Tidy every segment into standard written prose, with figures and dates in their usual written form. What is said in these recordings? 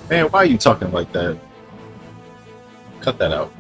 Man, why are you talking like that? Cut that out.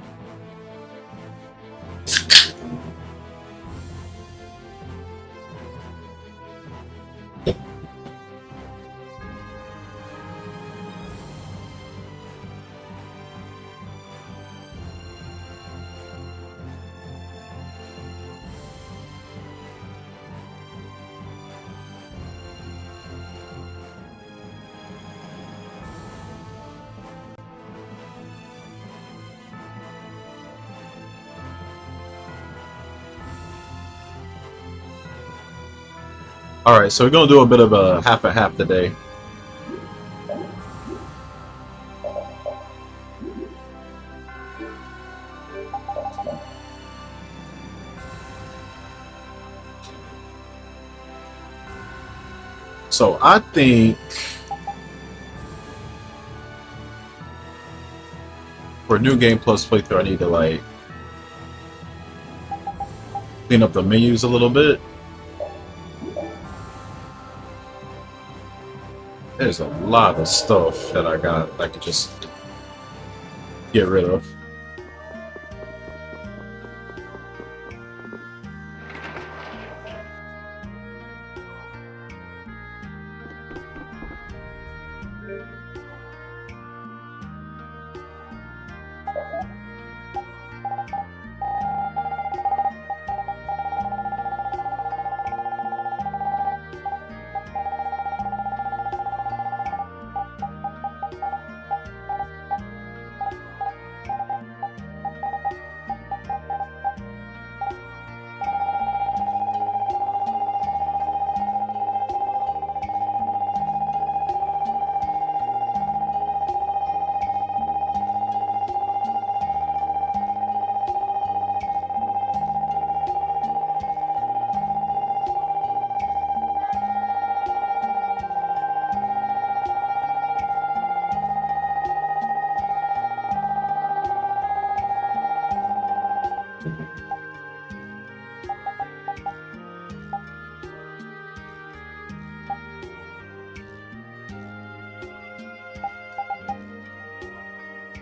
All right, so we're gonna do a bit of a half and half today. So I think for New Game Plus playthrough, I need to like clean up the menus a little bit. There's a lot of stuff that I could just get rid of.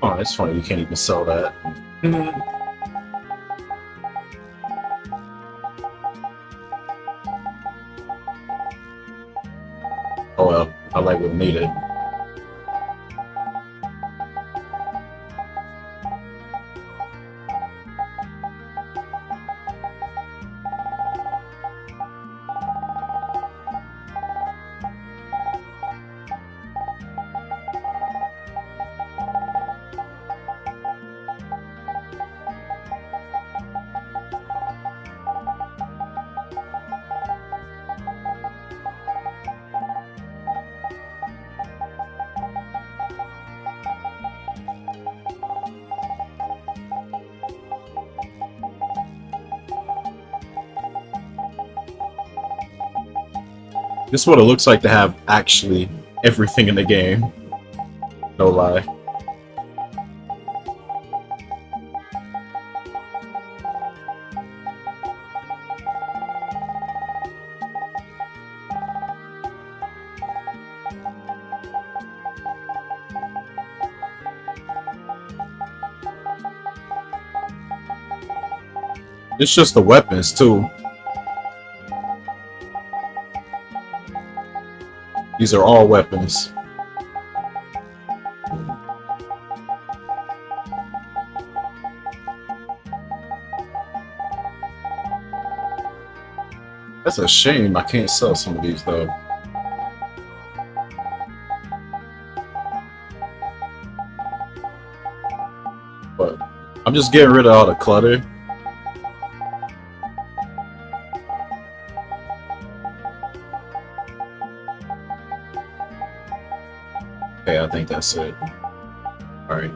Oh, it's funny. You can't even sell that. Oh well, I like what needed. This is what it looks like to have actually everything in the game. No lie. It's just the weapons too. These are all weapons. That's a shame I can't sell some of these though. But I'm just getting rid of all the clutter. Okay, I think that's it. Alright.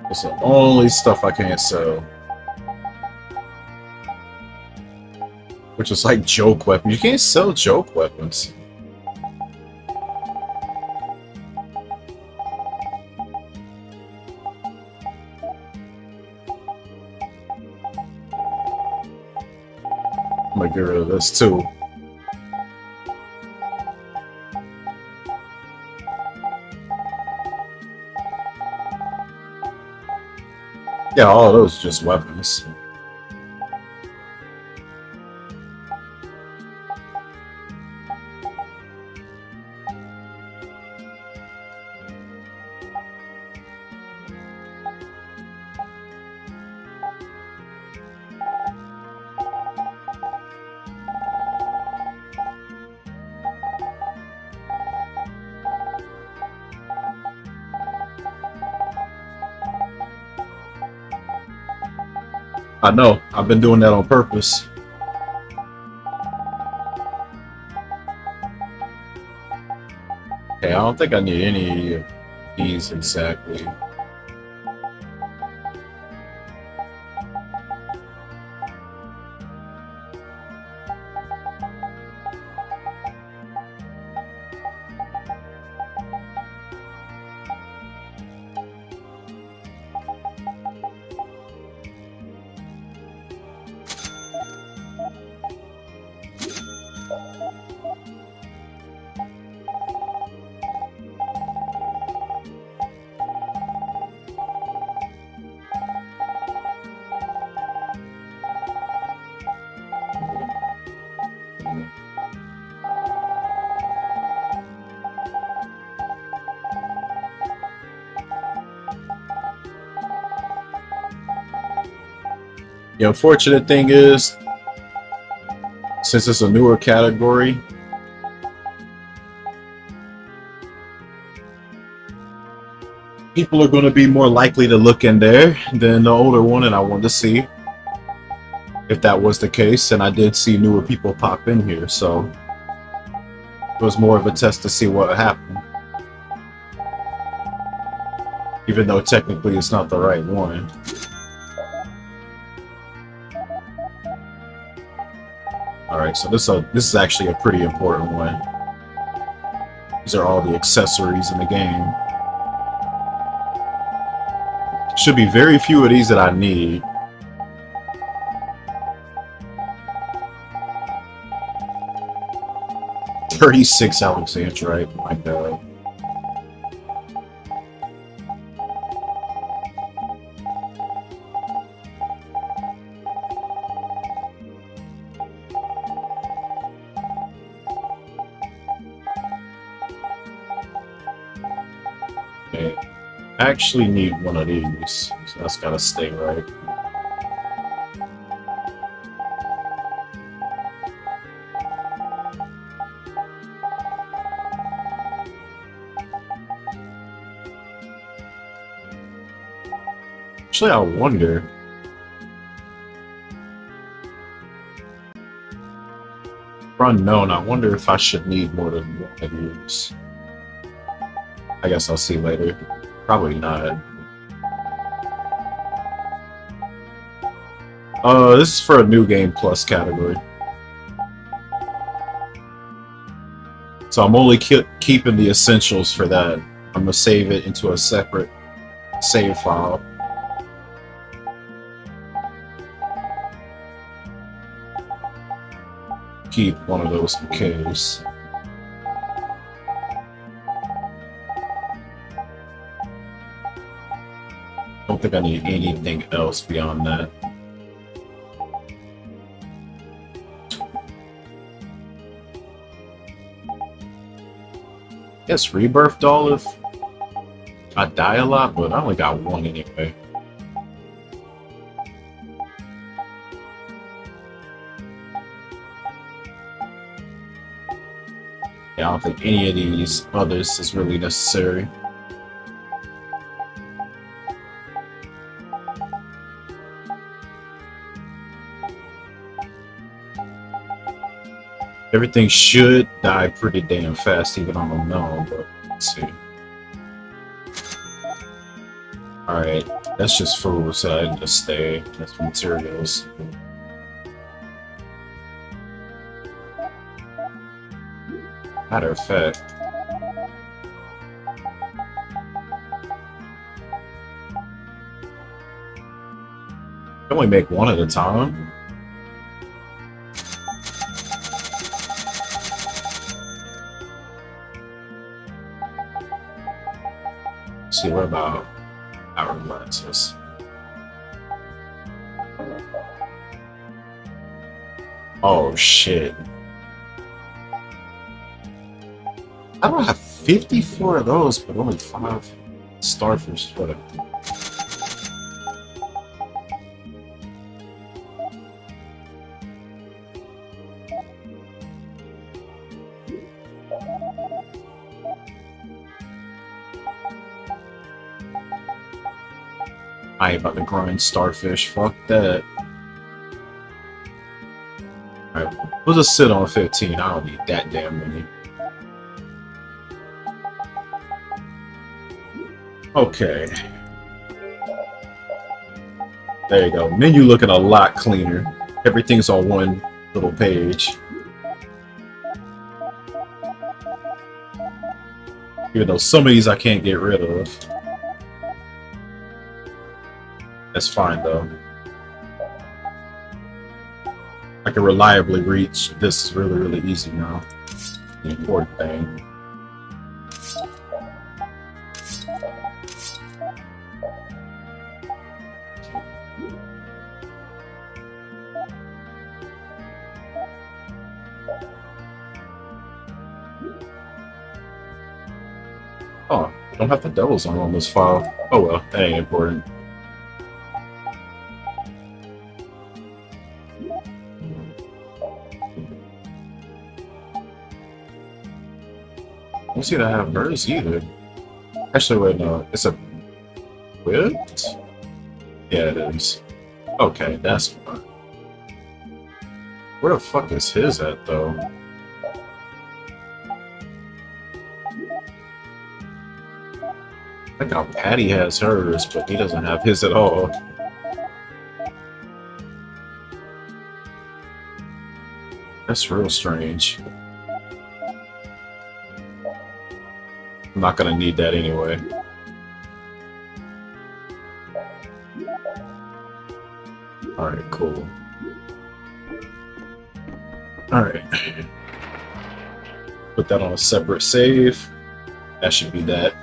That's the only stuff I can't sell. Which is like joke weapons. You can't sell joke weapons. I'm gonna get rid of this too. Yeah, all of those are just weapons. I know. I've been doing that on purpose. Okay, I don't think I need any of these exactly. The unfortunate thing is, since it's a newer category, people are going to be more likely to look in there than the older one, and I wanted to see if that was the case, and I did see newer people pop in here, so it was more of a test to see what happened. Even though technically it's not the right one. Alright, so this is actually a pretty important one. These are all the accessories in the game. Should be very few of these that I need. $36 Alexandrite, my god. Okay. I actually need one of these, so that's gotta stay right. Actually, I wonder. For unknown, I wonder if I should need more than one of these. I guess I'll see later. Probably not. This is for a new game plus category. So I'm only keeping the essentials for that. I'm gonna save it into a separate save file. Keep one of those in case. Don't think I need anything else beyond that. Yes, rebirth doll if I die a lot, but I only got one anyway. Yeah, I don't think any of these others is really necessary. Everything should die pretty damn fast, even on unknown, but let's see. Alright, that's just food, so I can just stay. That's materials. Matter of fact, I can only make one at a time. Let's see, what about hourglasses? Oh shit. I don't have 54 of those, but only 5 starfish. What? I ain't about to grind starfish. Fuck that. Alright, we'll just sit on 15. I don't need that damn many. Okay. There you go. Menu looking a lot cleaner. Everything's on one little page. Even though some of these I can't get rid of. That's fine though. I can reliably reach this really, really easy now. The important thing. Oh, I don't have the devils on this file. Oh well, that ain't important. I don't see that I have hers either. Actually, wait, no. It's a whipped? Yeah, it is. Okay, that's fine. Where the fuck is his at, though? I think how Patty has hers, but he doesn't have his at all. That's real strange. I'm not gonna need that anyway. Alright, cool. Alright. Put that on a separate save. That should be that.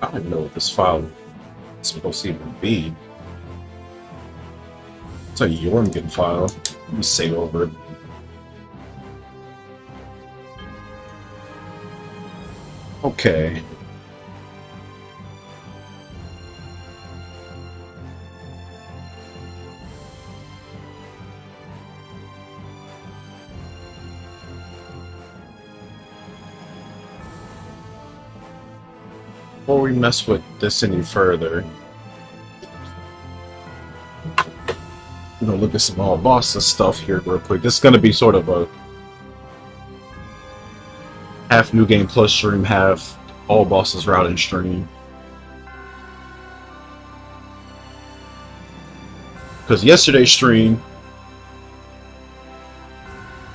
I don't even know what this file is supposed to even be. It's a Jorgen file. Let me save over it. Okay. Before we mess with this any further, we're gonna look at some all bosses stuff here real quick. This is gonna be sort of a half new game plus stream, half all bosses routing stream. Because yesterday's stream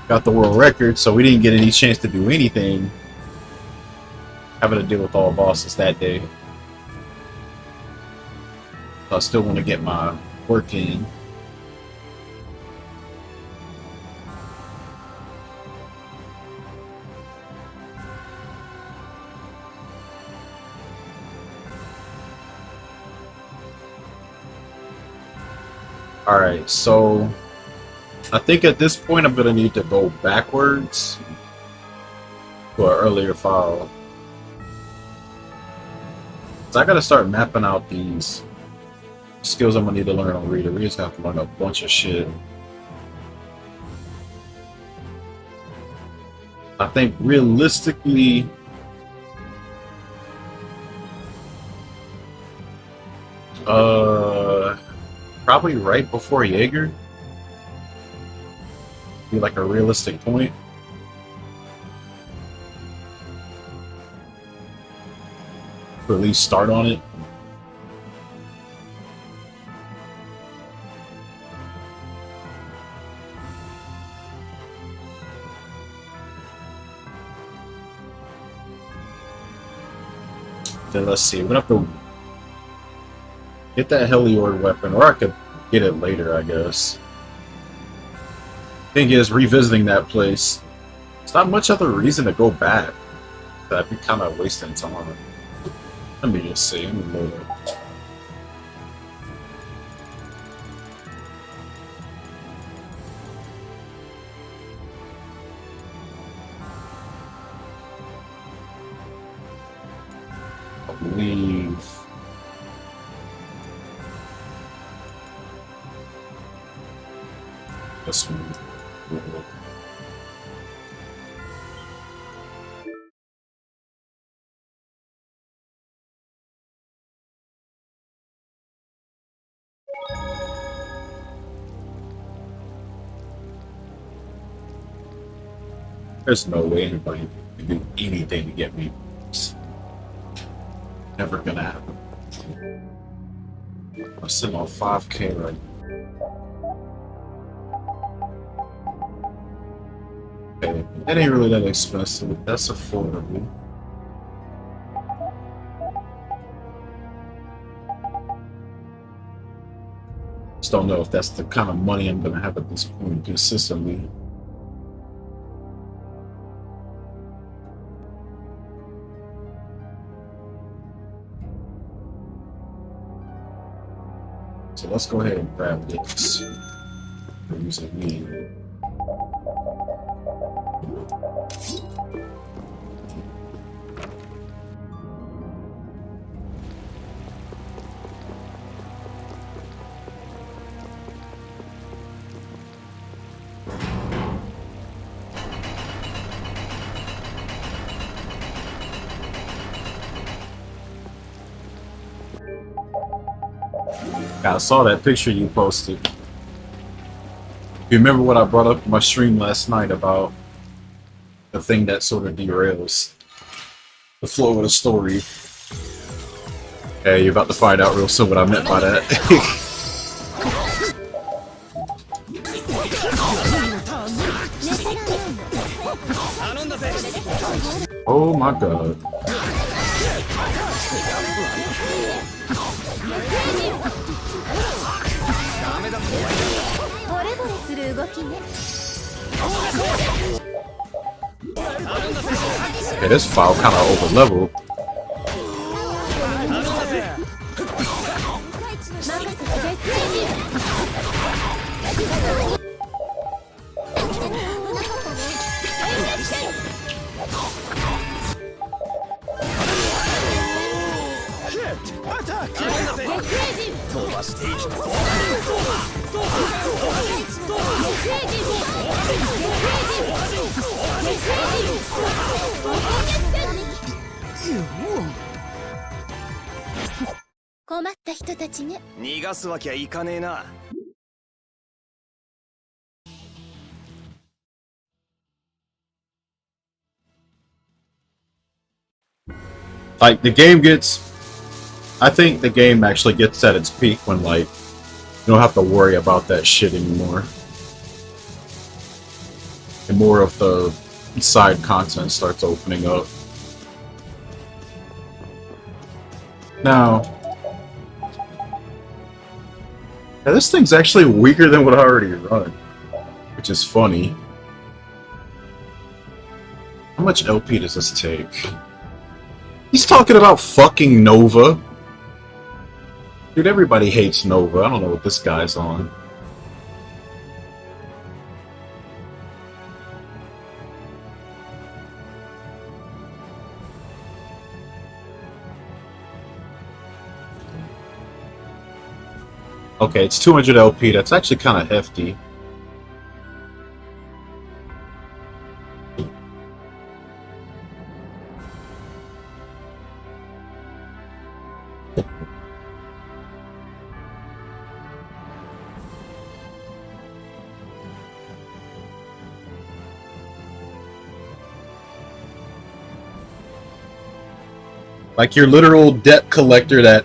got the world record, so we didn't get any chance to do anything having to deal with all bosses that day. So I still want to get my work in. Alright, so I think at this point I'm going to need to go backwards to an earlier file. So I gotta start mapping out these skills I'm gonna need to learn on Reader. We're just gonna have to learn a bunch of shit. I think realistically, probably right before Jaeger be like a realistic point. To at least start on it. Then let's see, we're gonna have to get that Heliord weapon, or I could get it later, I guess. Thing is, revisiting that place, it's not much other reason to go back. That'd be kind of wasting time. Let me just see. Let me load it. I believe. This one. There's no way anybody can do anything to get me. It's never gonna happen. I'm sitting on 5K right now. Okay, that ain't really that expensive. That's affordable. Just don't know if that's the kind of money I'm gonna have at this point consistently. So let's go ahead and grab this. We're using me. I saw that picture you posted. You remember what I brought up in my stream last night about the thing that sort of derails the flow of the story? Hey, you're about to find out real soon what I meant by that. Oh my god. Okay, this file kind of over leveled. Like, the game gets... I think the game actually gets at its peak when, like, you don't have to worry about that shit anymore. And more of the side content starts opening up. Now... yeah, this thing's actually weaker than what I already run. Which is funny. How much LP does this take? He's talking about fucking Nova. Dude, everybody hates Nova. I don't know what this guy's on. Okay, it's 200 LP. That's actually kind of hefty. Like your literal debt collector that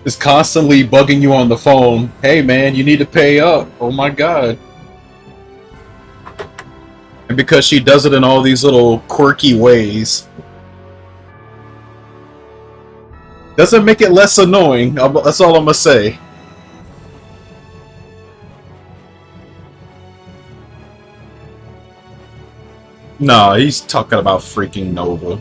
is constantly bugging you on the phone. Hey man, you need to pay up. Oh my god. And because she does it in all these little quirky ways, doesn't make it less annoying. That's all I'm gonna say. No, he's talking about freaking Nova.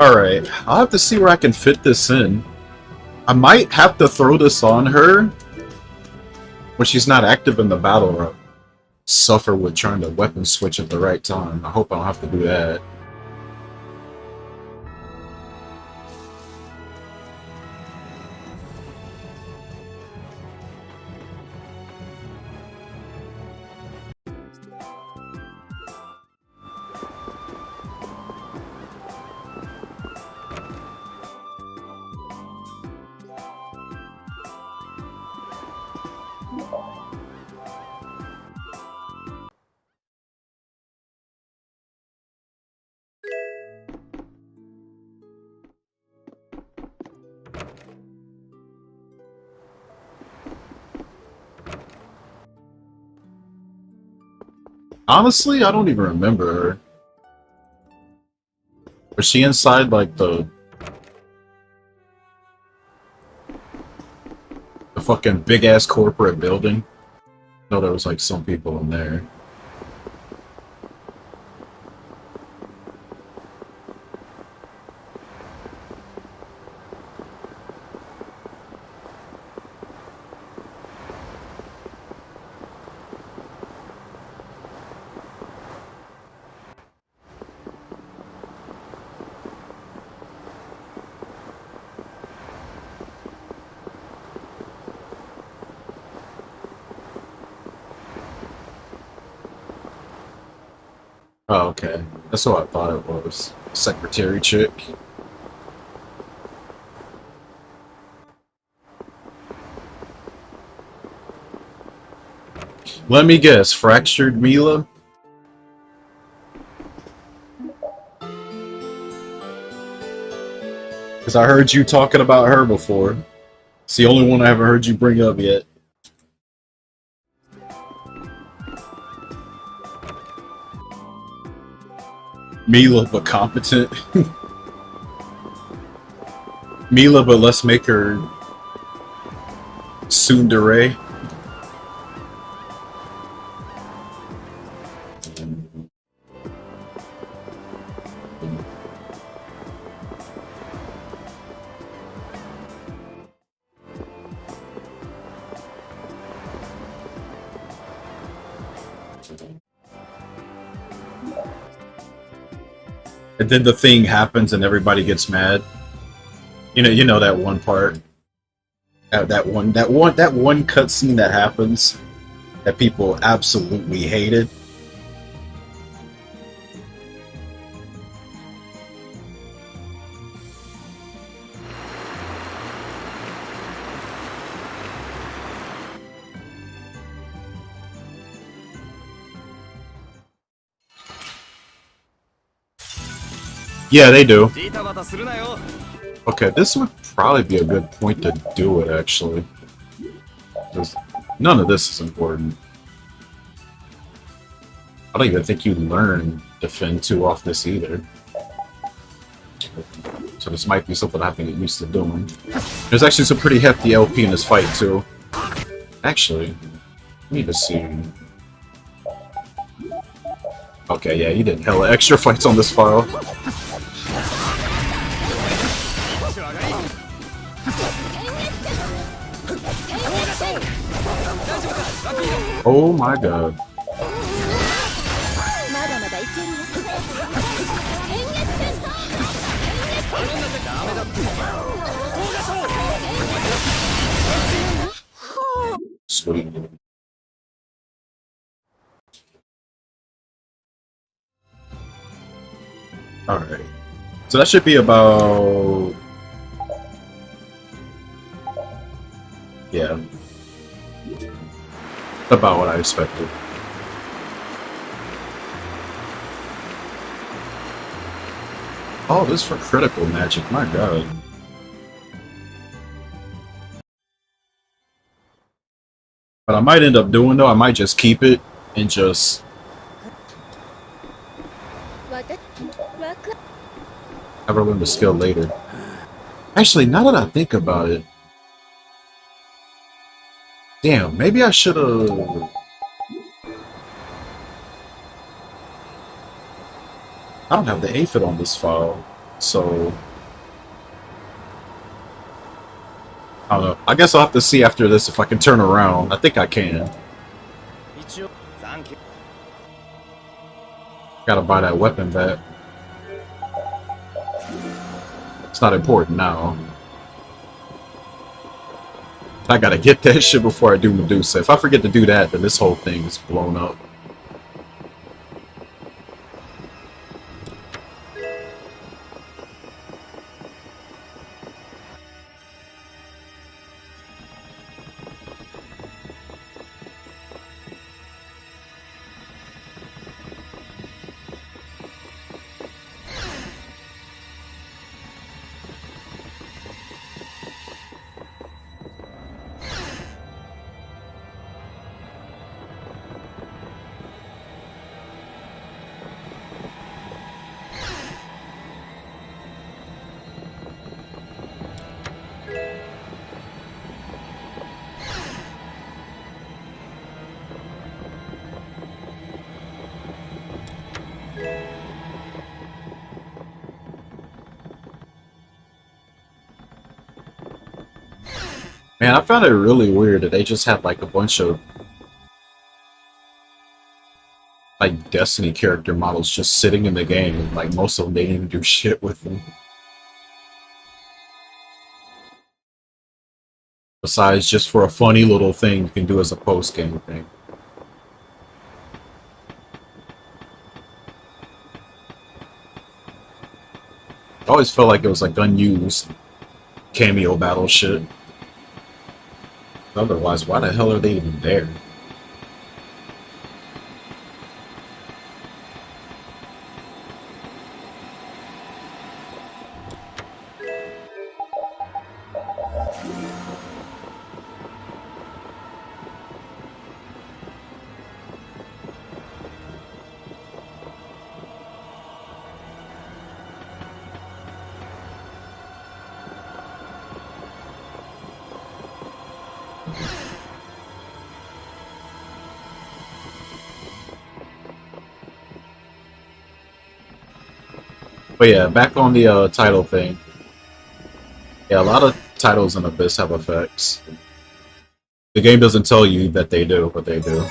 Alright, I'll have to see where I can fit this in. I might have to throw this on her when she's not active in the battle or suffer with trying to weapon switch at the right time. I hope I don't have to do that. Honestly, I don't even remember her. Was she inside, like, the fucking big-ass corporate building? No, there was, like, some people in there. Oh, okay. That's what I thought it was. Secretary chick. Let me guess, fractured Mila? Because I heard you talking about her before. It's the only one I haven't heard you bring up yet. Mila, but competent. Mila, but let's make her tsundere. And then the thing happens and everybody gets mad. You know that one part. That one cutscene that happens that people absolutely hated. Yeah, they do. Okay, this would probably be a good point to do it, actually. Because none of this is important. I don't even think you learn Defend 2 off this either. So this might be something I have to get used to doing. There's actually some pretty hefty LP in this fight, too. Actually, I need to see. Okay, yeah, you did hella extra fights on this file. Oh my god. Sweet. Alright. So that should be about... Yeah. About what I expected. Oh, this is for critical magic, my god. What I might end up doing though, I might just keep it and just have her learn the skill later. Actually, now that I think about it, damn, maybe I should have. I don't have the aphid on this file, so I don't know. I guess I'll have to see after this if I can turn around. I think I can. Gotta buy that weapon back. It's not important now. I gotta get that shit before I do Medusa. If I forget to do that, then this whole thing is blown up. Man, I found it really weird that they just had like a bunch of like Destiny character models just sitting in the game, and like most of them they didn't even do shit with them. Besides just for a funny little thing you can do as a post-game thing. I always felt like it was like unused cameo battle shit. Otherwise, why the hell are they even there? But yeah, back on the title thing. Yeah, a lot of titles in Abyss have effects. The game doesn't tell you that they do, but they do.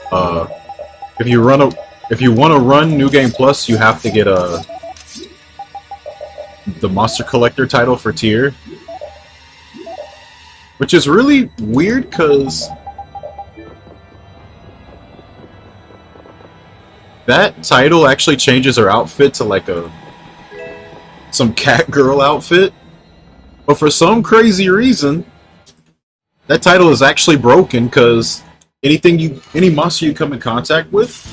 Uh, if you want to run New Game Plus, you have to get the Monster Collector title for tier, which is really weird because that title actually changes her outfit to like some cat girl outfit, but for some crazy reason, that title is actually broken because any monster you come in contact with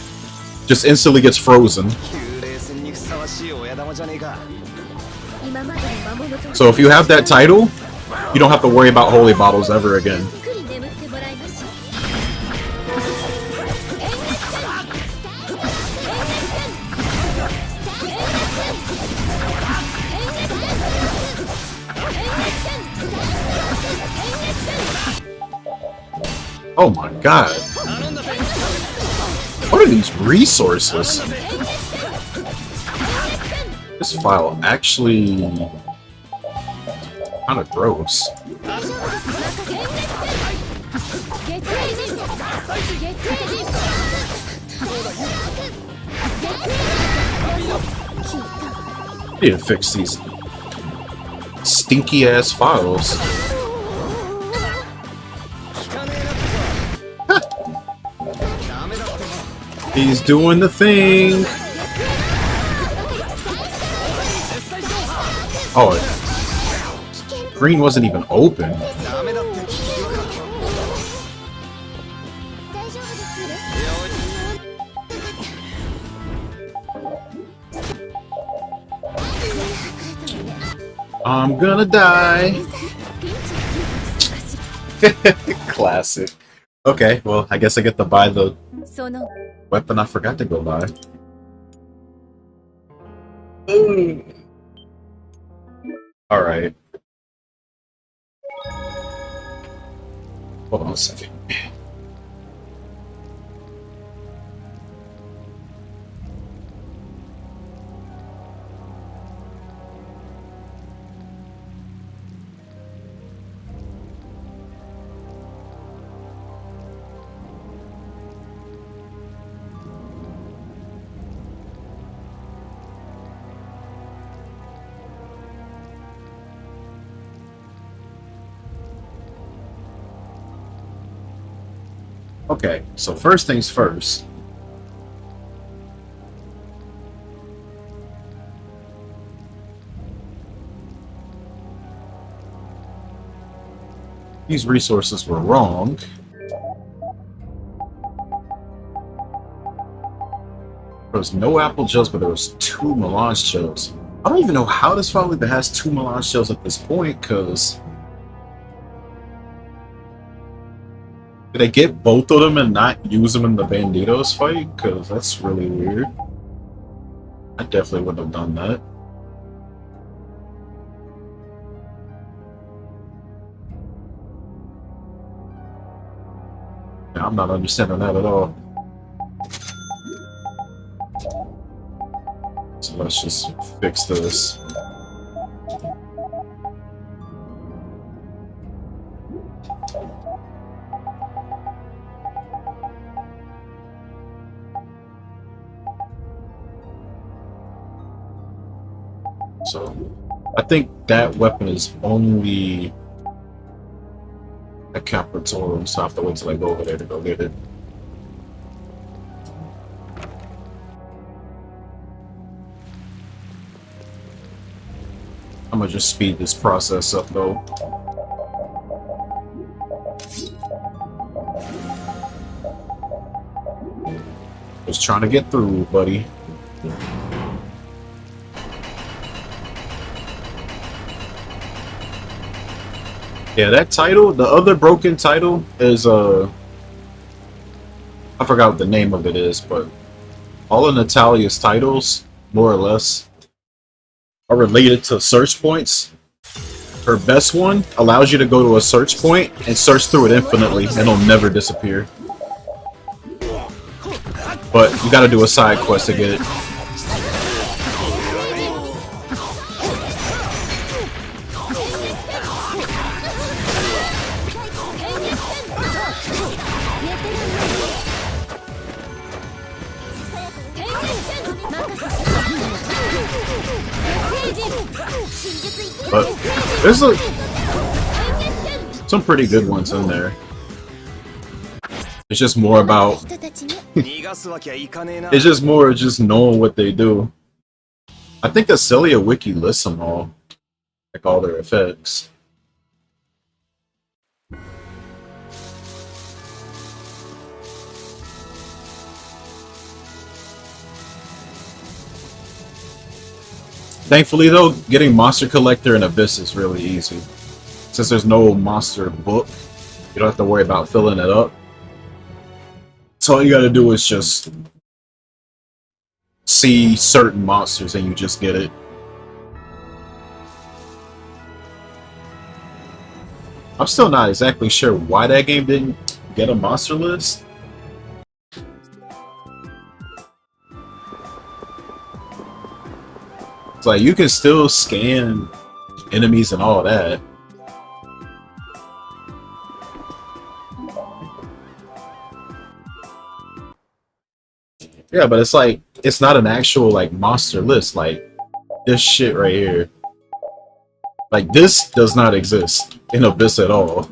just instantly gets frozen. So if you have that title, you don't have to worry about holy bottles ever again. Oh my god. What are these resources? This file actually kind of gross. I need to fix these stinky ass files. He's doing the thing. Oh, green wasn't even open. I'm gonna die. Classic. Okay, well, I guess I get to buy the weapon I forgot to go buy. Alright. Hold on a second. Okay, so first things first. These resources were wrong. There was no apple gels, but there was 2 melange gels. I don't even know how this file even has 2 melange gels at this point, because did they get both of them and not use them in the Banditos fight? Because that's really weird. I definitely wouldn't have done that. Yeah, I'm not understanding that at all. So let's just fix this. So I think that weapon is only a Capritorum, so I have to wait till I go over there to go get it. I'm gonna just speed this process up though. Just trying to get through, buddy. Yeah, that title, the other broken title is I forgot what the name of it is, but all of Natalia's titles, more or less, are related to search points. Her best one allows you to go to a search point and search through it infinitely, and it'll never disappear. But you gotta do a side quest to get it. But there's some pretty good ones in there. It's just more about it's just more just knowing what they do. I think the Celia wiki lists them all, like all their effects. Thankfully though, getting Monster Collector and Abyss is really easy. Since there's no monster book, you don't have to worry about filling it up. So all you gotta do is just see certain monsters and you just get it. I'm still not exactly sure why that game didn't get a monster list. It's like you can still scan enemies and all that. Yeah, but it's like, it's not an actual like monster list. Like this shit right here. Like this does not exist in Abyss at all.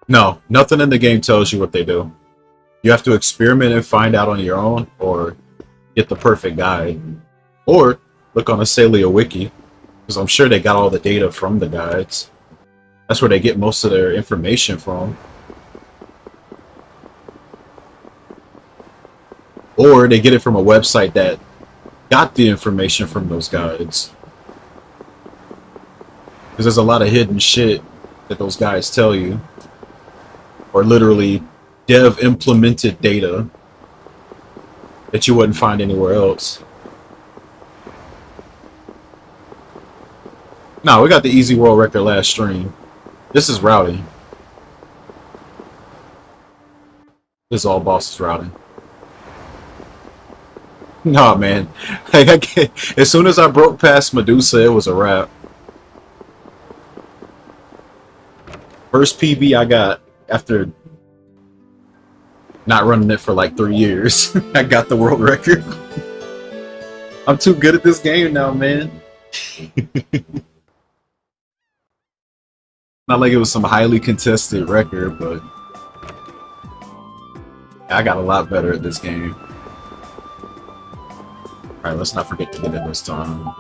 No, nothing in the game tells you what they do. You have to experiment and find out on your own, or get the perfect guide. Or look on the Celia wiki, because I'm sure they got all the data from the guides. That's where they get most of their information from. Or they get it from a website that got the information from those guides. Because there's a lot of hidden shit that those guys tell you. Or literally dev implemented data that you wouldn't find anywhere else. No, we got the easy world record last stream. This is routing. This is all bosses routing. No, man. Like, I can't. As soon as I broke past Medusa, it was a wrap. First PB I got after not running it for like 3 years. I got the world record. I'm too good at this game now, man. Not like it was some highly contested record, but I got a lot better at this game. Alright, let's not forget to get it this time.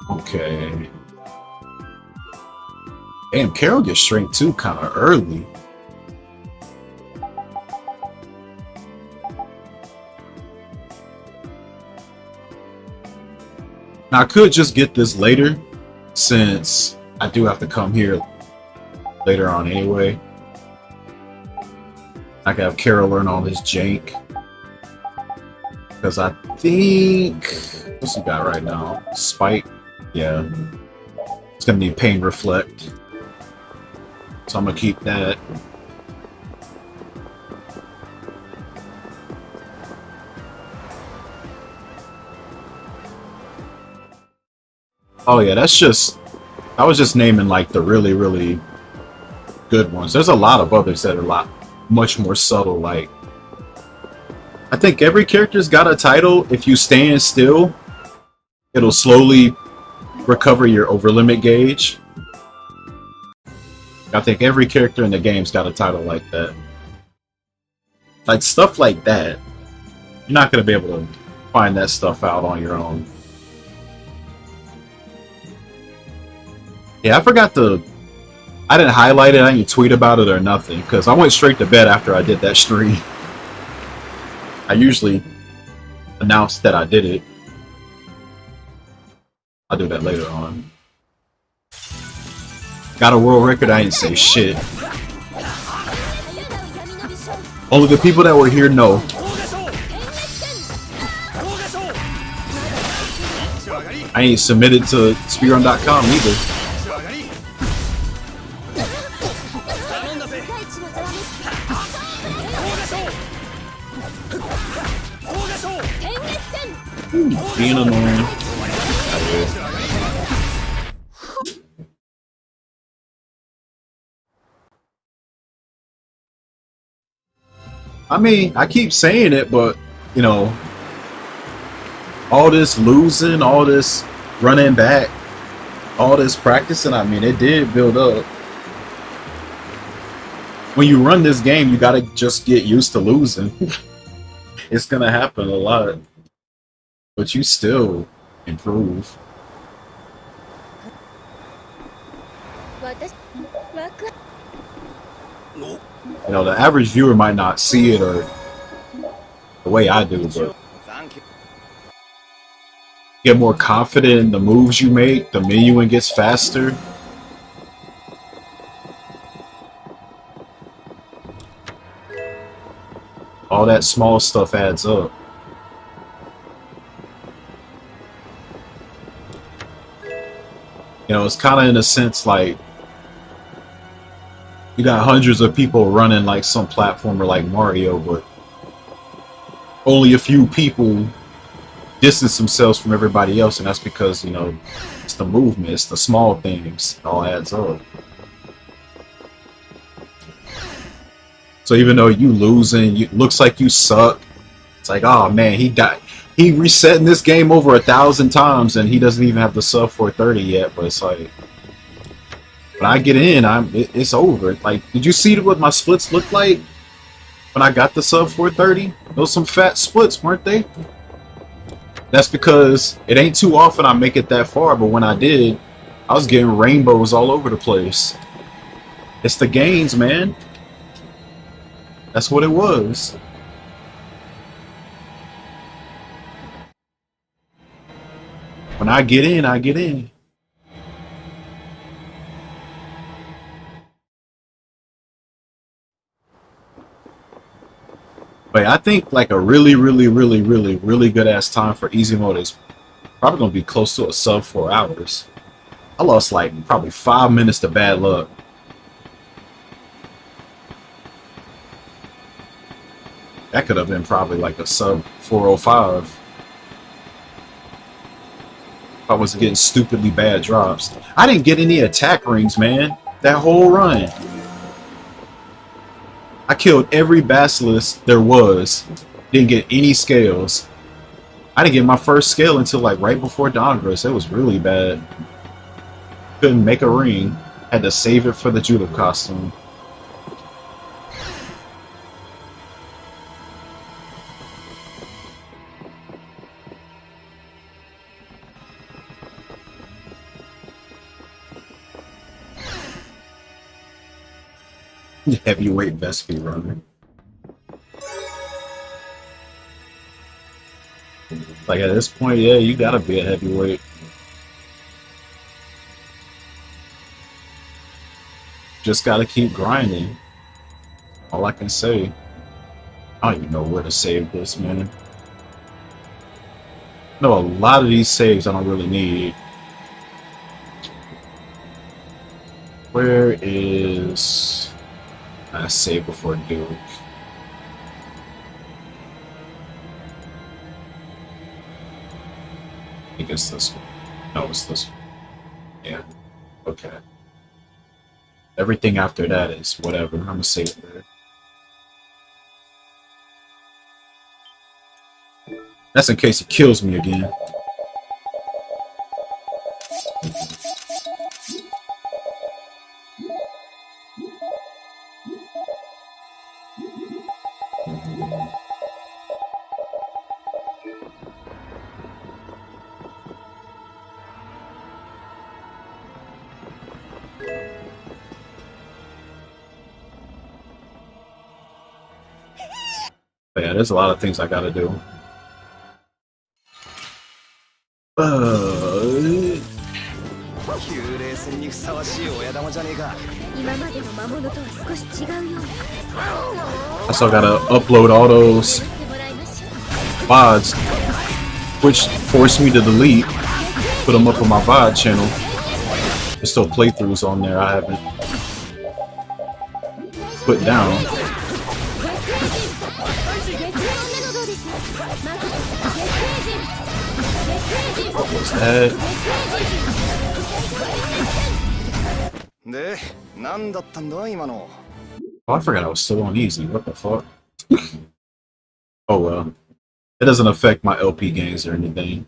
Okay. Damn, Carol gets shrink too kind of early. Now, I could just get this later, since I do have to come here later on anyway. I can have Carol learn all this jank. Because I think... What's he got right now? Spike? Yeah. It's going to need Pain Reflect. So I'm going to keep that. Oh yeah, that's just... I was just naming like the really, really good ones. There's a lot of others that are much more subtle. Like, I think every character's got a title. If you stand still, it'll slowly recover your overlimit gauge. I think every character in the game's got a title like that. Like stuff like that, you're not gonna be able to find that stuff out on your own. Yeah, I forgot to... I didn't highlight it, I didn't tweet about it or nothing, because I went straight to bed after I did that stream. I usually announce that I did it. I'll do that later on. Got a world record, I didn't say shit. Only the people that were here know. I ain't submitted to Speedrun.com either. Being annoying. I mean, I keep saying it, but, you know, all this losing, all this running back, all this practicing, I mean, it did build up. When you run this game, you gotta just get used to losing. It's gonna happen a lot. But you still improve. You know, the average viewer might not see it or the way I do, but get more confident in the moves you make, the menuing gets faster. All that small stuff adds up. You know, it's kind of in a sense like you got hundreds of people running like some platformer like Mario, but only a few people distance themselves from everybody else, and that's because, you know, it's the movement, it's the small things, it all adds up. So even though you losing, it looks like you suck, it's like, oh man, he died. He resetting this game over 1,000 times and he doesn't even have the sub 430 yet, but it's like, when I get in, it's over. Like, did you see what my splits looked like when I got the sub 430? Those some fat splits, weren't they? That's because it ain't too often I make it that far, but when I did, I was getting rainbows all over the place. It's the gains, man. That's what it was. When I get in, I get in. But I think like a really good ass time for easy mode is probably gonna be close to a sub 4 hours. I lost like probably 5 minutes to bad luck. That could have been probably like a sub 405. If I was getting stupidly bad drops. I didn't get any attack rings, man. That whole run. I killed every basilisk there was. Didn't get any scales. I didn't get my first scale until like right before Dongress. It was really bad. Couldn't make a ring. Had to save it for the Judo costume. Heavyweight Vesperia. Like at this point, yeah, you gotta be a heavyweight. Just gotta keep grinding. All I can say. I don't even know where to save this, man. No, a lot of these saves I don't really need. Where is... I save before Duke. I think it's this one. No, it's this one. Yeah. Okay. Everything after that is whatever. I'm gonna save it there. That's in case it kills me again. But yeah, there's a lot of things I gotta do. I still gotta upload all those VODs, which forced me to delete, put them up on my VOD channel. There's still playthroughs on there I haven't put down. What was that? Oh, I forgot I was still on easy. What the fuck? Oh well. It doesn't affect my LP gains or anything.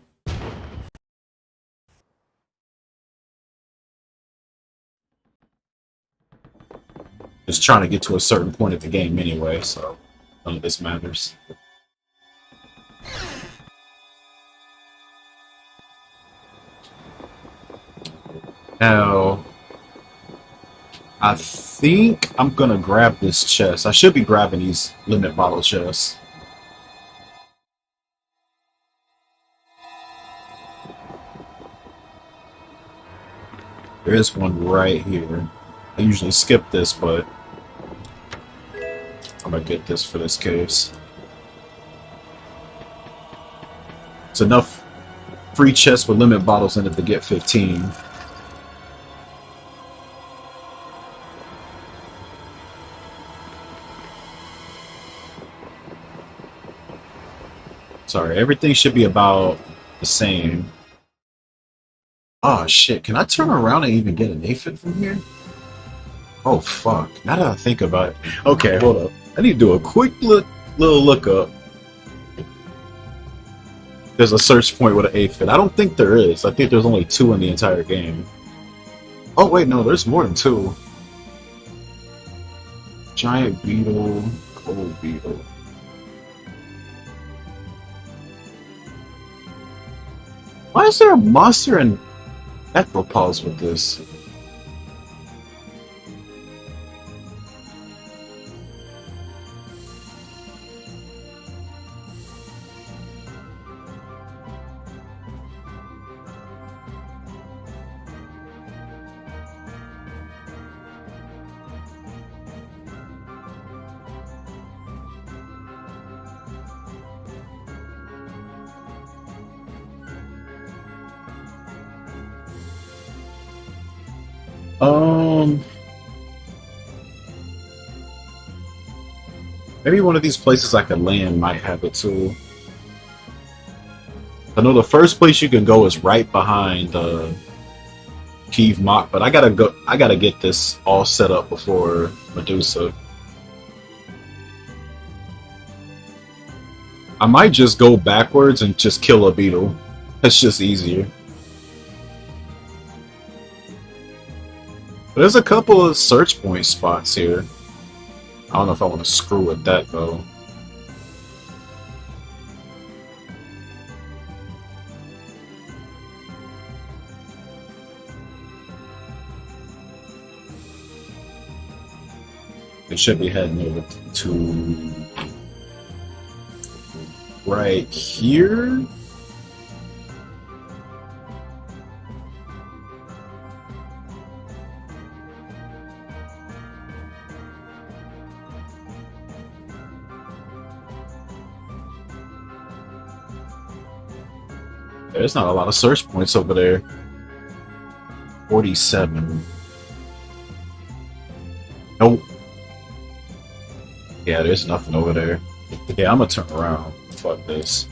Just trying to get to a certain point of the game anyway, so none of this matters. Now, I think I'm gonna grab this chest. I should be grabbing these limit bottle chests. There is one right here. I usually skip this, but I'm gonna get this for this case. It's enough free chests with limit bottles in it to get 15. Sorry, everything should be about the same. Oh shit, can I turn around and even get an aphid from here? Oh fuck, now that I think about it. Okay, hold up. I need to do a quick little look up. There's a search point with an aphid. I don't think there is. I think there's only 2 in the entire game. Oh wait, no, there's more than 2. Giant beetle, cold beetle. Why is there a monster in Ethropause with this? Um, maybe one of these places I could land might have it too. I know the first place you can go is right behind Kiev Mock, but I gotta go. I gotta get this all set up before Medusa. I might just go backwards and just kill a beetle. That's just easier. But there's a couple of search point spots here. I don't know if I want to screw with that though. We should be heading over to right here. There's not a lot of search points over there. 47. Nope. Yeah, there's nothing over there. Yeah, I'm gonna turn around. Fuck this.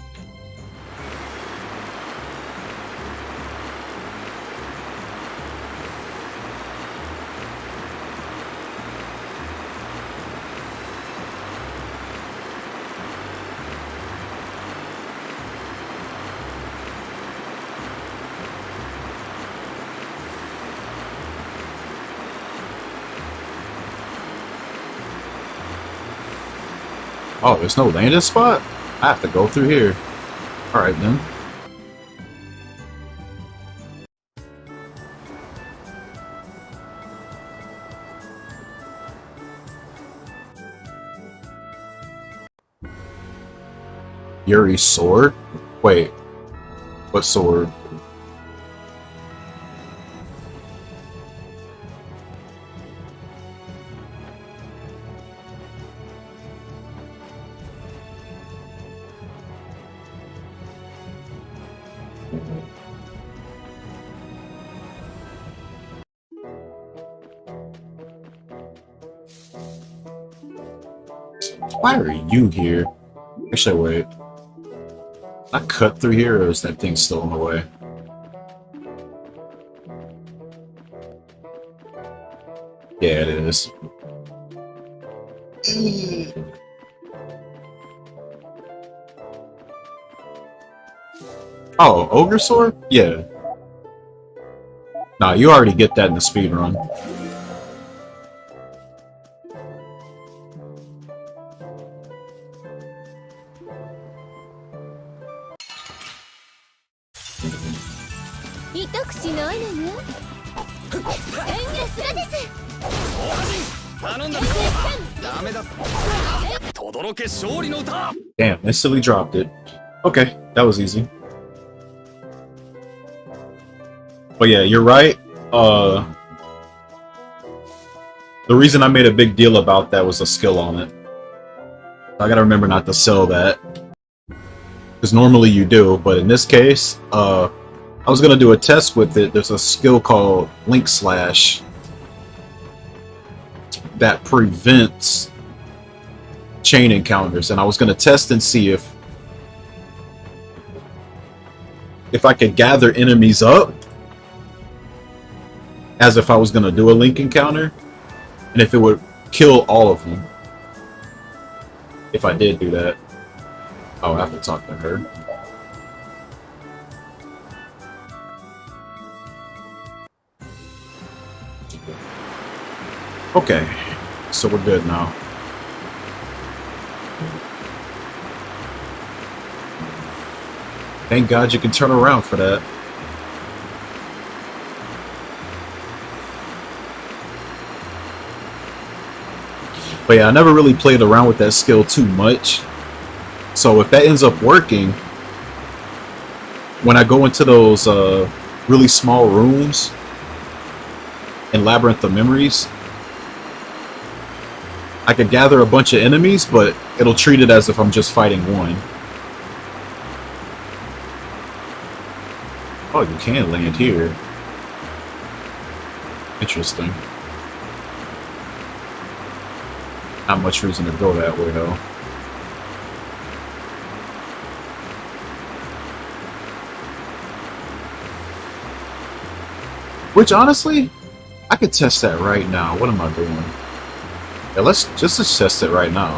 Oh, there's no landing spot? I have to go through here. Alright then. Yuri's sword? Wait. What sword? Why are you here? Actually, wait. I cut through here, or is that thing still in the way? Yeah, it is. Oh, Ogre Sword? Yeah. Nah, you already get that in the speedrun. Damn, instantly dropped it. Okay, that was easy. But yeah, you're right. The reason I made a big deal about that was a skill on it. I gotta remember not to sell that. Because normally you do, but in this case, I was gonna do a test with it. There's a skill called Link Slash that prevents chain encounters, and I was gonna test and see if I could gather enemies up as if I was gonna do a Link encounter, and if it would kill all of them if I did do that. Oh, I have to talk to her. Okay, so we're good now. Thank God you can turn around for that. But yeah, I never really played around with that skill too much. So if that ends up working, when I go into those really small rooms in Labyrinth of Memories, I could gather a bunch of enemies, but it'll treat it as if I'm just fighting one. Oh, you can land here. Interesting. Not much reason to go that way, though. Which, honestly, I could test that right now. What am I doing? Yeah, let's test it right now.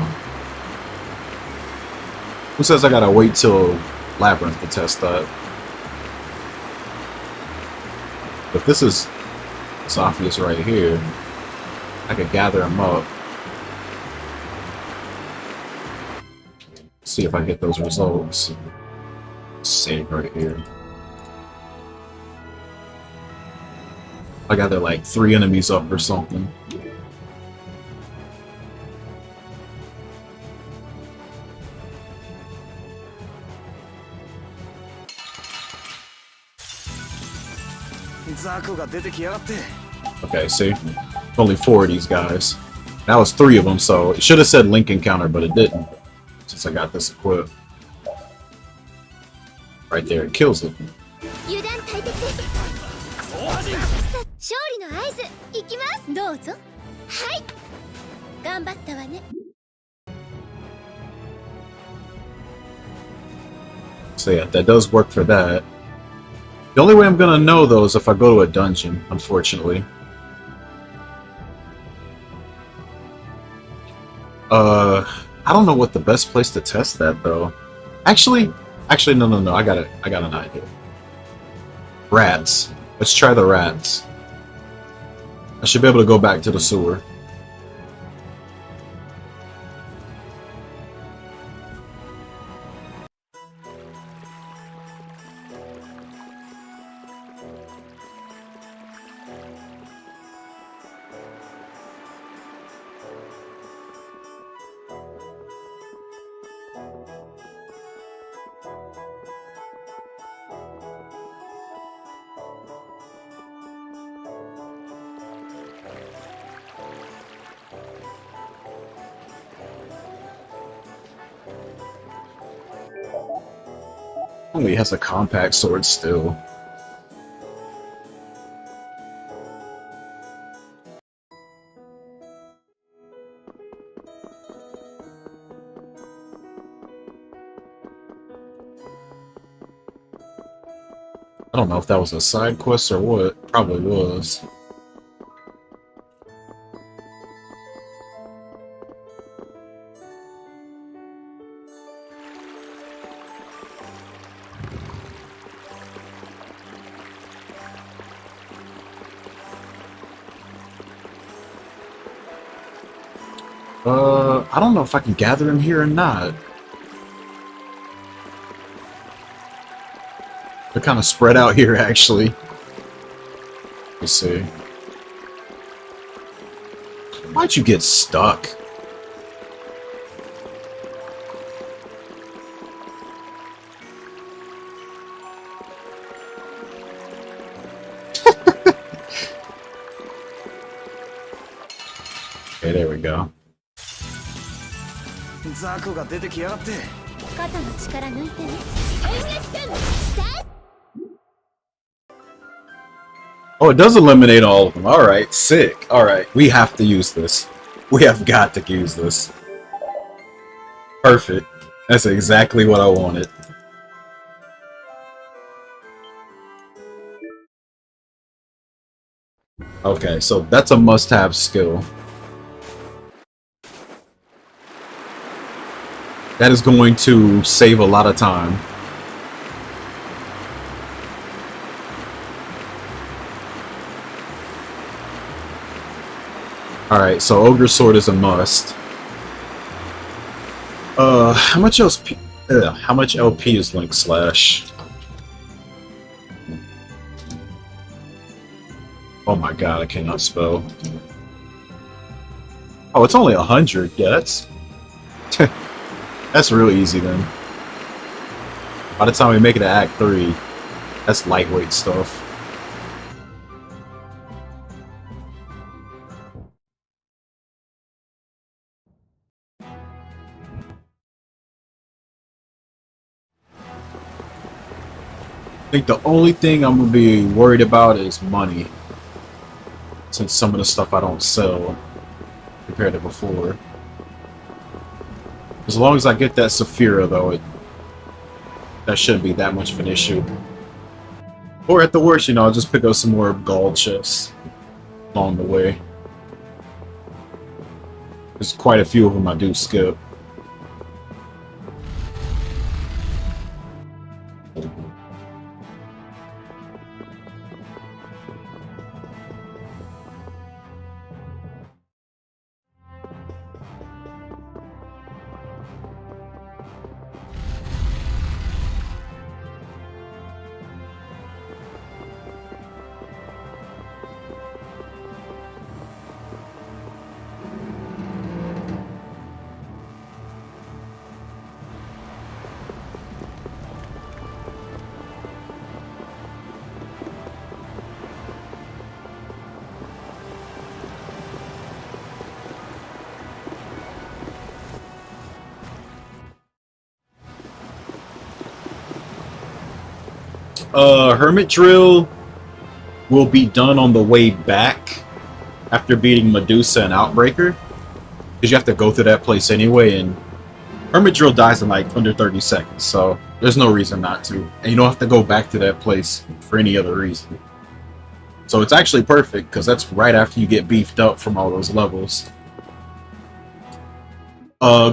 Who says I gotta wait till Labyrinth to test that? If this is Sophia's right here, I could gather him up. See if I get those results. Save right here. I gather like 3 enemies up or something. Okay, see? Only 4 of these guys. That was 3 of them, so it should have said link encounter, but it didn't. Since I got this equipped. Right there, it kills it. So yeah, that does work for that. The only way I'm gonna know, though, is if I go to a dungeon, unfortunately. I don't know what the best place to test that, though. Actually, no, I got an idea. Rats. Let's try the rats. I should be able to go back to the sewer. Only has a compact sword still. I don't know if that was a side quest or what. Probably was. I don't know if I can gather him here or not. They're kind of spread out here, actually. Let's see. Why'd you get stuck? Okay, there we go. Oh, it does eliminate all of them. Alright, sick. Alright, we have to use this. We have got to use this. Perfect. That's exactly what I wanted. Okay, so that's a must-have skill. That is going to save a lot of time. Alright, so Ogre Sword is a must. How much else? How much LP is Link Slash? Oh my god, I cannot spell. Oh, it's only 100. Yeah, that's... that's real easy then. By the time we make it to Act 3, that's lightweight stuff. I think the only thing I'm gonna be worried about is money. since some of the stuff I don't sell compared to before. As long as I get that Saphira, though, that shouldn't be that much of an issue. Or at the worst, you know, I'll just pick up some more gold chests along the way. There's quite a few of them I do skip. Hermit Drill will be done on the way back after beating Medusa and Outbreaker, because you have to go through that place anyway, and Hermit Drill dies in like under 30 seconds, so there's no reason not to. And you don't have to go back to that place for any other reason. So it's actually perfect, because that's right after you get beefed up from all those levels.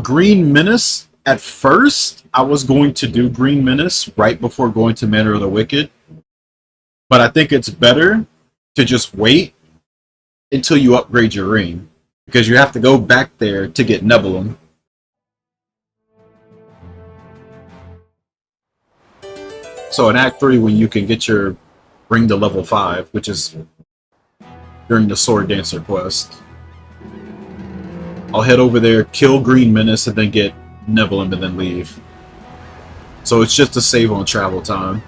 Green Menace. At first, I was going to do Green Menace right before going to Manor of the Wicked. But I think it's better to just wait until you upgrade your ring, because you have to go back there to get Nebulum. So in Act 3, when you can get your ring to level 5, which is during the Sword Dancer quest, I'll head over there, kill Green Menace, and then get Nebulum and then leave. So it's just to save on travel time.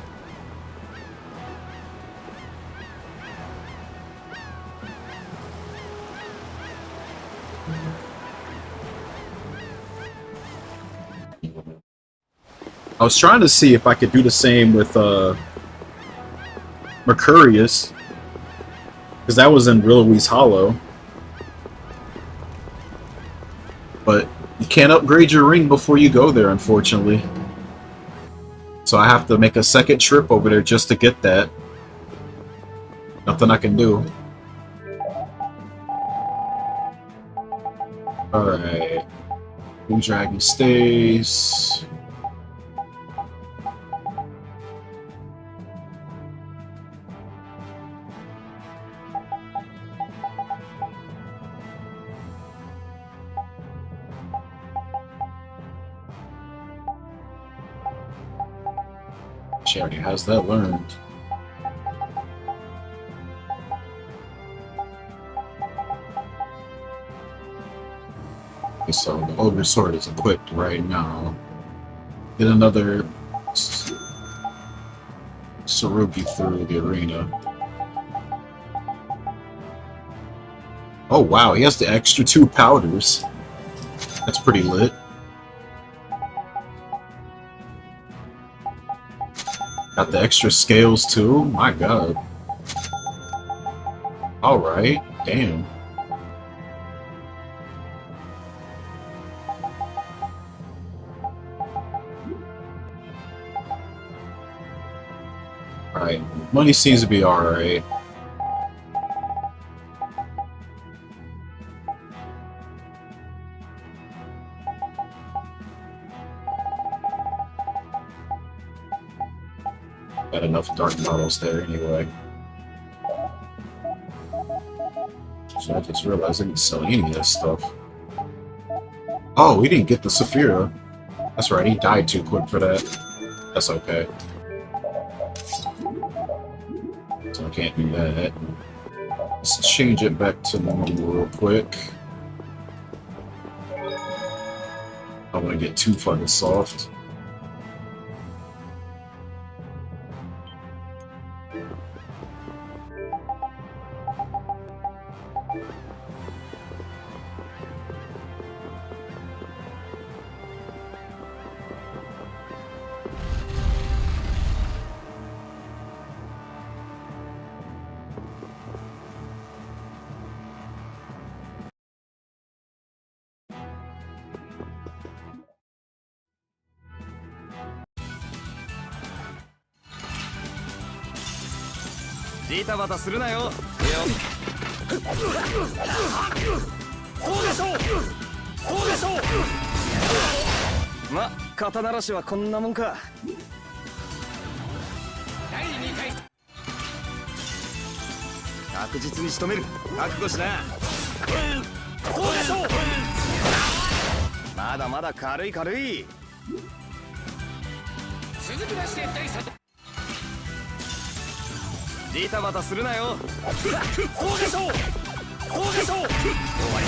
I was trying to see if I could do the same with Mercurius, because that was in Rillowy's Hollow. But you can't upgrade your ring before you go there, unfortunately. So I have to make a second trip over there just to get that. Nothing I can do. Alright. Blue Dragon stays. She already has that learned. Okay, so the Ogre Sword is equipped right now. Get another Sarugi through the arena. Oh wow, he has the extra 2 powders. That's pretty lit. Got the extra scales too? My god. Alright, damn. Alright, money seems to be alright. Got enough dark models there anyway. So I just realized I didn't sell any of this stuff. Oh, we didn't get the Saphira. That's right, he died too quick for that. That's okay. So I can't do that. Let's change it back to normal real quick. I don't want to get too fucking soft. ジタバタするなよ。よ。そうでしょう。そうでしょう。ま、肩慣らしはこんなもんか。第2回。確実に仕留める。覚悟しな。そうでしょう。まだまだ軽い軽い。続きまして第3。ジタバタするなよ。そうでしょう。そうでしょう。終わり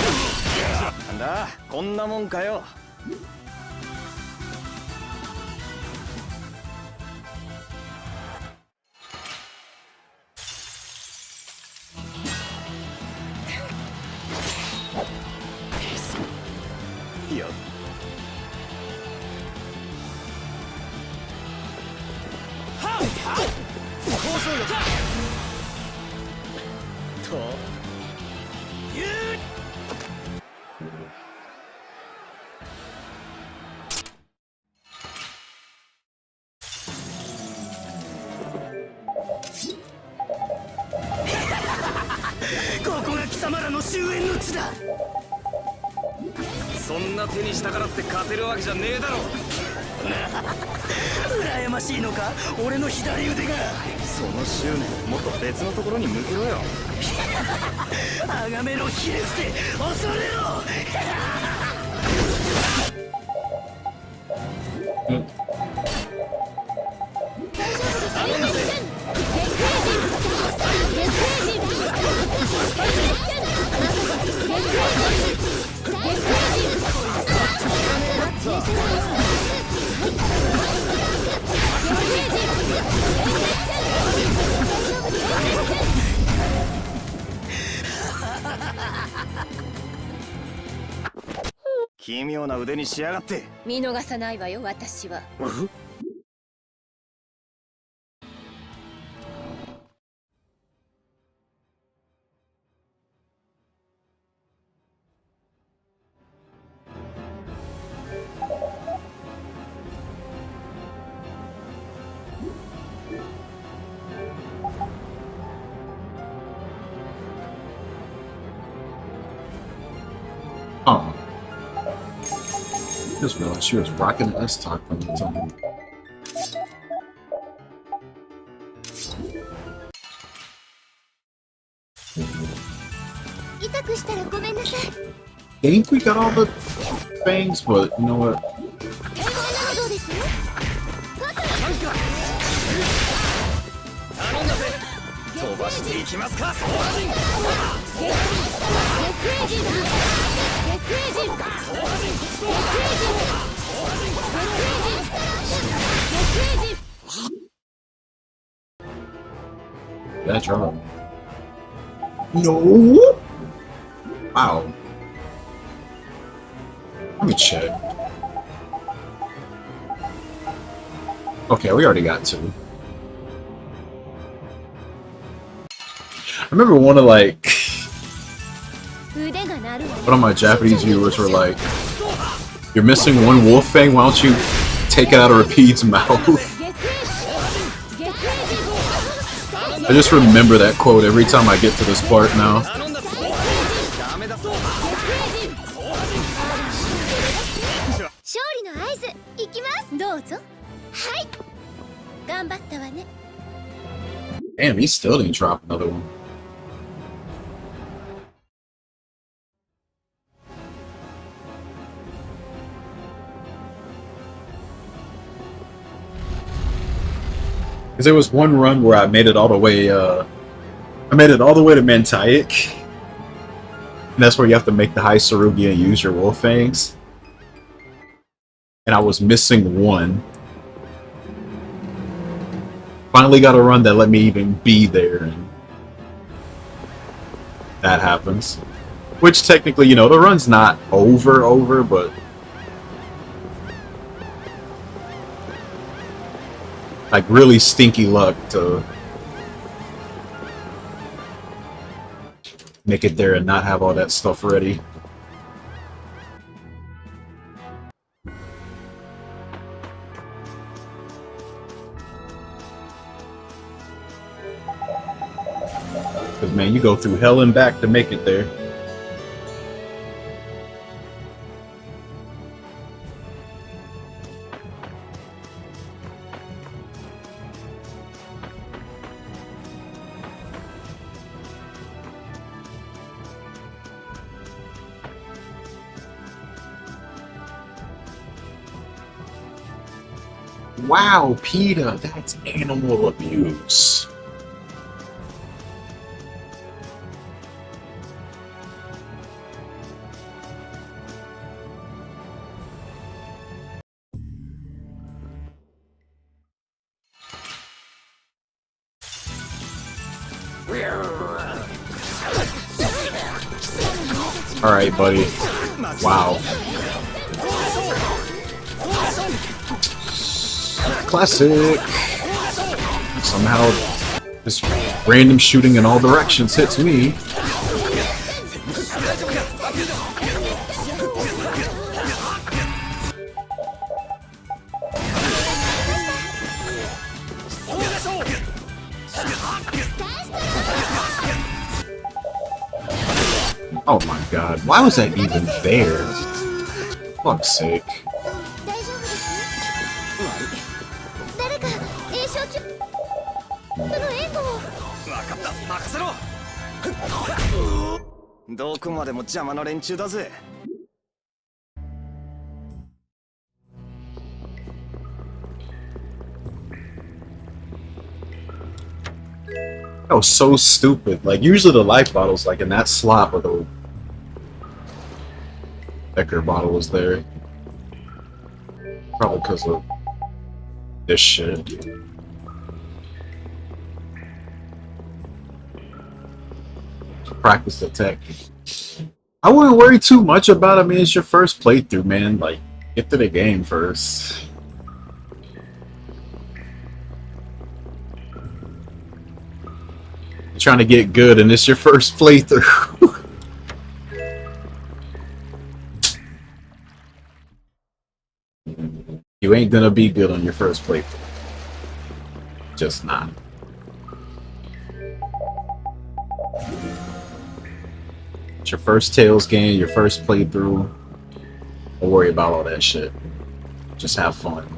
だ。なんだ、こんなもんかよ。よっ。はっ。交渉力。と。ここが貴様らの終焉の地だ。そんな手にしたからって勝てるわけじゃねえだろ。羨ましいのか、俺の左腕が。その執念もっと別のところに向けろよ。あがめろひれ伏せ、恐れろ。奇妙な腕にしやがって。見逃さないわよ、私は。Oh. Just realized she was rocking the S-Talk from the time. I think we got all the things, but you know what? That's right. No. Wow. Let me check. Okay, we already got two. I remember one of like one of my Japanese viewers were like, "You're missing one wolf fang. Why don't you take it out of Rapide's mouth?" I just remember that quote every time I get to this part now. Damn, he still didn't drop another one. Because there was one run where I made it all the way, I made it all the way to Mantaic. And that's where you have to make the high Sarugi and use your wolf fangs. And I was missing one. Finally got a run that let me even be there, and that happens. Which technically, you know, the run's not over, but like really stinky luck to make it there and not have all that stuff ready. Because, man, you go through hell and back to make it there. Wow, PETA, that's animal abuse. All right, buddy. Wow. Classic. Somehow, this random shooting in all directions hits me. Oh my god, why was that even there? Fuck's sake. That was so stupid. Like, usually the life bottles, like in that slot where the Becker bottle was there. Probably because of this shit. Practice the tech. I wouldn't worry too much about it. I mean, it's your first playthrough, man. Like, get to the game first. You're trying to get good, and it's your first playthrough. You ain't gonna be good on your first playthrough. Just not. It's your first Tales game, your first playthrough. Don't worry about all that shit. Just have fun.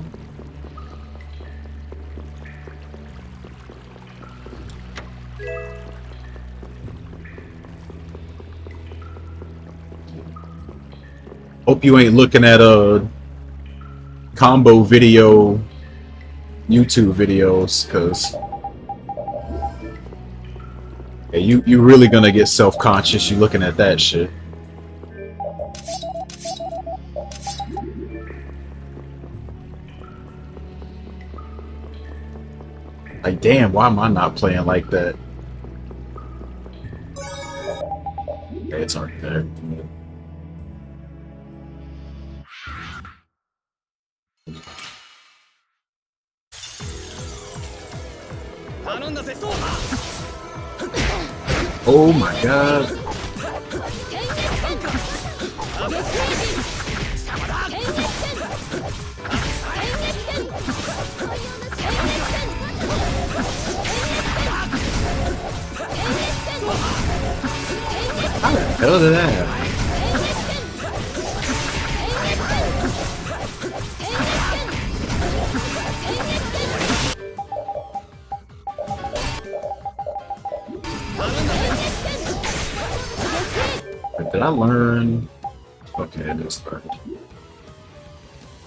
Hope you ain't looking at a combo video YouTube videos, because yeah, you really gonna get self-conscious you looking at that shit. Like, damn, why am I not playing like that? Okay, it's already there. Oh my god. How the hell did that happen? Did I learn? Okay, it is learned.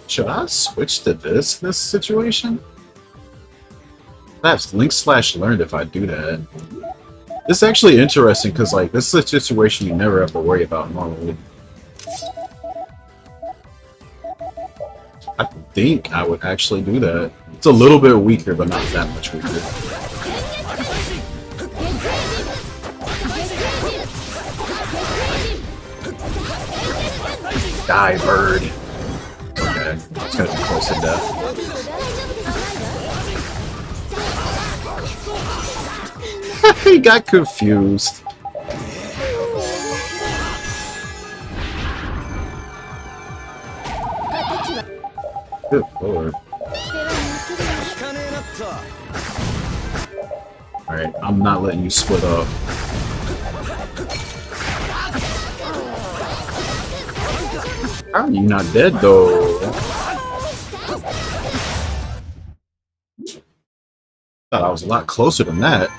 Should I switch to this situation? That's link/learned if I do that. This is actually interesting because, like, this is a situation you never have to worry about normally. I think I would actually do that. It's a little bit weaker, but not that much weaker. Die, bird. Okay, it's gonna be close to death. He got confused. Good lord. Alright, I'm not letting you split up. How are you not dead though? Thought I was a lot closer than that.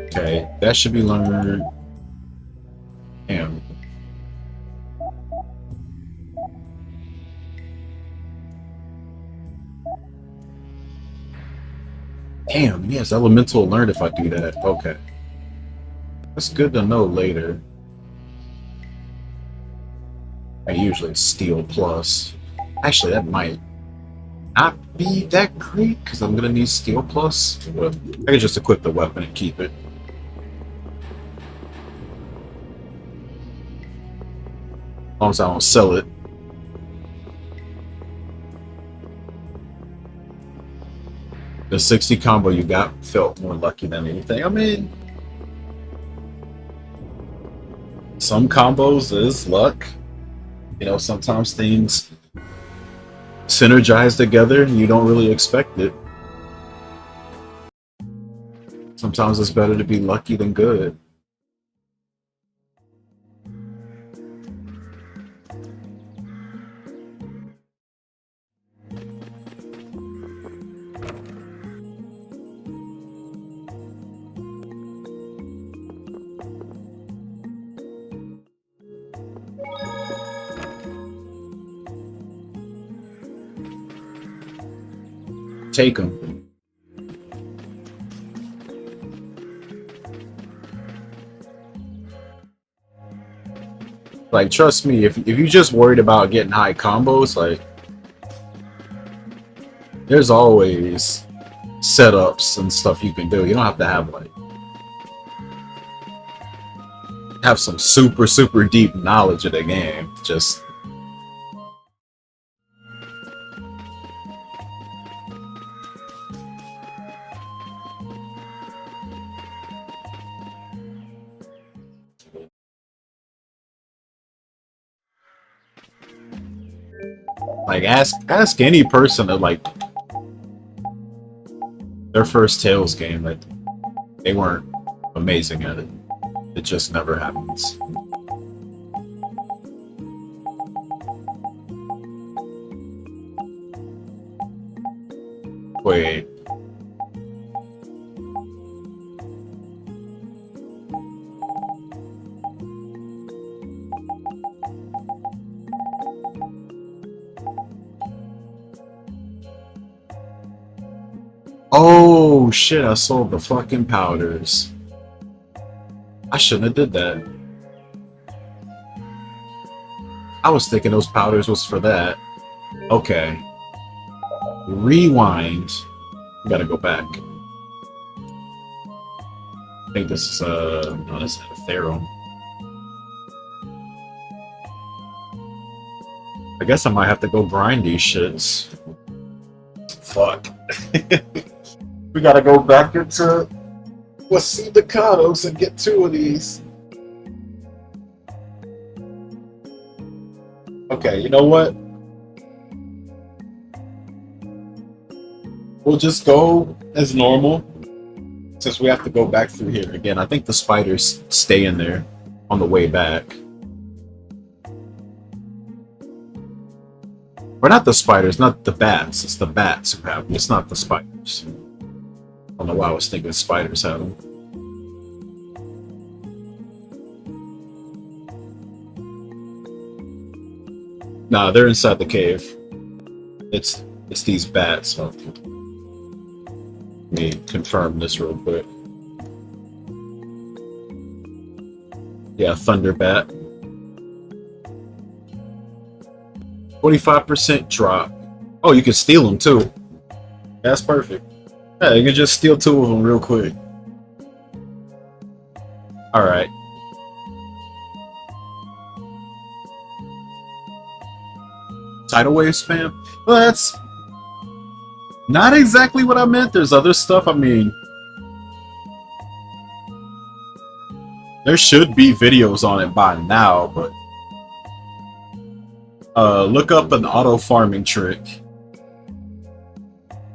Okay, that should be learned. Damn. Damn, yes, elemental learned if I do that. Okay. That's good to know later. I usually steel plus. Actually, that might not be that great because I'm gonna need steel plus. But I can just equip the weapon and keep it. As long as I don't sell it. The 60 combo you got felt more lucky than anything. I mean, some combos is luck. You know, sometimes things synergize together and you don't really expect it. Sometimes it's better to be lucky than good. Take them. Like, trust me, if you're just worried about getting high combos, like, there's always setups and stuff you can do. You don't have to have, like, have some super, super deep knowledge of the game. Just like ask any person that like their first Tales game, like they weren't amazing at it. It just never happens. Wait. Oh shit, I sold the fucking powders. I shouldn't have did that. I was thinking those powders was for that. Okay. Rewind. Gotta go back. I think this is no, this is a Theron. I guess I might have to go grind these shits. Fuck. We gotta go back into Wasidacados and get 2 of these. Okay, you know what? We'll just go as normal since we have to go back through here again. I think the spiders stay in there on the way back. Or not the spiders, not the bats. It's the bats who have them. It's not the spiders. I don't know why I was thinking spiders had them. Nah, they're inside the cave. It's these bats. So let me confirm this real quick. Yeah, thunder bat. 25% drop. Oh, you can steal them too. That's perfect. Yeah, you can just steal 2 of them real quick. Alright. Tidal wave spam? Well, that's not exactly what I meant. There's other stuff. I mean, there should be videos on it by now, but look up an auto farming trick.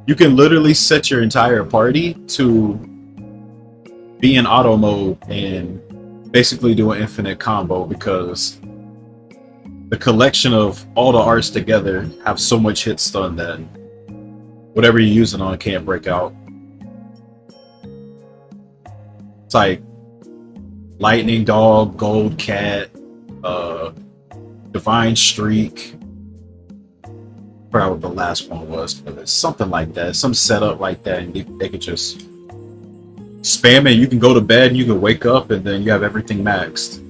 You can literally set your entire party to be in auto mode and basically do an infinite combo because the collection of all the arts together have so much hit stun that whatever you're using on can't break out. It's like Lightning Dog, Gold Cat, Divine Streak. I forgot what the last one was, but it's something like that. Some setup like that, and they could just spam it. You can go to bed, and you can wake up, and then you have everything maxed.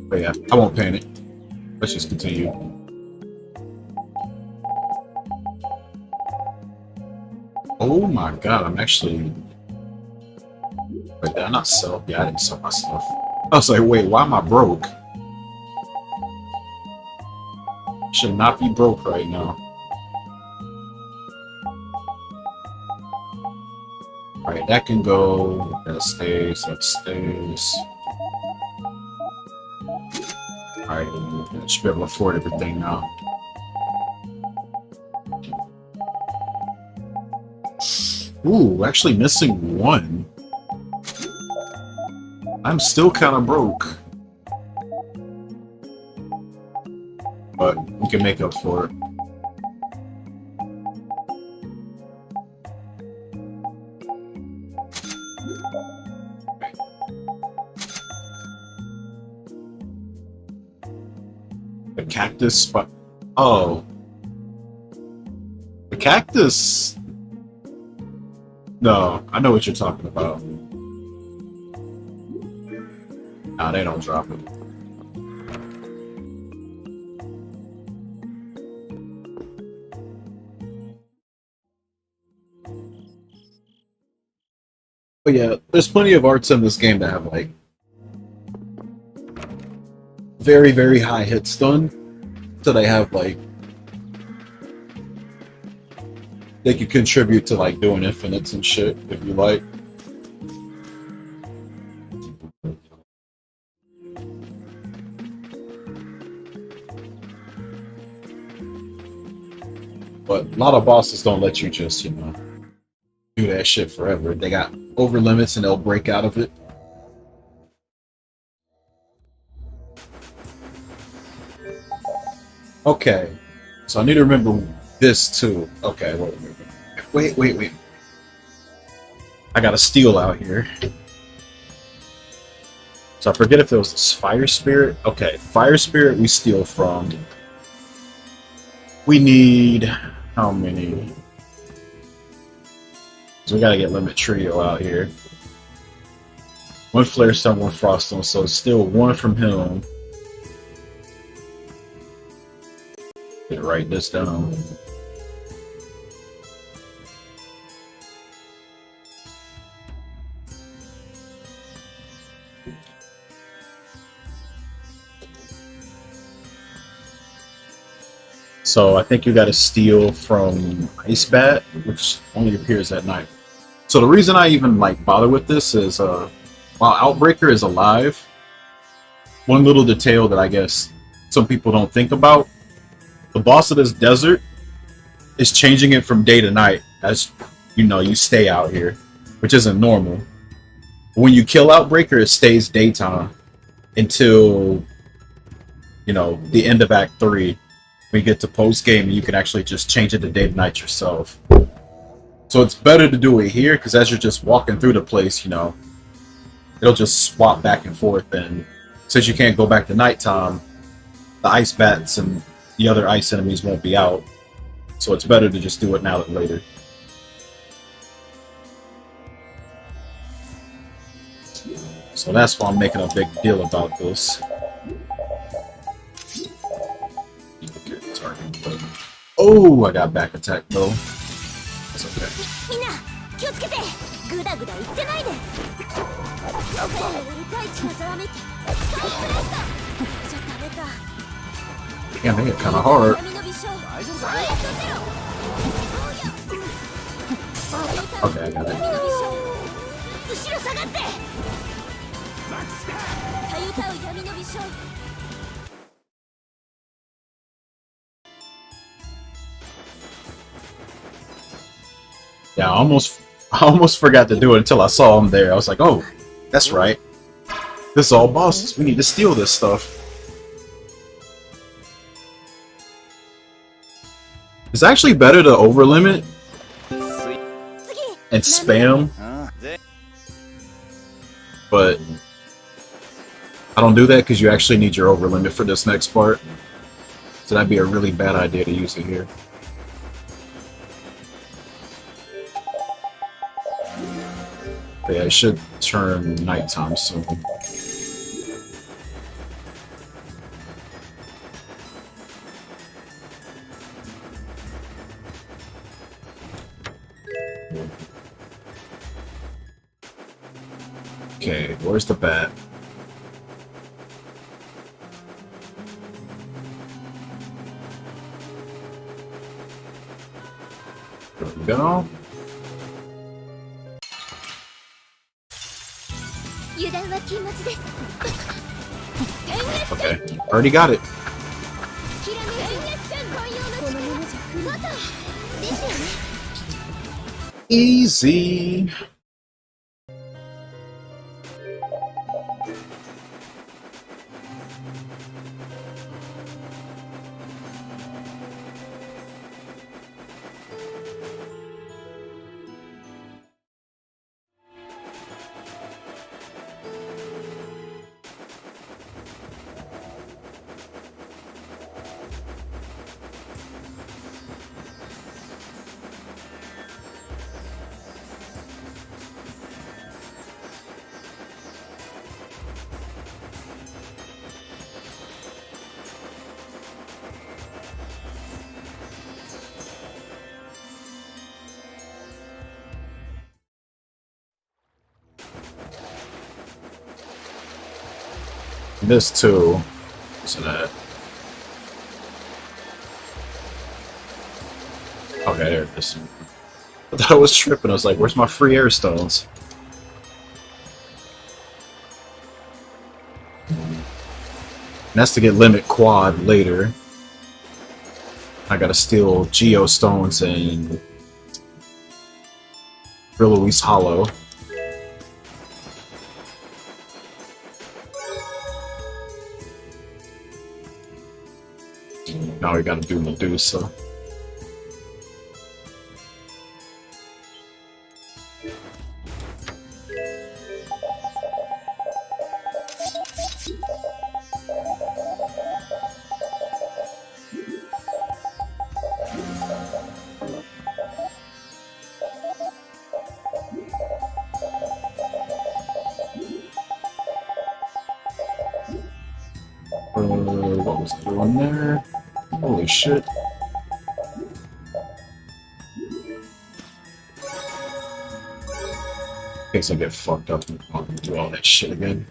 But yeah, I won't panic. Let's just continue. Oh my god, I'm actually... Wait, did I not sell? Yeah, I didn't sell my stuff. I was like, wait, why am I broke? Should not be broke right now. Alright, that can go. That stays, that stays. Alright, I should be able to afford everything now. Ooh, actually missing one. I'm still kind of broke. But we can make up for it. The cactus spot. Oh. The cactus. No, I know what you're talking about. Nah, they don't drop it. But yeah, there's plenty of arts in this game that have like very, very high hit stun. So they have like they could contribute to like doing infinites and shit if you like. But a lot of bosses don't let you just, you know, do that shit forever. They got over limits and they'll break out of it. Okay, so I need to remember this too. Okay, wait. I got a steal out here. So I forget if there was this Fire Spirit. Okay, Fire Spirit we steal from. We need how many? So we gotta get Limit Trio out here. One Flare Stone, one Frost Stone, so it's still one from him. Write this down. So I think you got to steal from Ice Bat, which only appears at night. So the reason I even like bother with this is while Outbreaker is alive, one little detail that I guess some people don't think about. The boss of this desert is changing it from day to night as, you know, you stay out here, which isn't normal. When you kill Outbreaker, it stays daytime until, you know, the end of Act 3. When you get to post-game, you can actually just change it to day to night yourself. So it's better to do it here, because as you're just walking through the place, you know, it'll just swap back and forth, and since you can't go back to nighttime, the ice bats and the other ice enemies won't be out, so it's better to just do it now than later. So that's why I'm making a big deal about this. Oh, I got back attack though. That's okay. Damn, they get kind of hard. Okay, I got it. Yeah, I almost forgot to do it until I saw him there. I was like, oh, that's right. This is all bosses. We need to steal this stuff. It's actually better to overlimit and spam, but I don't do that because you actually need your overlimit for this next part. So that'd be a really bad idea to use it here. But yeah, it should turn nighttime soon. Okay, where's the bat? There we go. Okay, already got it. Easy. This too. So that. Okay, there it is. I thought I was tripping. I was like, where's my free air stones? And that's to get limit quad later. I gotta steal geostones and Louise Hollow. Now we gotta do Medusa. What was the one there? Holy shit. In case I get fucked up and I'll do all that shit again.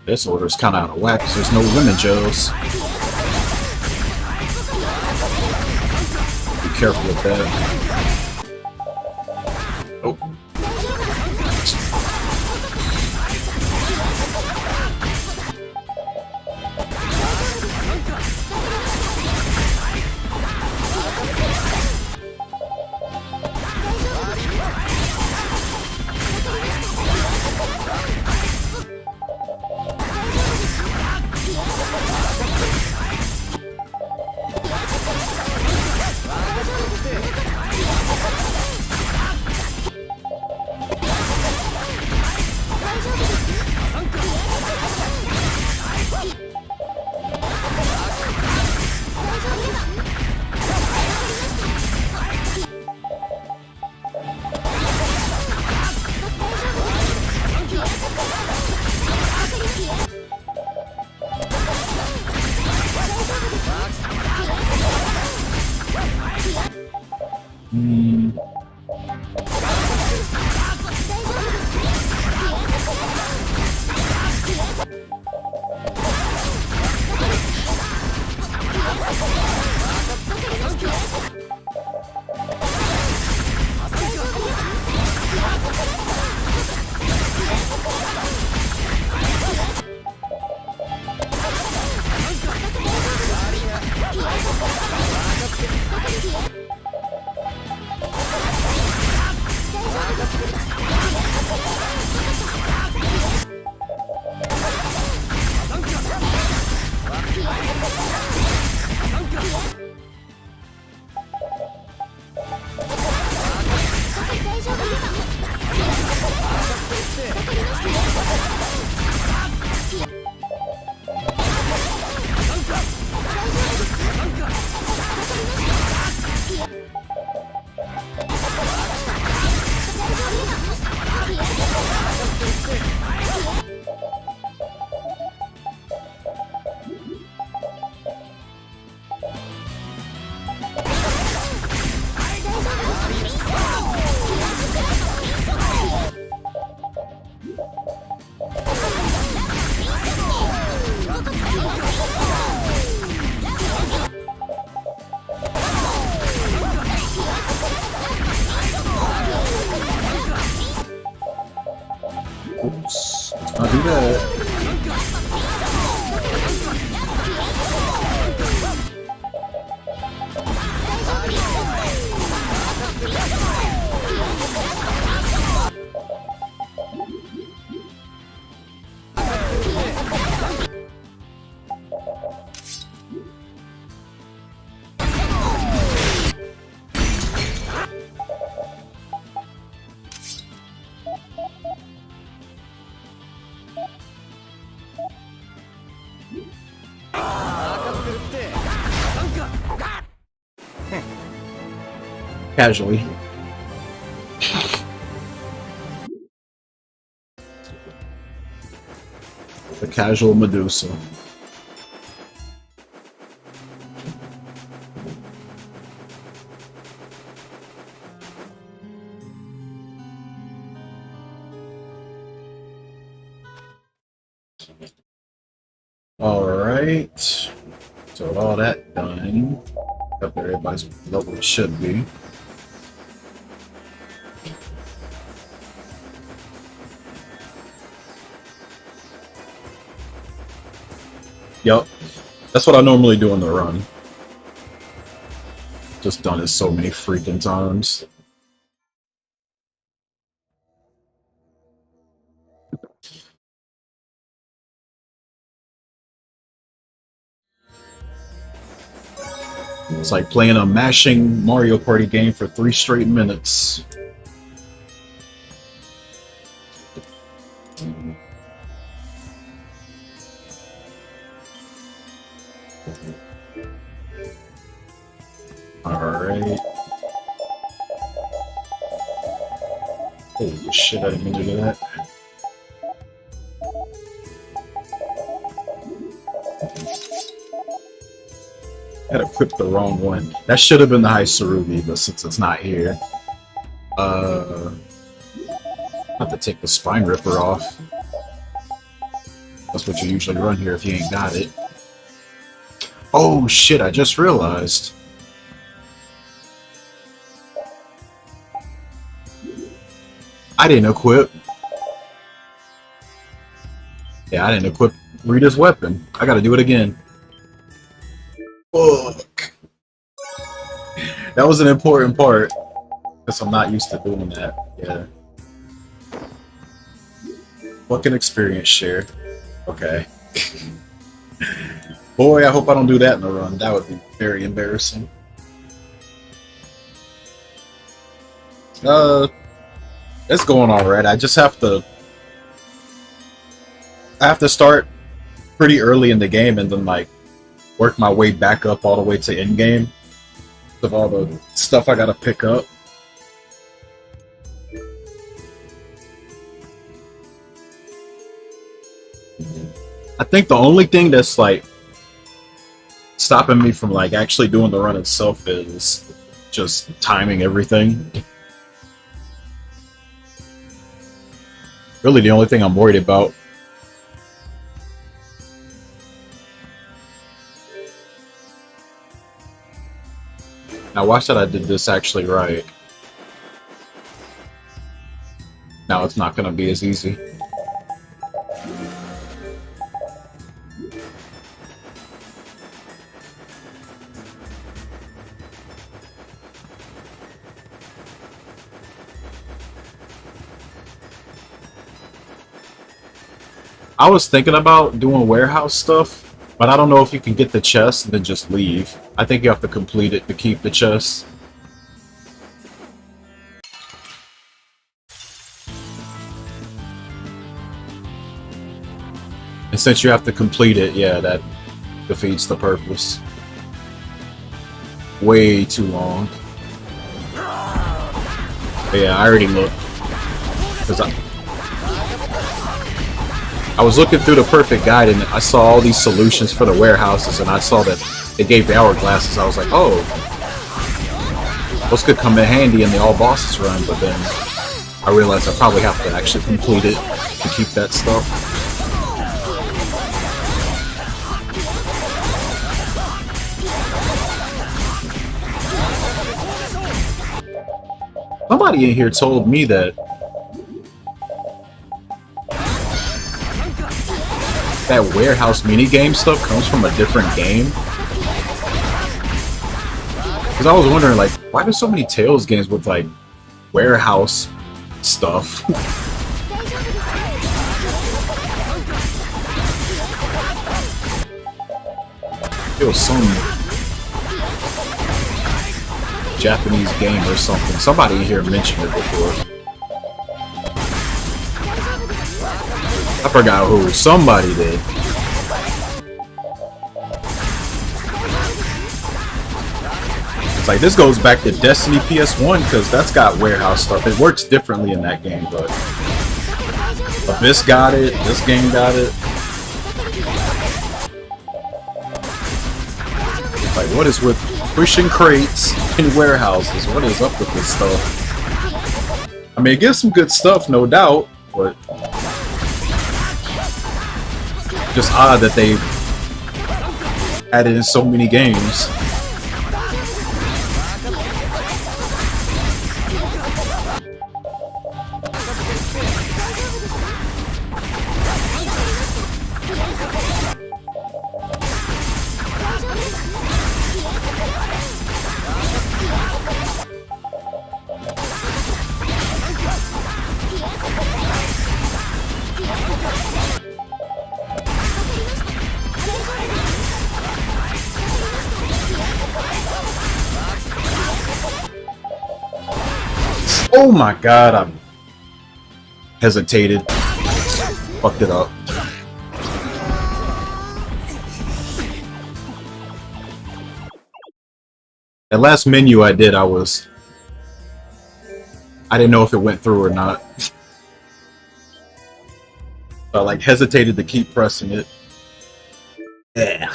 This order's kind of out of whack because there's no women Joes. Be careful with that. Oh. Oops. I'll do that. Casually. The casual Medusa. Alright. So with all that done, up there everybody's level it should be. Yep. That's what I normally do on the run. Just done it so many freaking times. It's like playing a mashing Mario Party game for 3 straight minutes. Alright. Holy shit, I didn't mean to do that. I had equipped the wrong one. That should have been the High Sarugi, but since it's not here, I have to take the Spine Ripper off. That's what you usually run here if you ain't got it. Oh shit, I just realized. I didn't equip. Yeah, I didn't equip Rita's weapon. I gotta do it again. Fuck. That was an important part. Because I'm not used to doing that. Yeah. Fucking experience share. Okay. Boy, I hope I don't do that in the run. That would be very embarrassing. It's going alright. I just have to... I have to start pretty early in the game and then, like, work my way back up all the way to endgame. Of all the stuff I gotta pick up. I think the only thing that's, like, stopping me from, like, actually doing the run itself is just timing everything. Really, the only thing I'm worried about. Now watch that I did this actually right. Now it's not going to be as easy. I was thinking about doing warehouse stuff, but I don't know if you can get the chest and then just leave. I think you have to complete it to keep the chest. And since you have to complete it, yeah, that defeats the purpose. Way too long. But yeah, I already looked. Because I was looking through the perfect guide and I saw all these solutions for the warehouses, and I saw that they gave hourglasses. I was like, oh, those could come in handy in the all bosses run, but then I realized I probably have to actually complete it to keep that stuff. Somebody in here told me that warehouse minigame stuff comes from a different game. Because I was wondering, like, why do so many Tales games with, like, warehouse stuff? It was some Japanese game or something. Somebody in here mentioned it before. I forgot who. Somebody did. It's like, this goes back to Destiny PS1 because that's got warehouse stuff. It works differently in that game, but Abyss got it. This game got it. Like, what is with pushing crates in warehouses? What is up with this stuff? I mean, it gives some good stuff, no doubt, but just odd that they added in so many games. Oh my god, I hesitated. Fucked it up. That last menu I did, I didn't know if it went through or not. So I like hesitated to keep pressing it. Yeah.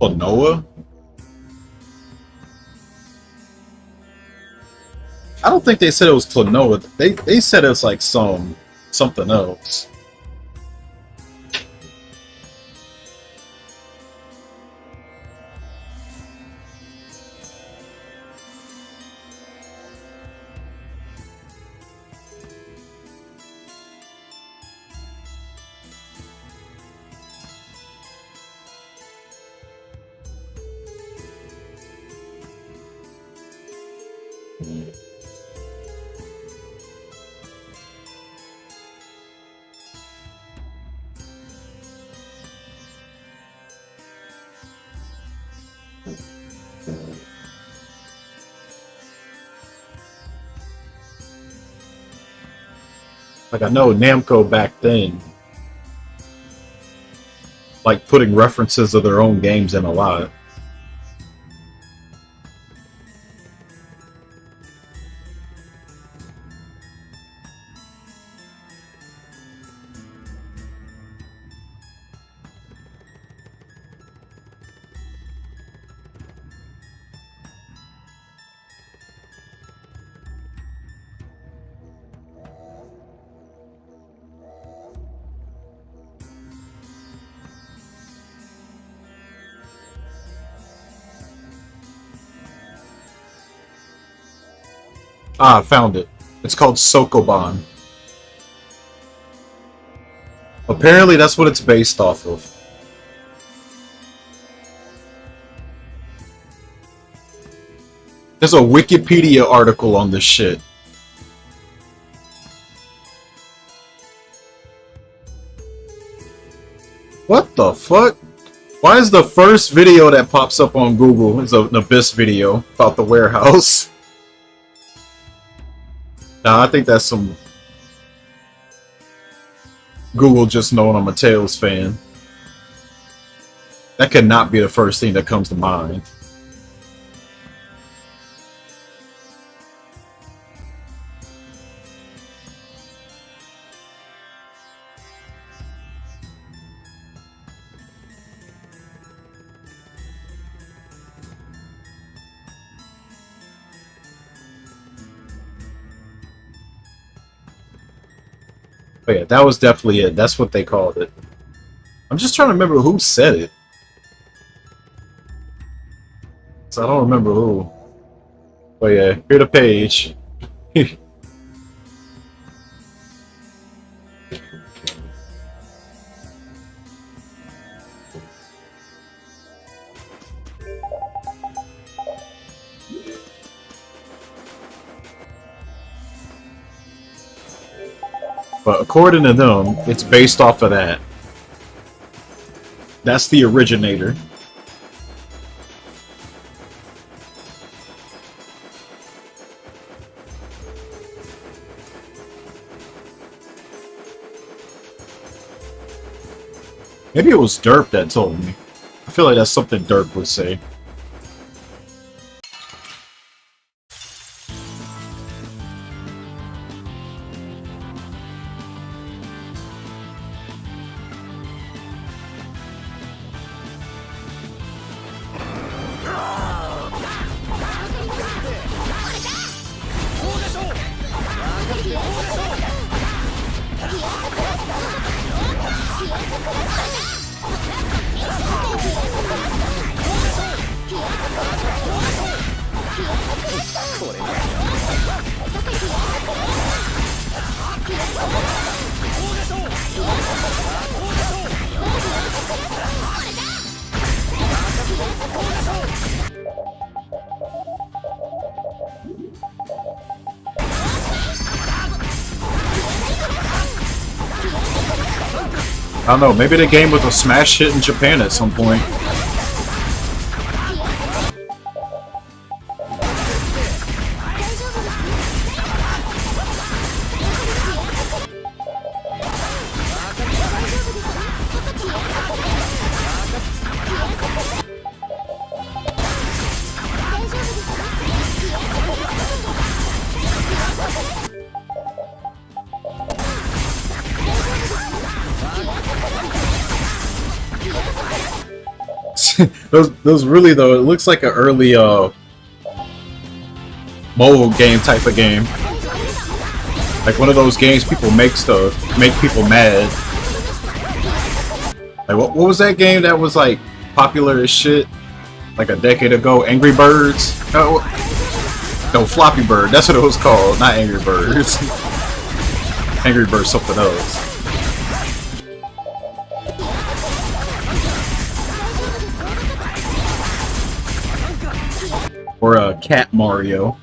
Noah? I don't think they said it was Klonoa. They said it's like something else. Like, I know Namco back then, like, putting references of their own games in a lot. Ah, I found it. It's called Sokoban. Apparently that's what it's based off of. There's a Wikipedia article on this shit. What the fuck? Why is the first video that pops up on Google is an Abyss video about the warehouse? Nah, I think that's some Google just knowing I'm a Tales fan. That could not be the first thing that comes to mind. But yeah, that was definitely it. That's what they called it. I'm just trying to remember who said it. So I don't remember who. But yeah, here the page. But according to them, it's based off of that. That's the originator. Maybe it was Derp that told me. I feel like that's something Derp would say. I don't know, maybe the game was a smash hit in Japan at some point. those really though, it looks like an early mobile game type of game. Like one of those games people make stuff, make people mad. Like what was that game that was like popular as shit like a decade ago? Angry Birds? No, Floppy Bird. That's what it was called, not Angry Birds. Angry Birds something else. Or Cat Mario.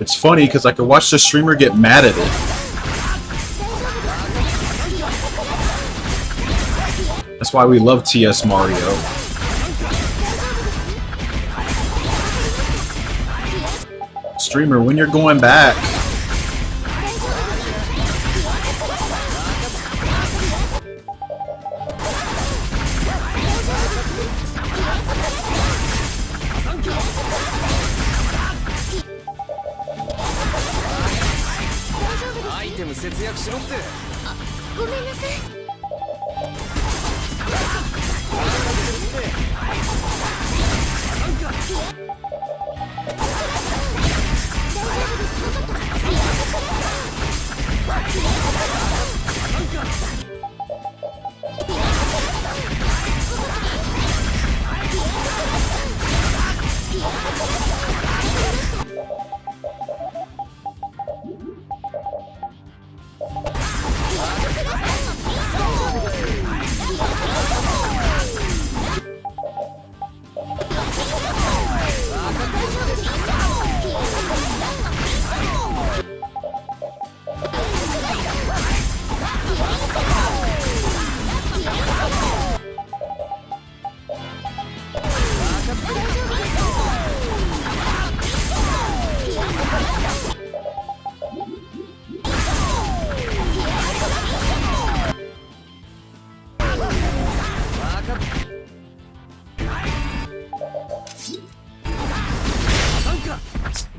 It's funny because I could watch the streamer get mad at it. That's why we love TS Mario. Streamer, when you're going back.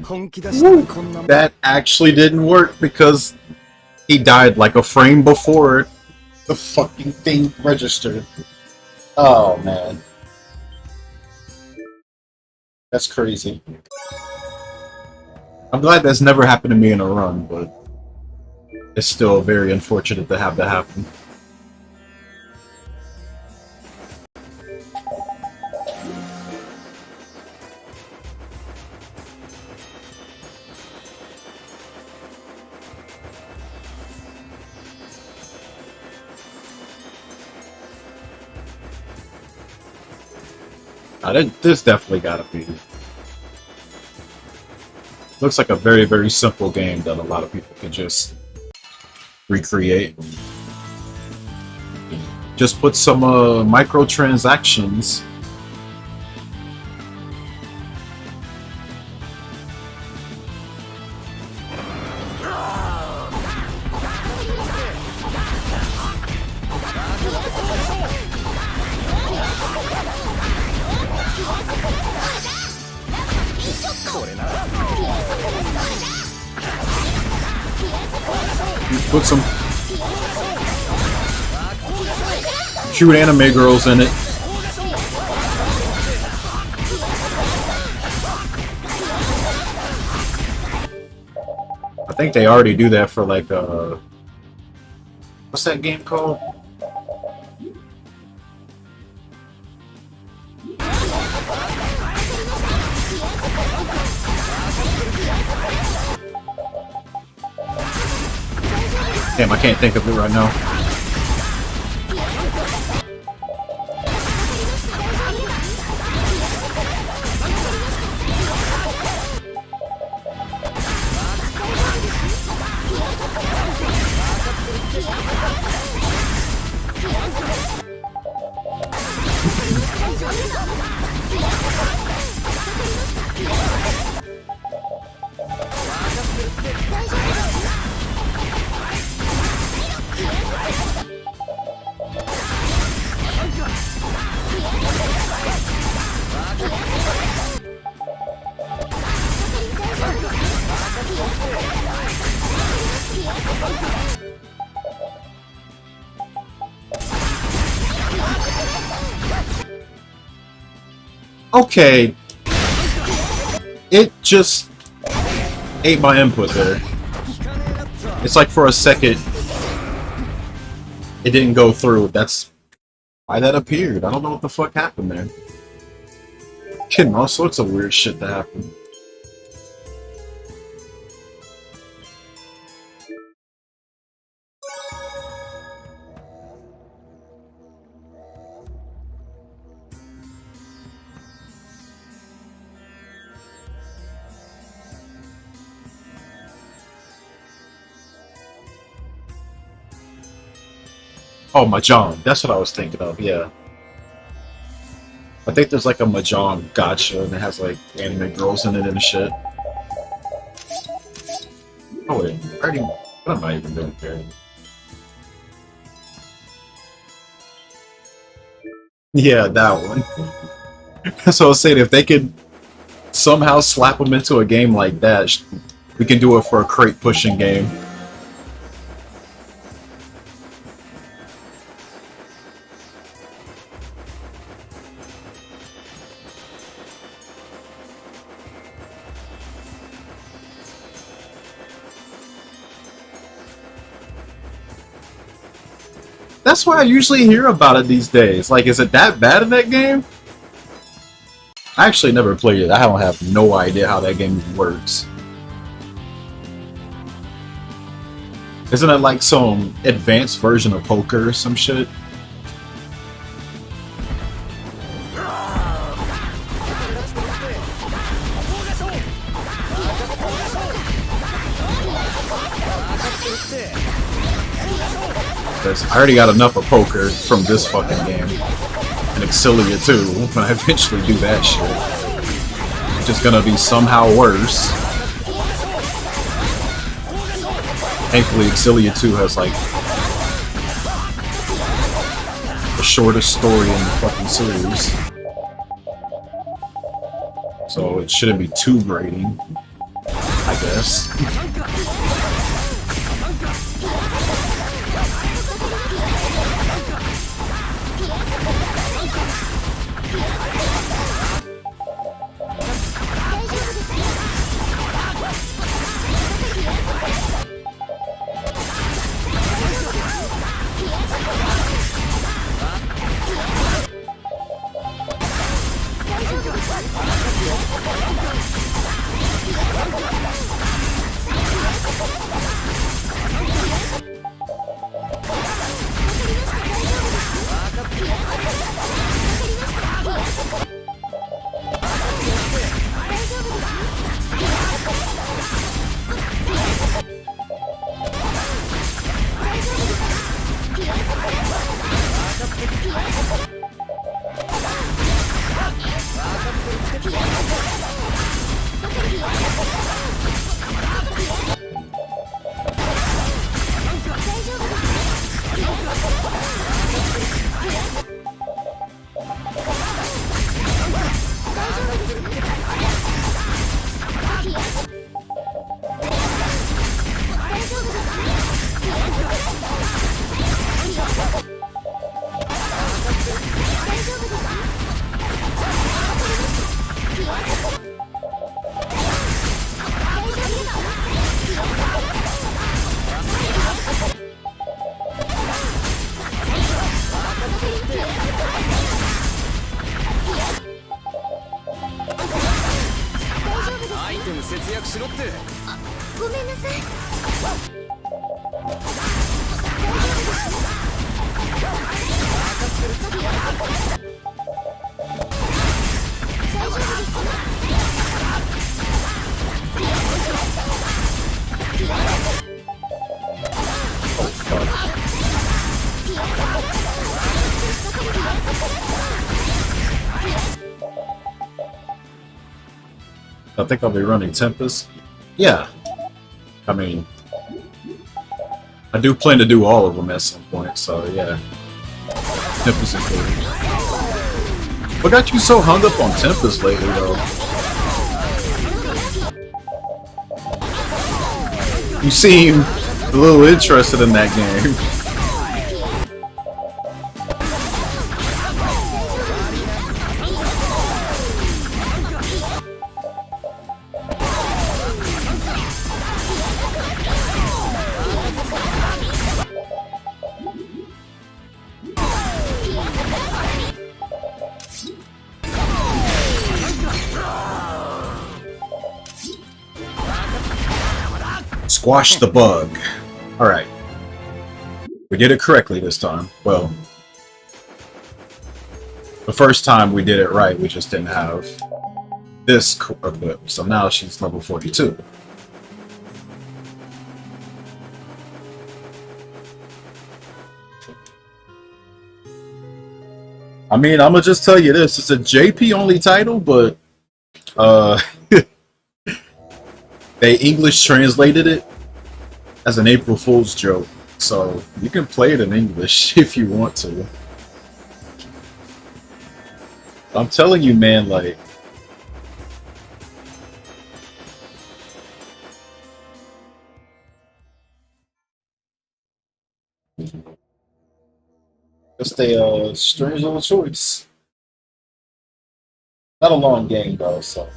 本気出したらこんな That actually didn't work because he died like a frame before the fucking thing registered. Oh man. That's crazy. I'm glad that's never happened to me in a run, but it's still very unfortunate to have that happen. This definitely gotta be. Looks like a very, very simple game that a lot of people can just recreate. Just put some microtransactions. Put some cute anime girls in it. I think they already do that for like what's that game called? Damn, I can't think of it right now. Okay, it just ate my input there. It's like for a second, it didn't go through. That's why that appeared. I don't know what the fuck happened there. Kidding, all sorts of weird shit that happened. Oh, Mahjong. That's what I was thinking of, yeah. I think there's like a Mahjong gotcha and it has like anime girls in it and shit. Oh wait, what am I even doing here? Yeah, that one. So I was saying, if they could somehow slap them into a game like that, we can do it for a crate pushing game. That's why I usually hear about it these days. Like, is it that bad in that game? I actually never played it. I don't have no idea how that game works. Isn't it like some advanced version of poker or some shit? I already got enough of poker from this fucking game. And Exilia too, when I eventually do that shit. It's just gonna be somehow worse. Thankfully, Exilia 2 has like the shortest story in the fucking series. So it shouldn't be too grating, I guess. I think I'll be running Tempest. Yeah. I mean, I do plan to do all of them at some point, so yeah. Tempest included. What got you so hung up on Tempest lately, though? You seem a little interested in that game. Squash the bug. Alright. We did it correctly this time. Well, the first time we did it right, we just didn't have this equipped. So now she's level 42. I mean, I'm gonna just tell you this. It's a JP only title, but they English translated it as an April Fool's joke, so you can play it in English if you want to. I'm telling you, man, like... Just a strange little choice. Not a long game, though, so...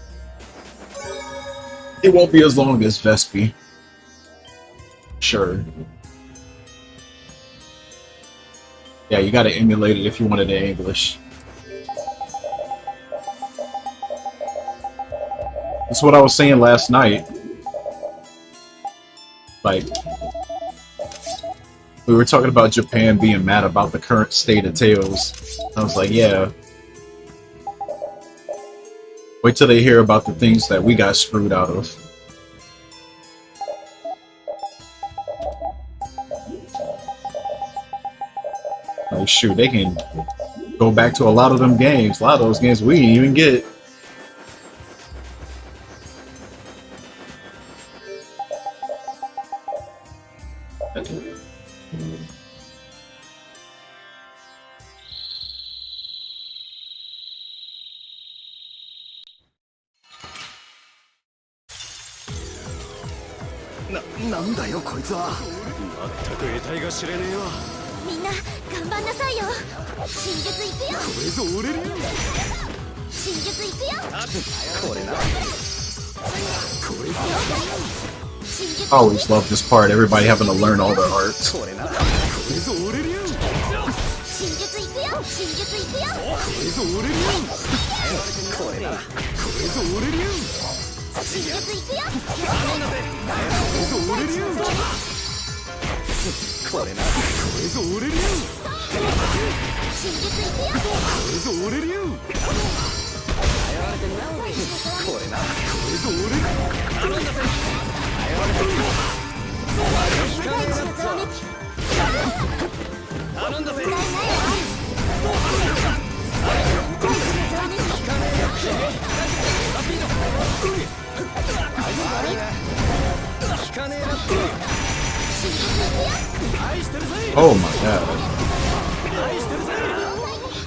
It won't be as long as Vesperia. Sure. Yeah, you gotta emulate it if you want it in English. That's what I was saying last night. Like, we were talking about Japan being mad about the current state of Tales. I was like, yeah. Wait till they hear about the things that we got screwed out of. Like, shoot, they can go back to a lot of them games. A lot of those games we didn't even get. なんだよこいつは。全く得体が知れねえわ。みんな頑張んなさいよ。真術いくよ。これぞ俺流。真術いくよ。これな。これぞ。 I always love this part, everybody having to learn all their arts. これな。これぞ俺流。真術いくよ。真術いくよ。これぞ俺流。これな。これぞ俺流。真術いくよ。これぞ俺流。これな。これぞ俺流。真術いくよ。これぞ俺流。これな。これぞ俺流。大地のざわめき。頼んだぜ。大地のざわめき。聞かねえなって。真術いくよ。愛してるぜ。 Oh my god. 愛してるぜ。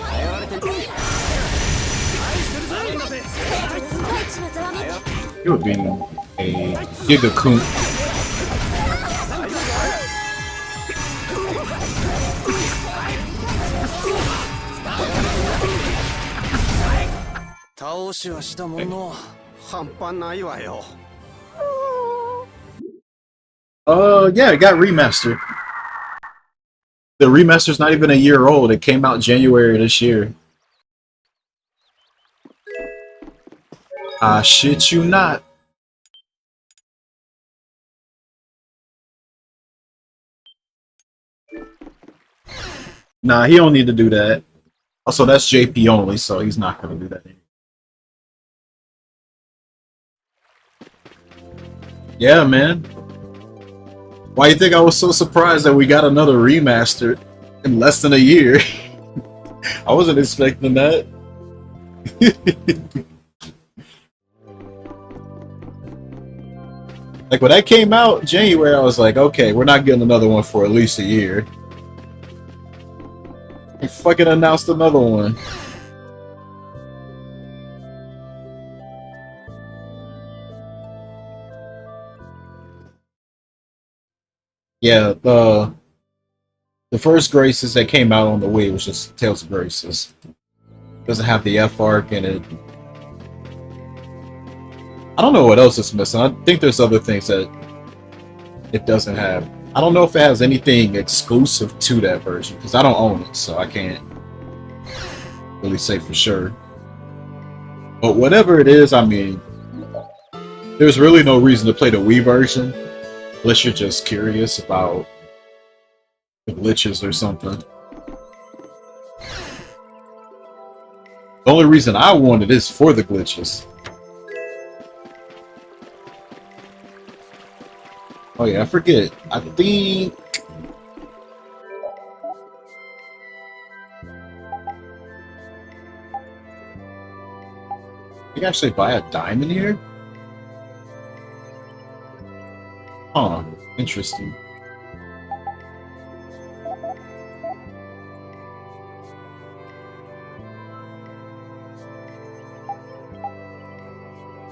愛われてる。愛してるぜ。頼んだぜ。大地のざわめき。You were being a gigacoon. 倒しはしたものの半端ないわよ。Yeah, it got remastered. The remaster's not even a year old. It came out January this year. I shit you not. Nah, he don't need to do that. Also, that's JP only, so he's not gonna do that anymore. Yeah, man. Why you think I was so surprised that we got another remaster in less than a year? I wasn't expecting that. Like when that came out in January, I was like, okay, we're not getting another one for at least a year. He fucking announced another one. Yeah, the first Graces that came out on the Wii was just Tales of Graces. Doesn't have the F arc in it. I don't know what else it's missing. I think there's other things that it doesn't have. I don't know if it has anything exclusive to that version because I don't own it, so I can't really say for sure. But whatever it is, I mean, there's really no reason to play the Wii version unless you're just curious about the glitches or something. The only reason I want it is for the glitches. Oh yeah, I forget. I think you can actually buy a diamond here? Huh, interesting.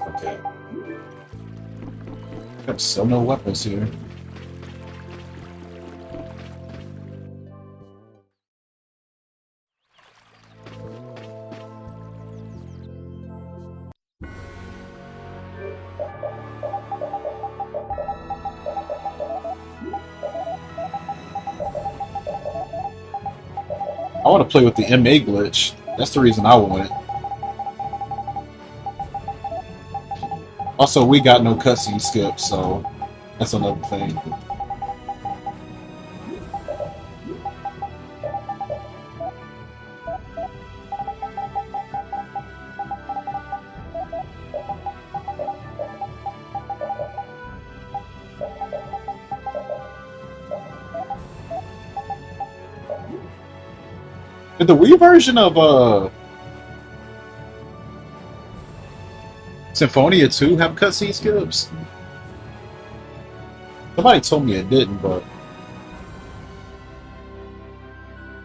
Okay. There's still no weapons here. I want to play with the MA glitch. That's the reason I want it. Also, we got no cutscene skip, so that's another thing. Did the Wii version of Symphonia 2 have cutscene skips? Somebody told me it didn't, but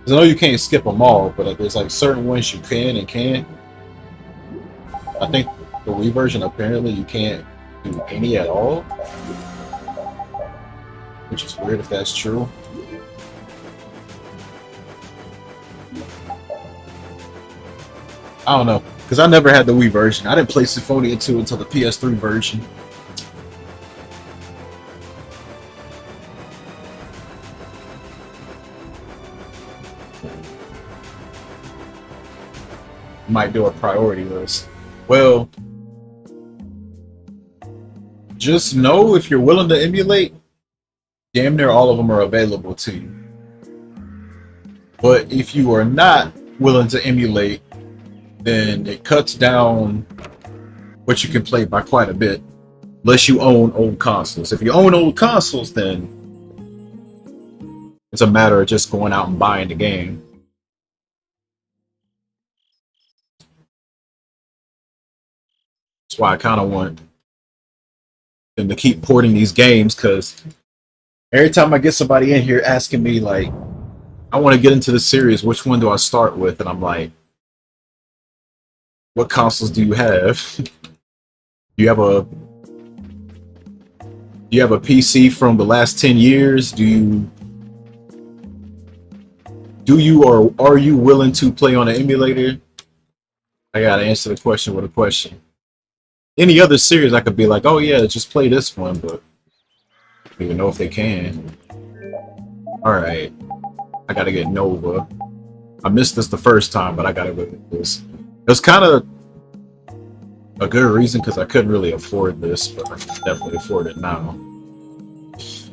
'cause I know you can't skip them all, but there's like certain ones you can and can't. I think the Wii version apparently you can't do any at all. which is weird if that's true. I don't know, because I never had the Wii version. I didn't play Symphonia 2 until the PS3 version. Might do a priority list. Well, just know if you're willing to emulate, damn near all of them are available to you. But if you are not willing to emulate, then it cuts down what you can play by quite a bit, unless you own old consoles. If you own old consoles, then it's a matter of just going out and buying the game. That's why I kind of want them to keep porting these games, because every time I get somebody in here asking me, like, I want to get into the series, which one do I start with? And I'm like, what consoles do you have? Do you have a PC from the last 10 years? Do you or are you willing to play on an emulator? I gotta answer the question with a question. Any other series I could be like, oh yeah, just play this one, but I don't even know if they can. Alright. I gotta get Nova. I missed this the first time, but I gotta go get this. It was kind of a good reason because I couldn't really afford this, but I can definitely afford it now.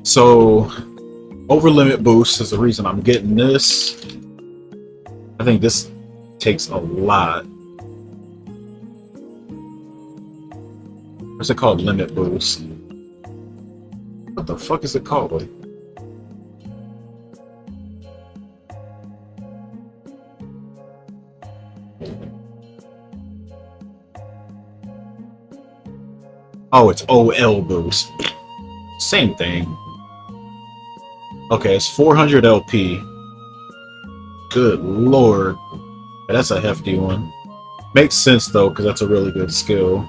So, over limit boost is the reason I'm getting this. I think this takes a lot. What's it called? Limit boost. What the fuck is it called? Oh, it's OL boost. Same thing. Okay, it's 400 LP. Good lord. That's a hefty one. Makes sense though, because that's a really good skill.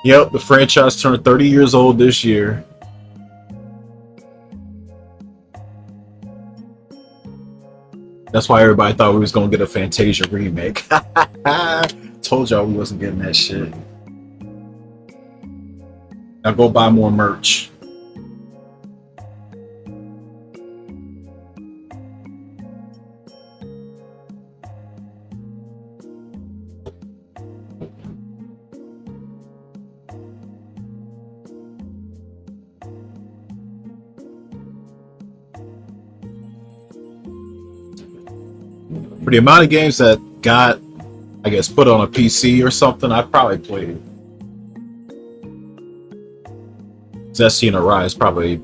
Yep, the franchise turned 30 years old this year. That's why everybody thought we was gonna get a Fantasia remake. Told y'all we wasn't getting that shit. Now go buy more merch. For the amount of games that got, I guess, put on a PC or something, I probably played Zesty and Arise. Probably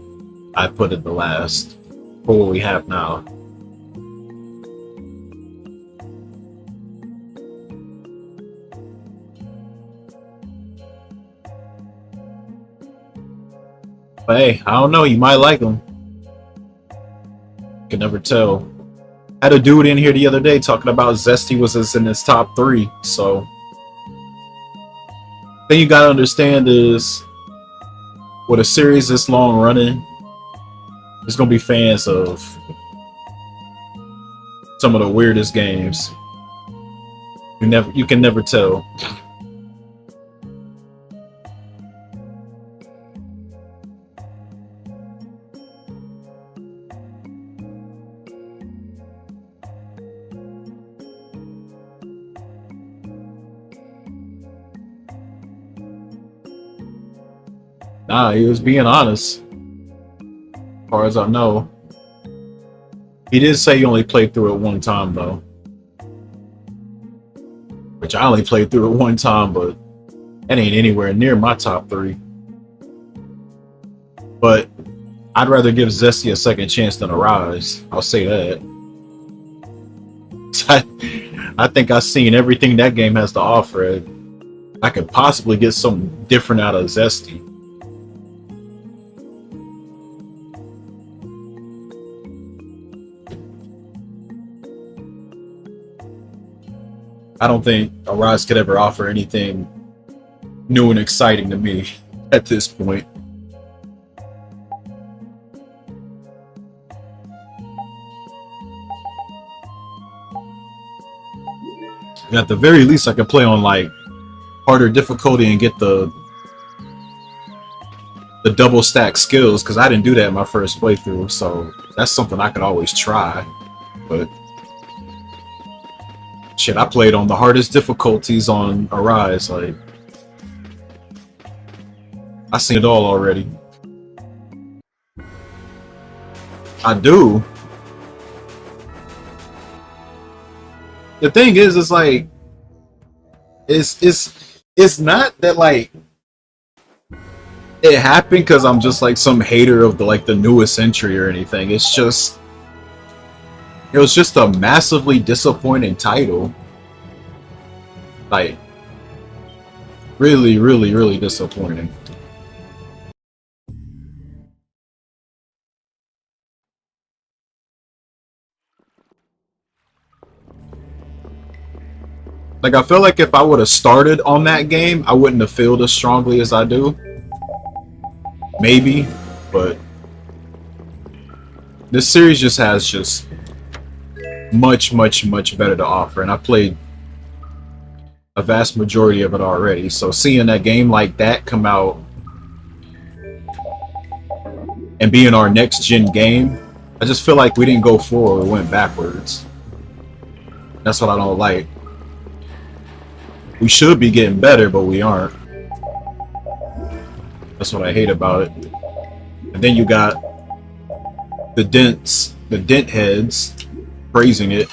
I put it the last for what we have now. But hey, I don't know, you might like them. You can never tell. I had a dude in here the other day talking about Zesty was in his top 3, so the thing you gotta understand is with a series this long running, there's gonna be fans of some of the weirdest games. You can never tell. Nah, he was being honest. As far as I know. He did say he only played through it one time, though. Which I only played through it one time, but that ain't anywhere near my top 3. But I'd rather give Zesty a second chance than Arise. I'll say that. I think I've seen everything that game has to offer. I could possibly get something different out of Zesty. I don't think Arise could ever offer anything new and exciting to me at this point. And at the very least, I could play on like harder difficulty and get the double stack skills, because I didn't do that in my first playthrough, so that's something I could always try. But shit, I played on the hardest difficulties on Arise. Like, I seen it all already. I do. The thing is, it's like, it's not that like it happened because I'm just like some hater of the newest entry or anything. It's just, it was just a massively disappointing title. Like, really, really, really disappointing. Like, I feel like if I would have started on that game, I wouldn't have felt as strongly as I do. Maybe, but this series just has just much, much, much better to offer, and I played a vast majority of it already. So seeing a game like that come out and being our next gen game, I just feel like we didn't go forward, we went backwards. That's what I don't like. We should be getting better, but we aren't. That's what I hate about it. And then you got the dent heads praising it.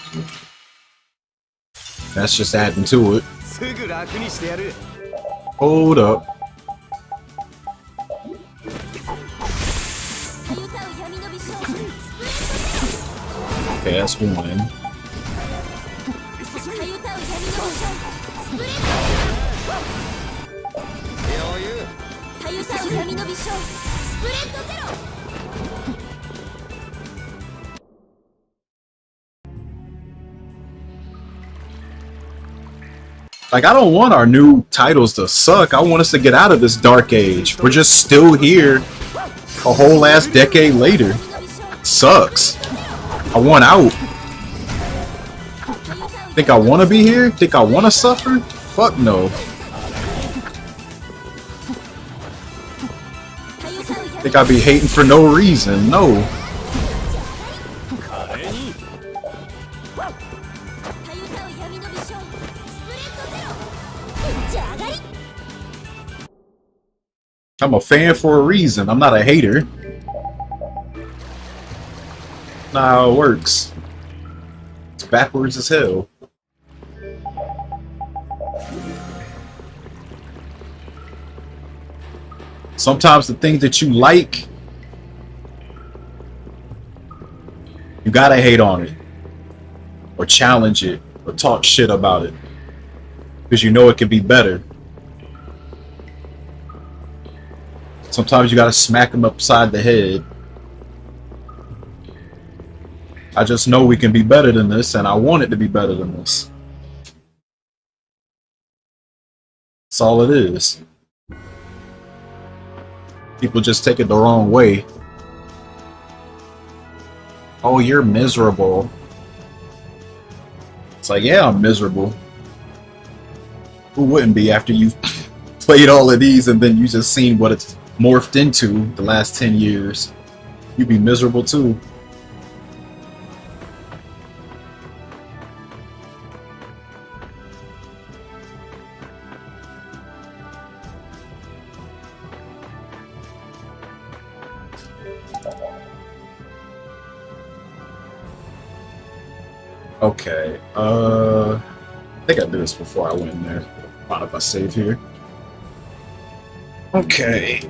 That's just adding to it. Hold up. Okay, that's one. Like, I don't want our new titles to suck. I want us to get out of this dark age. We're just still here a whole ass decade later. Sucks. I want out. Think I want to be here? Think I want to suffer? Fuck no. Think I'd be hating for no reason? No. I'm a fan for a reason. I'm not a hater. Nah, it works. It's backwards as hell. Sometimes the thing that you like, you gotta hate on it, or challenge it, or talk shit about it, because you know it can be better. Sometimes you gotta smack them upside the head. I just know we can be better than this, and I want it to be better than this. That's all it is. People just take it the wrong way. Oh, you're miserable. It's like, yeah, I'm miserable. Who wouldn't be after you've played all of these and then you just seen what it's morphed into the last 10 years? You'd be miserable too. Okay, I think I did this before I went in there. Mind if I save here? Okay.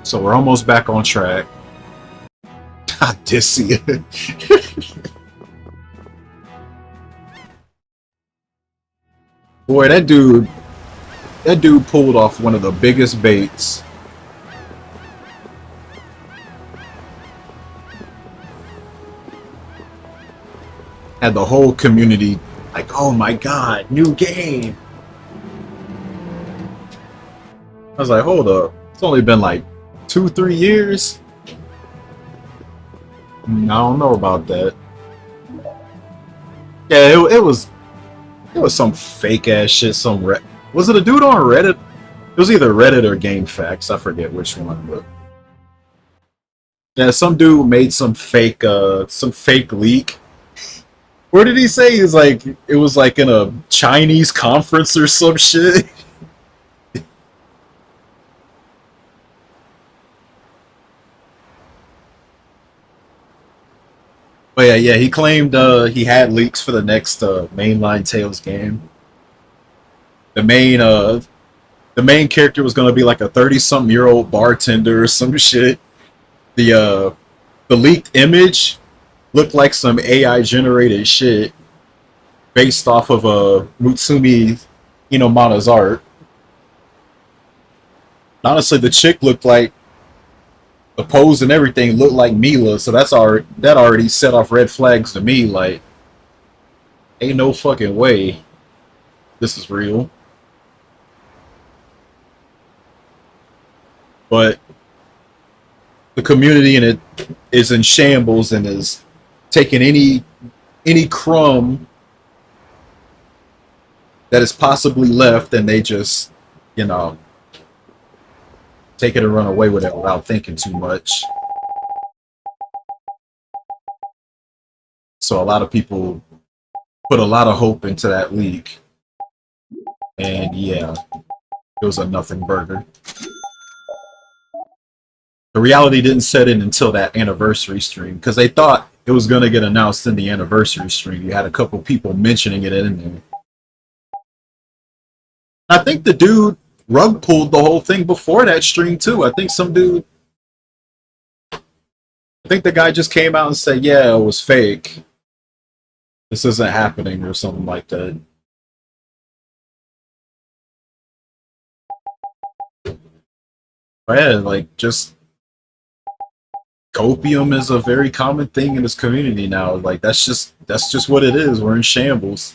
So we're almost back on track. I did see it. Boy, that dude pulled off one of the biggest baits. Had the whole community like, oh my god, new game. I was like, hold up. It's only been like 2-3 years. I don't know about that. Yeah, it was some fake ass shit. Was it a dude on Reddit? It was either Reddit or GameFAQs. I forget which one, but yeah, some dude made some fake leak. Where did he say? He's like, it was like in a Chinese conference or some shit. But yeah, he claimed he had leaks for the next mainline Tales game. The main the main character was gonna be like a 30-something-year-old bartender or some shit. The leaked image looked like some AI generated shit based off of Mutsumi Inomata's art. Honestly, the chick looked like the pose and everything looked like Mila, so that already set off red flags to me. Like, ain't no fucking way this is real. But the community in it is in shambles and is taking any crumb that is possibly left, and they just, take it and run away with it without thinking too much. So a lot of people put a lot of hope into that leak. And yeah, it was a nothing burger. The reality didn't set in until that anniversary stream, because they thought it was going to get announced in the anniversary stream. You had a couple people mentioning it in there. I think the dude rug pulled the whole thing before that stream too. I think the guy just came out and said, yeah, it was fake. This isn't happening or something like that. But yeah, like, just copium is a very common thing in this community now. Like, that's just what it is. We're in shambles.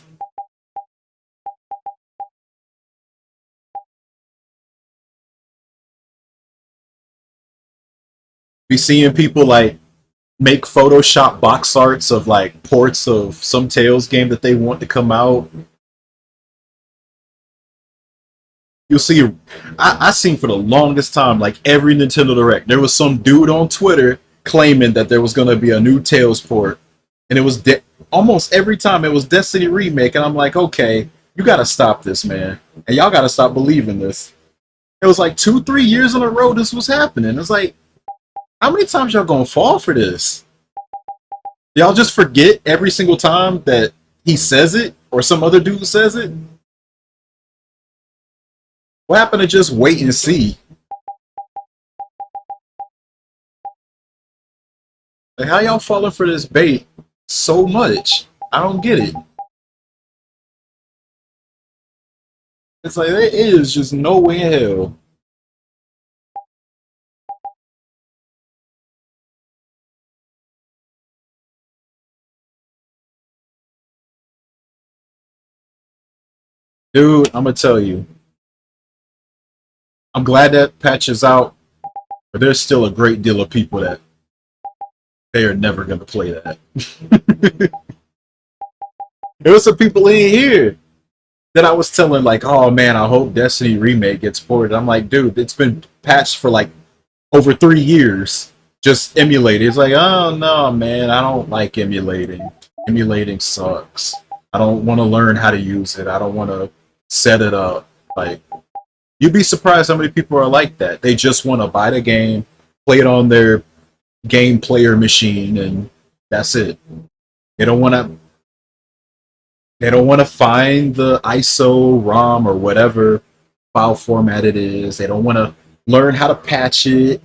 Be seeing people like make Photoshop box arts of like ports of some Tales game that they want to come out. You'll see, I seen for the longest time, like every Nintendo Direct, there was some dude on Twitter claiming that there was going to be a new Tales port, and it was almost every time it was Destiny Remake, and I'm like, okay, you got to stop this, man, and y'all got to stop believing this. It was like 2-3 years in a row this was happening. It's like, how many times y'all gonna fall for this? Y'all just forget every single time that he says it or some other dude says it? What happened to just wait and see? Like, how y'all falling for this bait so much? I don't get it. It's like, there is just no way in hell. Dude, I'm gonna tell you. I'm glad that patch is out, but there's still a great deal of people that they are never gonna play that. There was some people in here that I was telling, like, oh man, I hope Destiny Remake gets ported. I'm like, dude, it's been patched for like over 3 years. Just emulate it. It's like, oh no, man, I don't like emulating. Emulating sucks. I don't want to learn how to use it. I don't want to set it up. Like, you'd be surprised how many people are like that. They just want to buy the game, play it on their game player machine, and that's it. They don't want to find the ISO, ROM, or whatever file format it is. They don't want to learn how to patch it.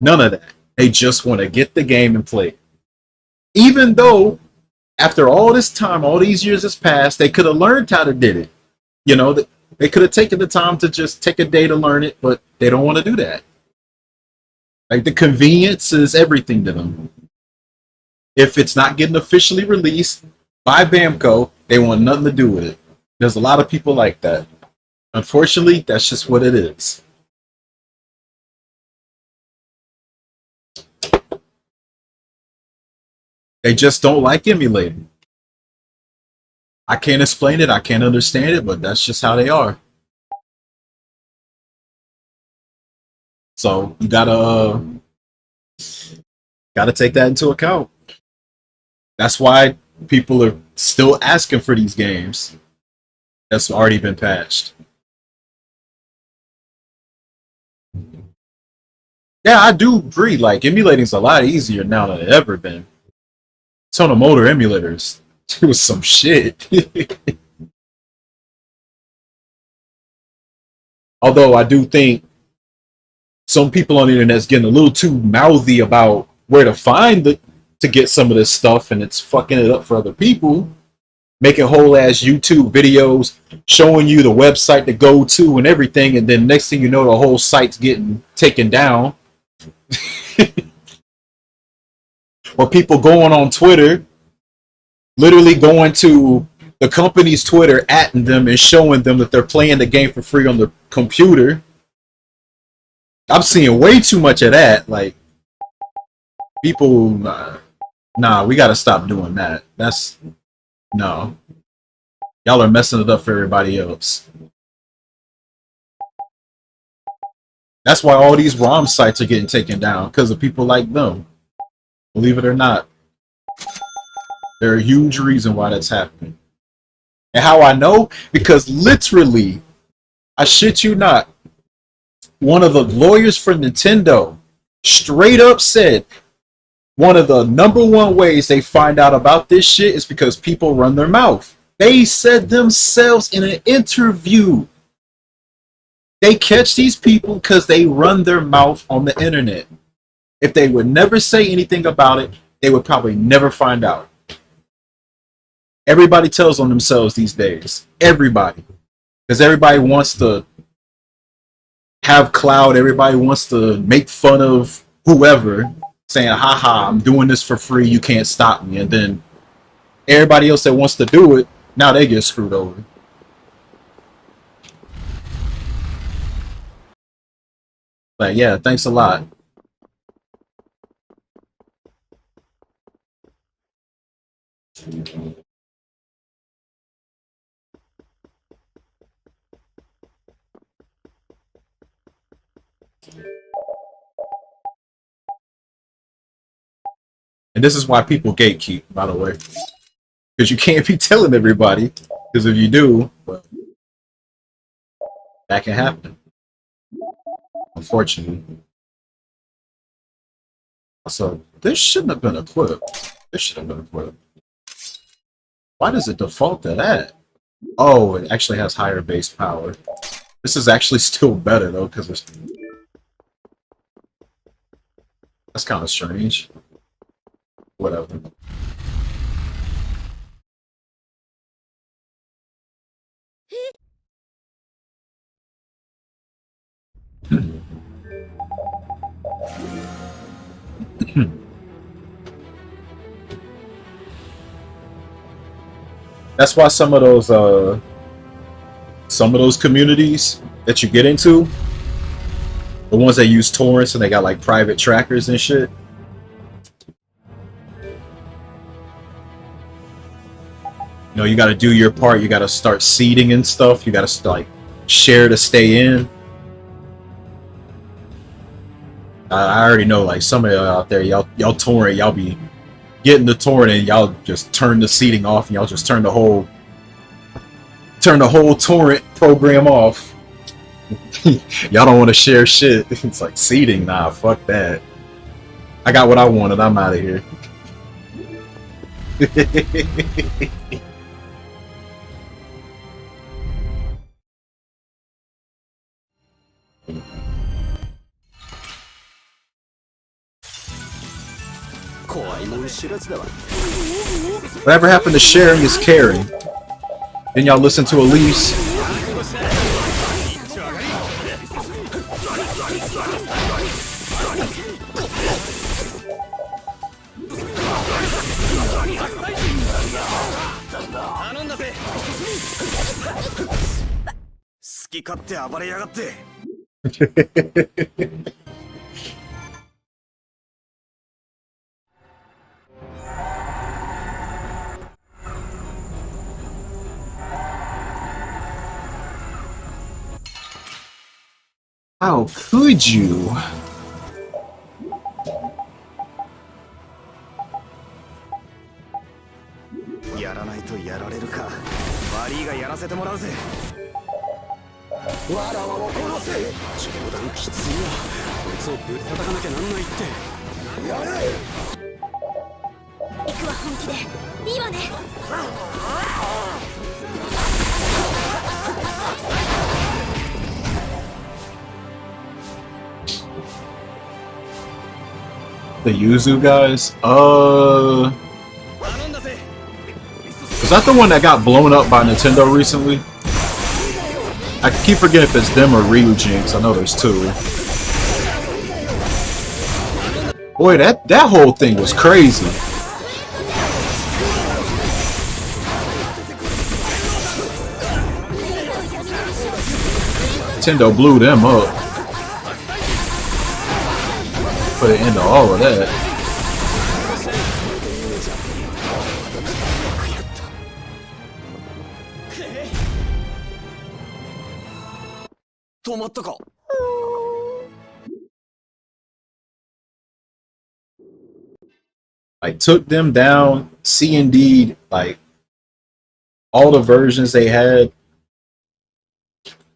None of that. They just want to get the game and play it. Even though, after all this time, all these years has passed, they could have learned how to did it. You know, they could have taken the time to just take a day to learn it, but they don't want to do that. Like, the convenience is everything to them. If it's not getting officially released by Bamco, they want nothing to do with it. There's a lot of people like that. Unfortunately, that's just what it is. They just don't like emulating. I can't explain it, I can't understand it, but that's just how they are. So you gotta take that into account. That's why people are still asking for these games that's already been patched. Yeah, I do agree. Like, emulating's a lot easier now than it ever been. It's on the motor emulators. It was some shit. Although I do think some people on the internet's getting a little too mouthy about where to find to get some of this stuff, and it's fucking it up for other people. Making whole ass YouTube videos showing you the website to go to and everything, and then next thing you know, the whole site's getting taken down. Or people going on Twitter, literally going to the company's Twitter, atting them and showing them that they're playing the game for free on the computer. I'm seeing way too much of that. Like, people, nah, we gotta stop doing that. That's, no. Y'all are messing it up for everybody else. That's why all these ROM sites are getting taken down, because of people like them. Believe it or not. They're a huge reason why that's happening. And how I know? Because literally, I shit you not, one of the lawyers for Nintendo straight up said one of the #1 ways they find out about this shit is because people run their mouth. They said themselves in an interview. They catch these people because they run their mouth on the internet. If they would never say anything about it, they would probably never find out. Everybody tells on themselves these days. Everybody. Because everybody wants to have clout. Everybody wants to make fun of whoever, saying, haha, I'm doing this for free, you can't stop me. And then everybody else that wants to do it, now they get screwed over. But yeah, thanks a lot. And this is why people gatekeep, by the way. Because you can't be telling everybody. Because if you do, well, that can happen. Unfortunately. So, this shouldn't have been equipped. This should have been equipped. Why does it default to that? Oh, it actually has higher base power. This is actually still better, though, because it's... That's kind of strange. Whatever. That's why some of those communities that you get into, the ones that use torrents and they got like private trackers and shit. You know, you got to do your part. You got to start seeding and stuff. You got to like share to stay in. I already know, like, some of y'all out there, y'all torrent, y'all be getting the torrent and y'all just turn the seeding off and y'all just turn the whole torrent program off. Y'all don't want to share shit. It's like seeding, nah, fuck that. I got what I wanted, I'm out of here. Whatever happened to sharing is caring? Then y'all listen to Elise. き勝手暴れやがって。How could you? やらないとやられるか。悪いがやらせてもらうぜ。わらわを殺せ。冗談きついな。こいつをぶったたかなきゃなんないって。やれ。行くわ本気で。いいわね。The Yuzu guys? Was that the one that got blown up by Nintendo recently? I keep forgetting if it's them or Ryujinx. I know there's two. Boy, that whole thing was crazy. Nintendo blew them up. Put it into all of that. 止まったか。Like took them down, C and D, like all the versions they had.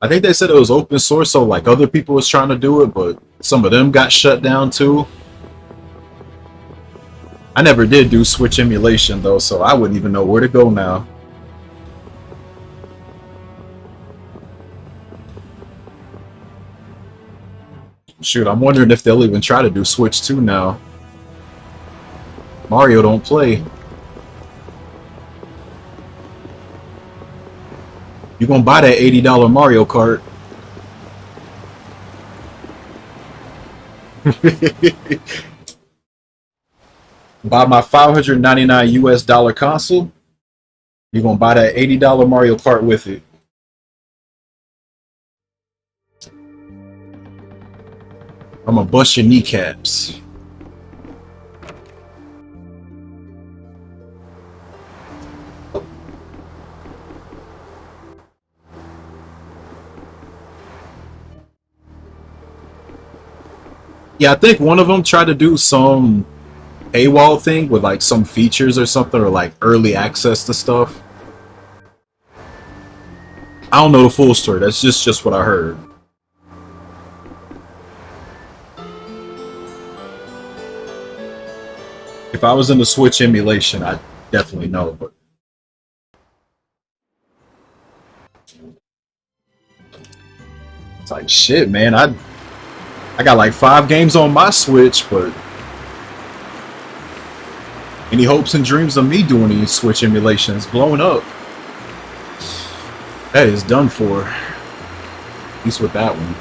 I think they said it was open source, so like other people was trying to do it, but some of them got shut down too. I never did do Switch emulation though, so I wouldn't even know where to go now. Shoot, I'm wondering if they'll even try to do Switch 2 now. Mario don't play. You gonna buy that $80 Mario Kart? Buy my $599 US console. You gonna buy that $80 Mario Kart with it? I'm gonna bust your kneecaps. Yeah, I think one of them tried to do some paywall thing with like some features or something, or like early access to stuff. I don't know the full story. That's just what I heard. If I was in the Switch emulation, I'd definitely know, but it's like shit, man. I got like 5 games on my Switch, but any hopes and dreams of me doing these Switch emulations blowing up. That is done for. At least with that one.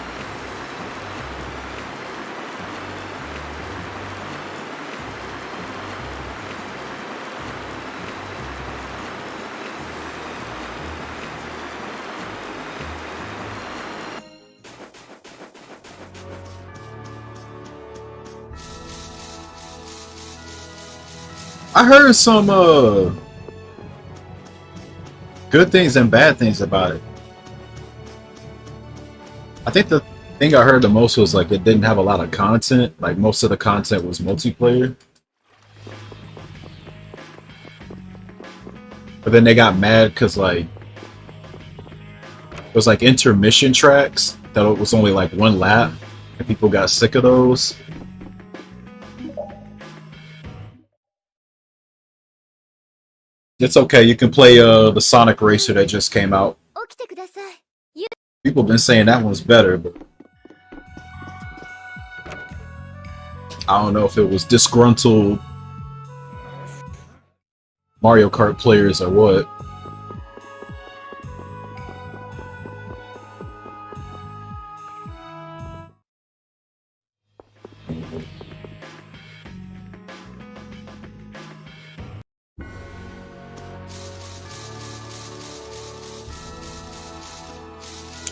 I heard some good things and bad things about it. I think the thing I heard the most was like it didn't have a lot of content. Like most of the content was multiplayer. But then they got mad because like it was like intermission tracks that it was only like 1 lap, and people got sick of those. It's okay, you can play the Sonic Racer that just came out. People have been saying that one's better, but I don't know if it was disgruntled Mario Kart players or what.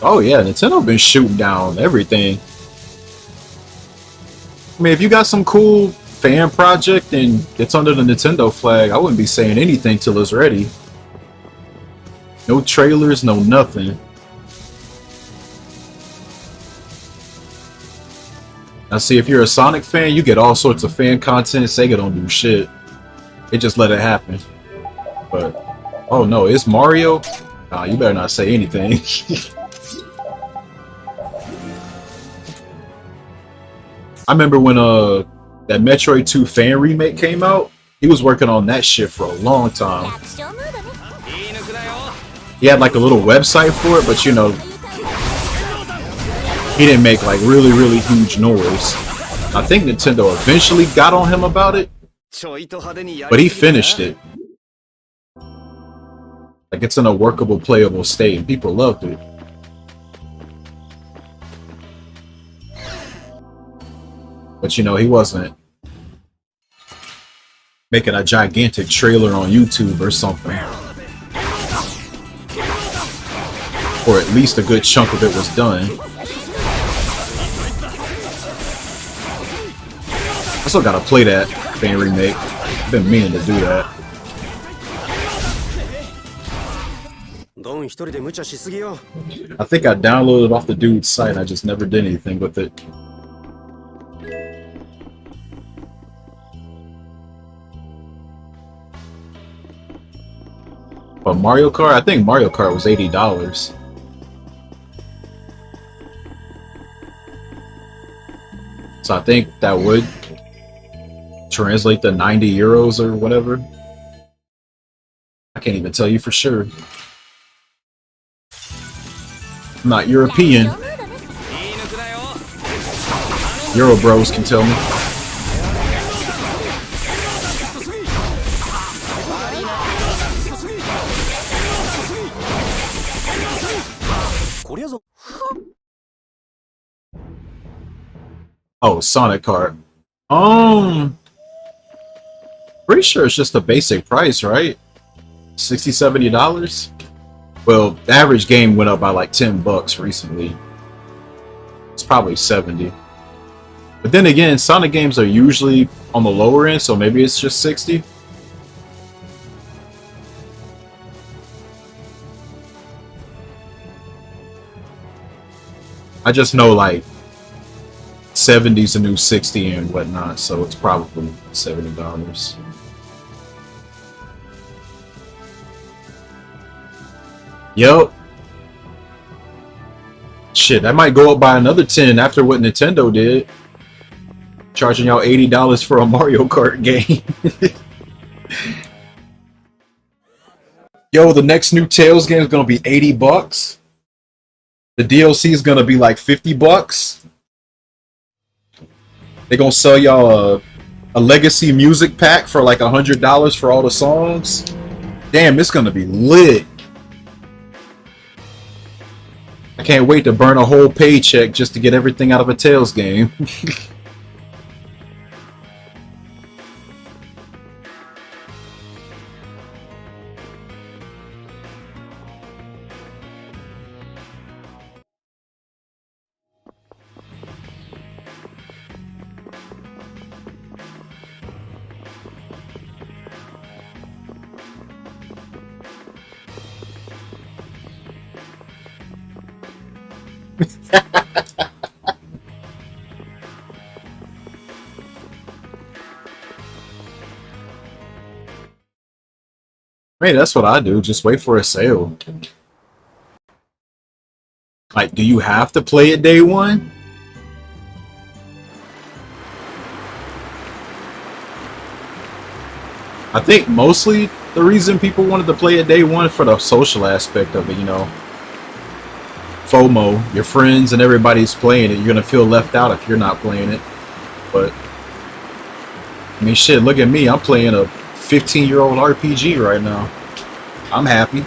Oh yeah, Nintendo been shooting down everything. I mean, if you got some cool fan project and it's under the Nintendo flag, I wouldn't be saying anything till it's ready. No trailers, no nothing. Now see, if you're a Sonic fan, you get all sorts of fan content. Sega don't do shit. They just let it happen. But, oh no, it's Mario? Nah, you better not say anything. I remember when that Metroid 2 fan remake came out. He was working on that shit for a long time. He had like a little website for it, but you know, he didn't make like really huge noise. I think Nintendo eventually got on him about it, but he finished it. Like it's in a workable, playable state, and people loved it. But you know, he wasn't making a gigantic trailer on YouTube or something. Or at least a good chunk of it was done. I still gotta play that fan remake. I've been meaning to do that. I think I downloaded off the dude's site and I just never did anything with it. But Mario Kart? I think Mario Kart was $80. So I think that would translate to 90 euros or whatever. I can't even tell you for sure. I'm not European. Euro bros can tell me. Oh, Sonic Kart. Pretty sure it's just a basic price, right? $60, $70? Well, the average game went up by like 10 bucks recently. It's probably 70. But then again, Sonic games are usually on the lower end, so maybe it's just 60. I just know like 70's a new 60 and whatnot, so it's probably $70. Yup. Shit, that might go up by another 10 after what Nintendo did. Charging y'all $80 for a Mario Kart game. Yo, the next new Tails game is gonna be 80 bucks. The DLC is gonna be like 50 bucks. They're gonna sell y'all a legacy music pack for like $100 for all the songs. Damn, it's gonna be lit. I can't wait to burn a whole paycheck just to get everything out of a Tails game. Hey, that's what I do. Just wait for a sale. Like, do you have to play it day one? I think mostly the reason people wanted to play it day one for the social aspect of it, you know. FOMO, your friends and everybody's playing it. You're gonna feel left out if you're not playing it. But I mean, shit, look at me. I'm playing a 15-year-old RPG right now. I'm happy.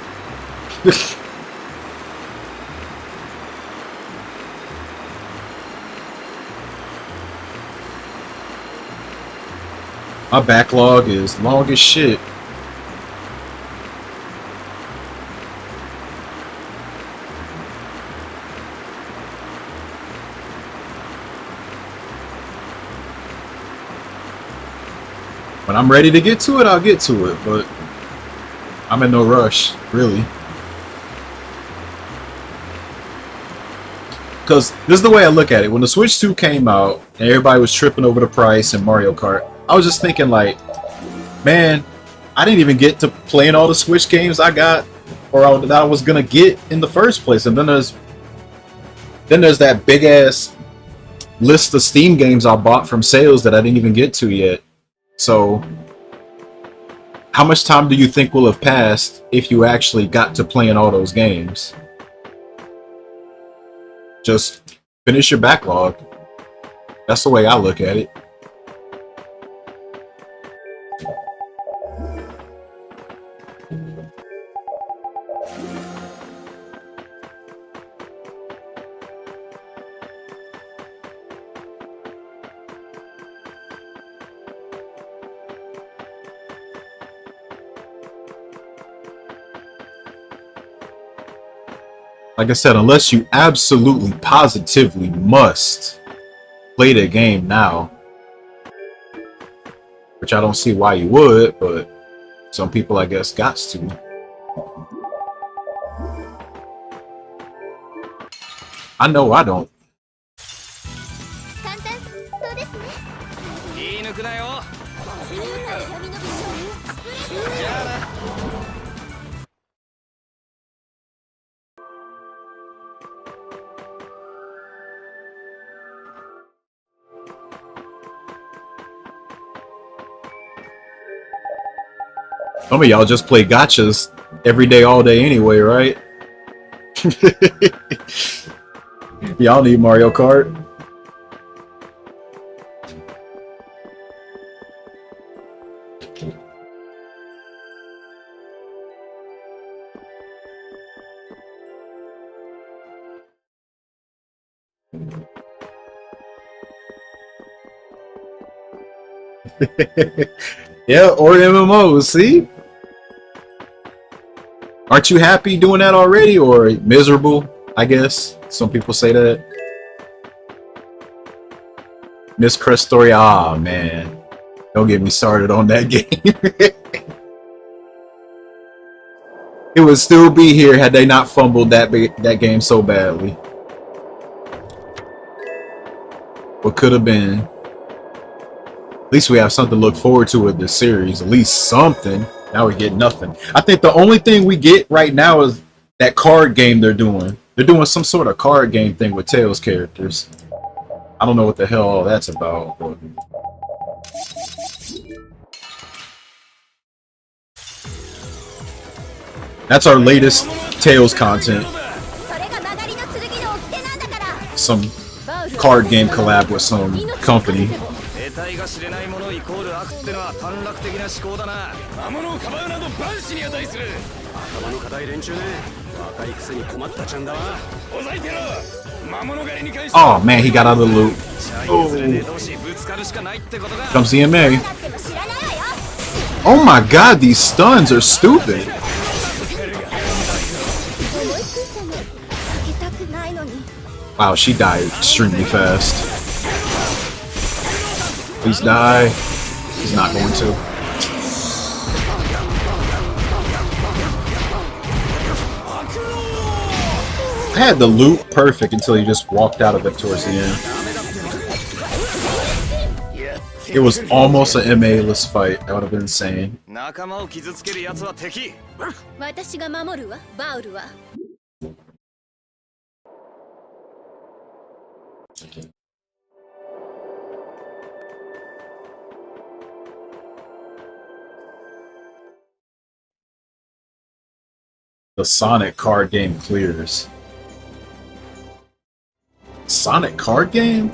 My backlog is long as shit. When I'm ready to get to it, I'll get to it, but I'm in no rush, really. Because this is the way I look at it. When the Switch 2 came out and everybody was tripping over the price in Mario Kart, I was just thinking like, man, I didn't even get to playing all the Switch games I got or that I was gonna get in the first place. And then there's that big ass list of Steam games I bought from sales that I didn't even get to yet. So how much time do you think will have passed if you actually got to playing all those games? Just finish your backlog. That's the way I look at it. Like I said, unless you absolutely, positively must play the game now, which I don't see why you would, but some people, I guess, got to. I know I don't. Some of y'all just play gachas every day, all day anyway, right? Y'all need Mario Kart. Yeah, or MMOs, see? Aren't you happy doing that already, or miserable? I guess some people say that. Miss Crest Story, ah man, don't get me started on that game. It would still be here had they not fumbled that game so badly. What could have been? At least we have something to look forward to with this series. At least something. Now we get nothing. I think the only thing we get right now is that card game they're doing. They're doing some sort of card game thing with Tails characters. I don't know what the hell all that's about. But... that's our latest Tails content. Some card game collab with some company. Oh man, he got out of the loop. Oh. Comes EMA. Oh my god, these stuns are stupid. Wow, she died extremely fast. Please die. He's not going to. I had the loop perfect until he just walked out of it towards the end. It was almost an MA-less fight. That would have been insane. The Sonic card game clears. Sonic card game?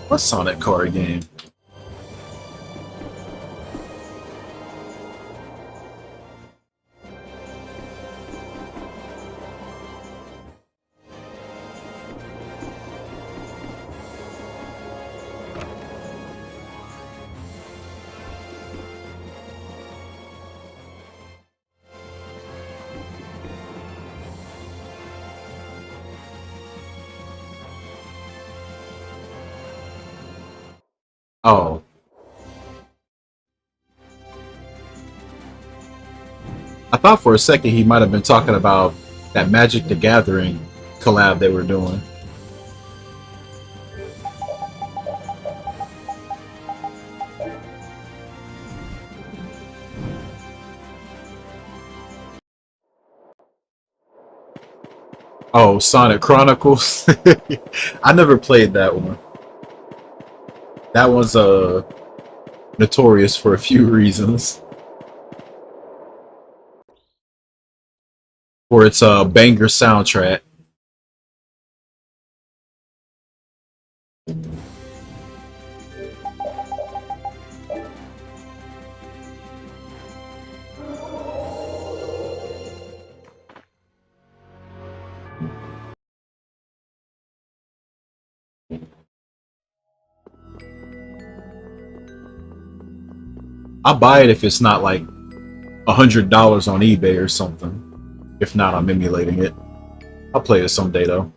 What Sonic card game? Oh. I thought for a second he might have been talking about that Magic the Gathering collab they were doing. Oh, Sonic Chronicles. I never played that one. That one's notorious for a few reasons. For its banger soundtrack. I'll buy it if it's not like $100 on eBay or something. If not, I'm emulating it. I'll play it someday though.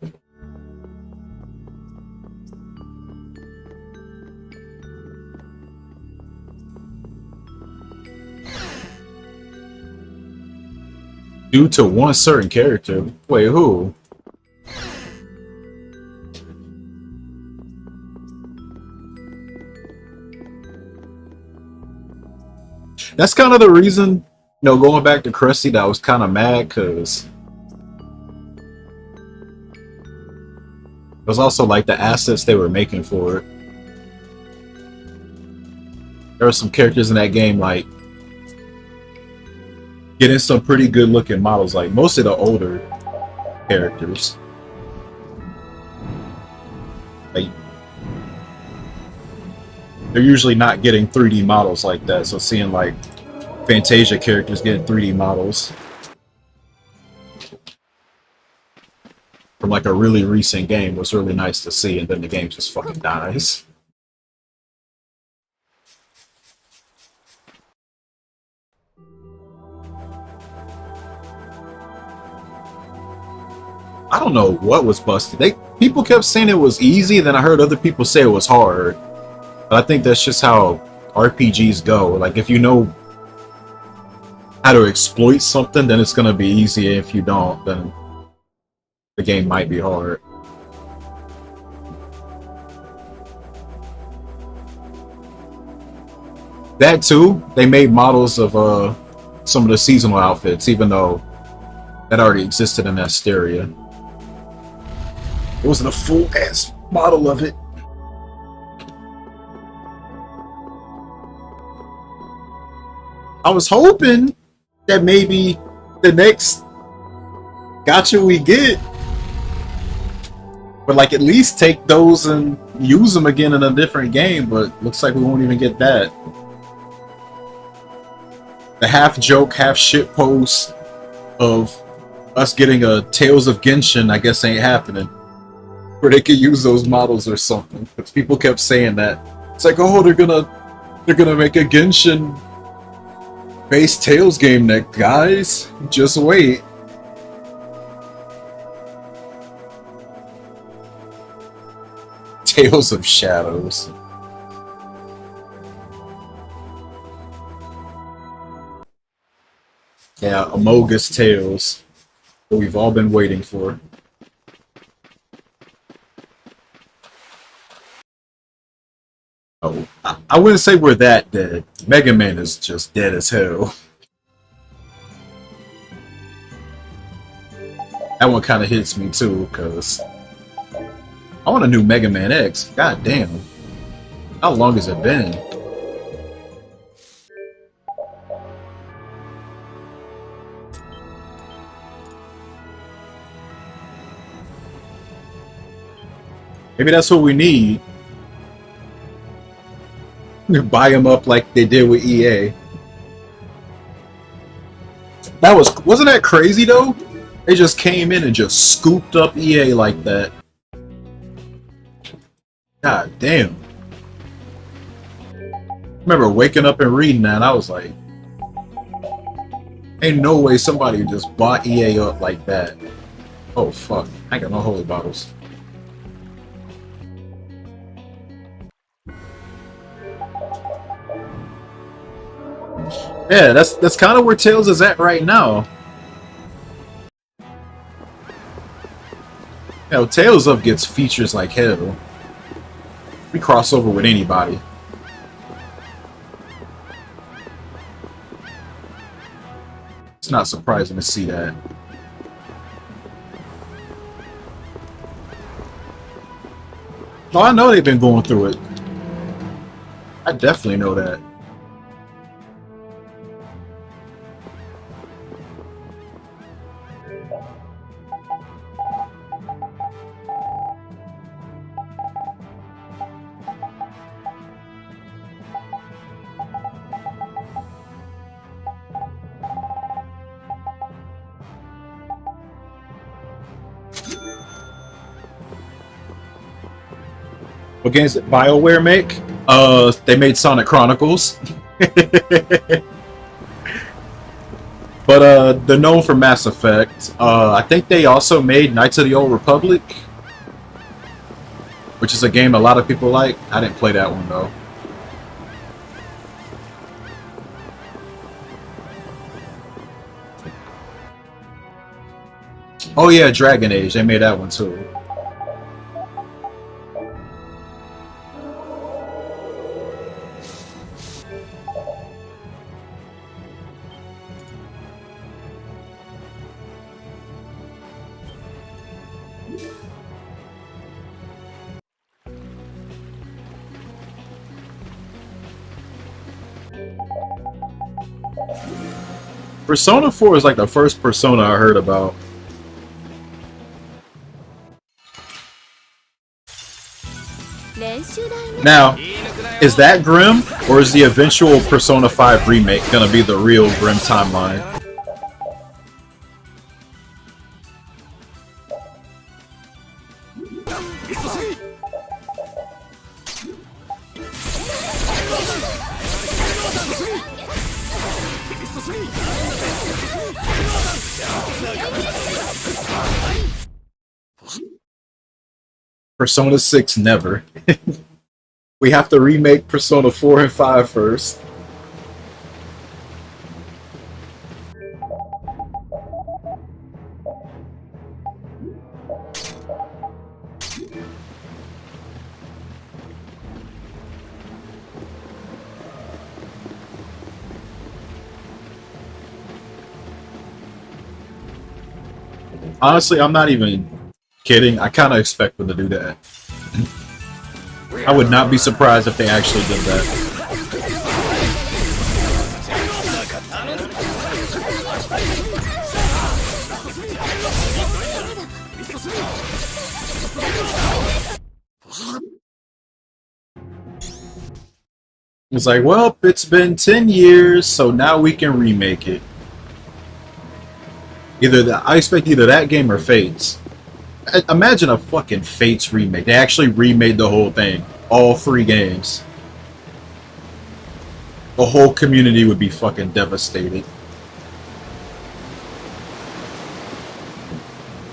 Due to one certain character. Wait, who? That's kind of the reason, you know, going back to Krusty, that I was kind of mad, because it was also like the assets they were making for it. There were some characters in that game, like, getting some pretty good looking models, like most of the older characters. Like, they're usually not getting 3D models like that, so seeing like Fantasia characters getting 3D models from like a really recent game was really nice to see, and then the game just fucking dies. I don't know what was busted. People kept saying it was easy, then I heard other people say it was hard. But I think that's just how RPGs go. Like, if you know how to exploit something, then it's gonna be easy. If you don't, then the game might be hard. That too, they made models of some of the seasonal outfits, even though that already existed in Vesperia. It wasn't a full-ass model of it. I was hoping that maybe the next gacha we get would like at least take those and use them again in a different game, but looks like we won't even get that. The half joke, half shit post of us getting a Tales of Genshin, I guess, ain't happening. Where they could use those models or something. Because people kept saying that. It's like, oh, they're gonna make a Genshin based Tales game next, guys. Just wait. Tales of Shadows. Yeah, Amogus Tales. What we've all been waiting for. Oh, I wouldn't say we're that dead. Mega Man is just dead as hell. That one kind of hits me too, because I want a new Mega Man X. God damn. How long has it been? Maybe that's what we need. Buy them up like they did with EA. Wasn't that crazy though? They just came in and just scooped up EA like that. God damn. I remember waking up and reading that, and I was like, ain't no way somebody just bought EA up like that. Oh fuck, I ain't got no holy bottles. Yeah, that's kind of where Tails is at right now. You know, Tales of gets features like hell. We cross over with anybody. It's not surprising to see that. Oh, I know they've been going through it. I definitely know that. What games did BioWare make? They made Sonic Chronicles. But they're known for Mass Effect. I think they also made Knights of the Old Republic, which is a game a lot of people like. I didn't play that one though. Oh yeah, Dragon Age. They made that one too. Persona 4 is like the first Persona I heard about. Now, is that Grim, or is the eventual Persona 5 remake gonna be the real Grim timeline? Persona 6 never. We have to remake Persona 4 and 5 first. Honestly, I'm not even kidding. I kind of expect them to do that. I would not be surprised if they actually did that. It's like, well, it's been 10 years, so now we can remake it. I expect either that game or Fates. Imagine a fucking Fates remake. They actually remade the whole thing. All 3 games. The whole community would be fucking devastated.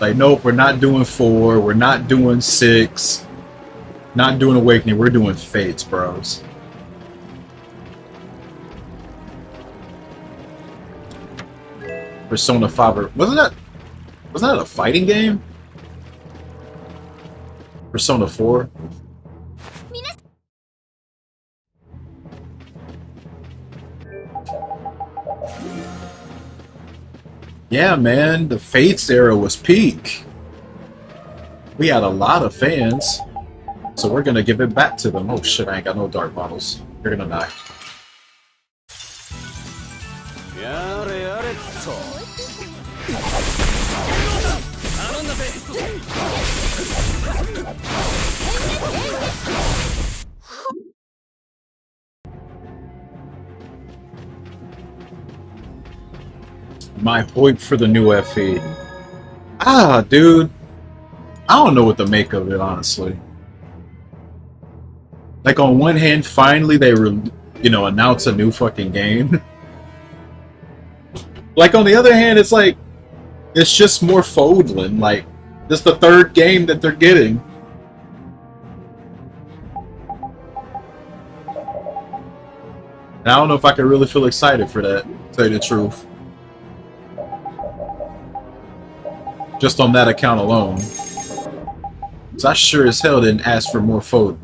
Like, nope, we're not doing 4. We're not doing 6. Not doing Awakening. We're doing Fates, bros. Persona 5. Wasn't that a fighting game? Persona 4. Yeah, man, the Fates era was peak. We had a lot of fans, so we're gonna give it back to them. Oh shit, I ain't got no dark bottles. You're gonna die. My hope for the new FE. Ah, dude. I don't know what to make of it, honestly. Like, on one hand, finally they were, announce a new fucking game. Like, on the other hand, it's like, it's just more Fodlan. Like, this is the 3rd game that they're getting. And I don't know if I could really feel excited for that, to tell you the truth. Just on that account alone. So I sure as hell didn't ask for more photos.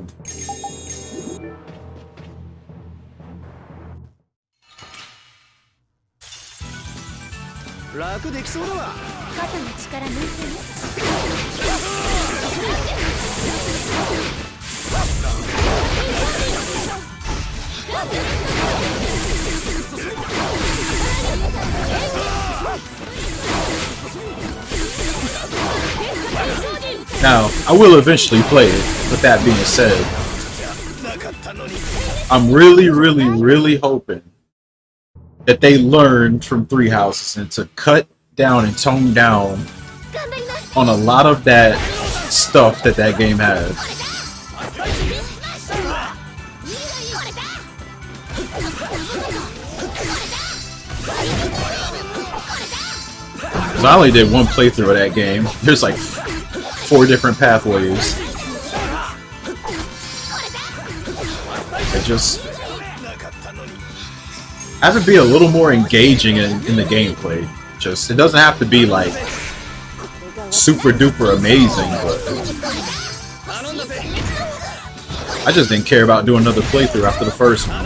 Now, I will eventually play it, with that being said. I'm really hoping that they learned from Three Houses and to cut down and tone down on a lot of that stuff that that game has. Because I only did one playthrough of that game. There's like 4 different pathways. It just has to be a little more engaging in the gameplay. Just, it doesn't have to be like super duper amazing, but I just didn't care about doing another playthrough after the first one.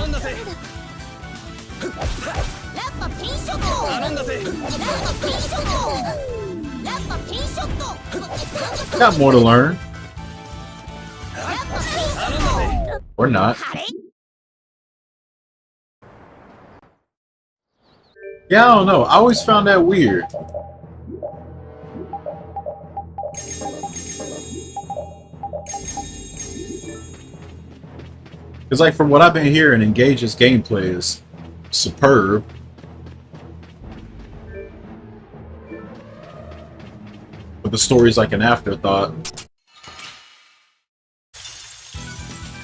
Got more to learn. Or not. Yeah, I don't know. I always found that weird. Because, like, from what I've been hearing, Engage's gameplay is superb. But the story's like an afterthought.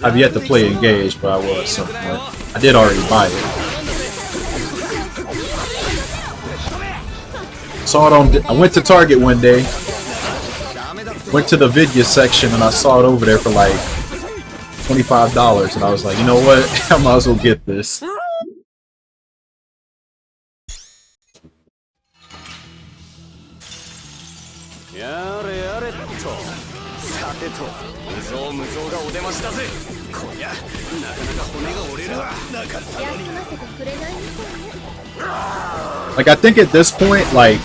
I've yet to play Engage, but I will at some point. I did already buy it. Saw it on. I went to Target one day. Went to the Vidya section and I saw it over there for like $25, and I was like, you know what? I might as well get this. Like, I think at this point, like,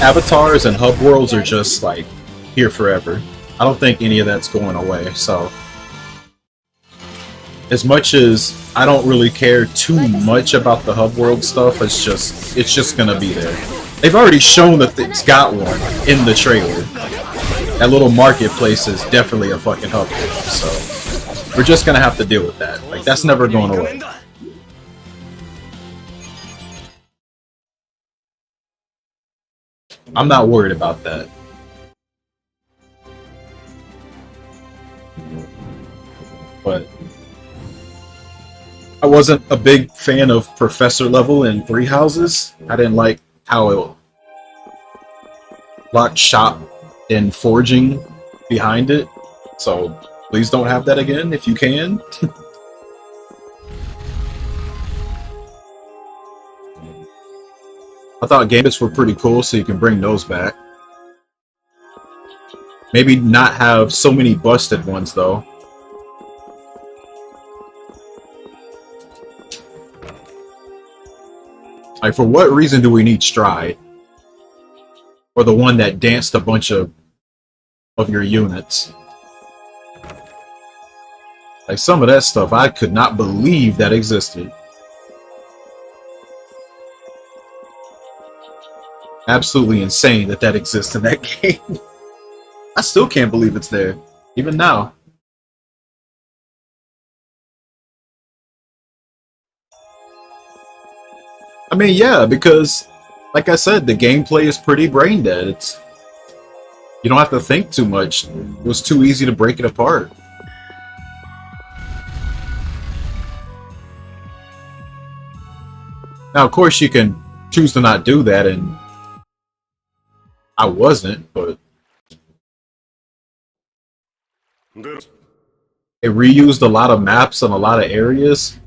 avatars and hub worlds are just like here forever. I don't think any of that's going away. So as much as I don't really care too much about the hub world stuff, it's just gonna be there. They've already shown that it's got one in the trailer. That little marketplace is definitely a fucking hub world, so we're just gonna have to deal with that. Like, that's never going away. I'm not worried about that. But I wasn't a big fan of Professor level in Three Houses. I didn't like how it locked shop and forging behind it. So please don't have that again if you can. I thought gambits were pretty cool, so you can bring those back. Maybe not have so many busted ones, though. Like, for what reason do we need Stride? Or the one that danced a bunch of your units? Like, some of that stuff, I could not believe that existed. Absolutely insane that that exists in that game. I still can't believe it's there, even now. I mean, yeah, because, like I said, the gameplay is pretty brain dead. You don't have to think too much. It was too easy to break it apart. Now, of course, you can choose to not do that, and I wasn't, but it reused a lot of maps and a lot of areas.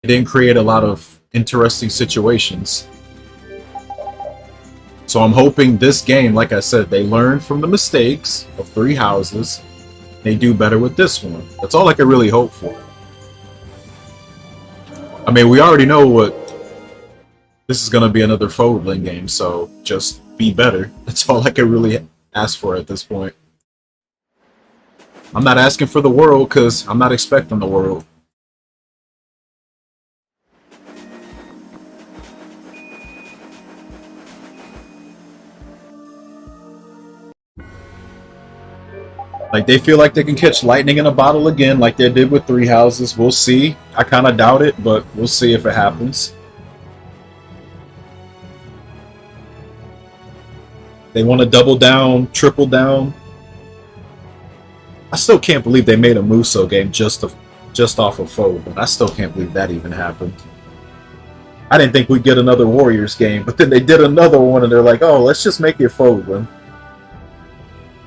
It didn't create a lot of interesting situations. So I'm hoping this game, like I said, they learn from the mistakes of Three Houses. They do better with this one. That's all I can really hope for. I mean, we already know what this is going to be, another Foldling game, so just be better. That's all I can really ask for at this point. I'm not asking for the world because I'm not expecting the world. Like, they feel like they can catch lightning in a bottle again, like they did with Three Houses. We'll see. I kind of doubt it, but we'll see if it happens. They want to double down, triple down. I still can't believe they made a Muso game just off of Folding. I still can't believe that even happened. I didn't think we'd get another Warriors game, but then they did another one, and they're like, oh, let's just make it Folding.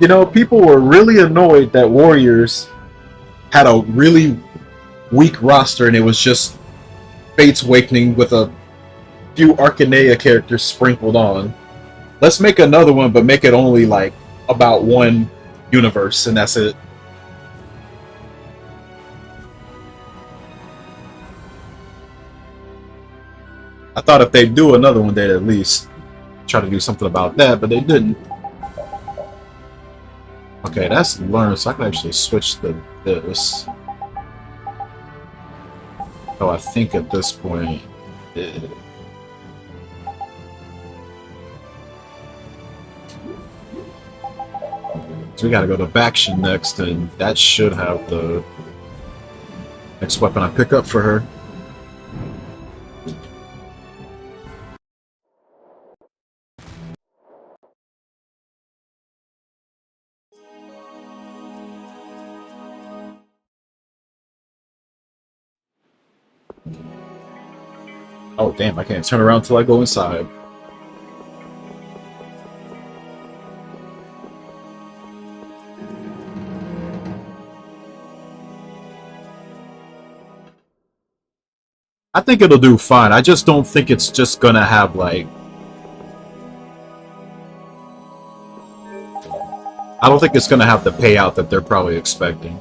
You know, people were really annoyed that Warriors had a really weak roster, and it was just Fate's Awakening with a few Arcanea characters sprinkled on. Let's make another one, but make it only, like, about one universe, and that's it. I thought if they'd do another one, they'd at least try to do something about that, but they didn't. Okay, that's learned, so I can actually switch to this. Oh, I think at this point... So we gotta go to Bakshin next, and that should have the next weapon I pick up for her. Oh damn, I can't turn around till I go inside. I think it'll do fine. I just don't think it's just gonna have, like... I don't think it's gonna have the payout that they're probably expecting.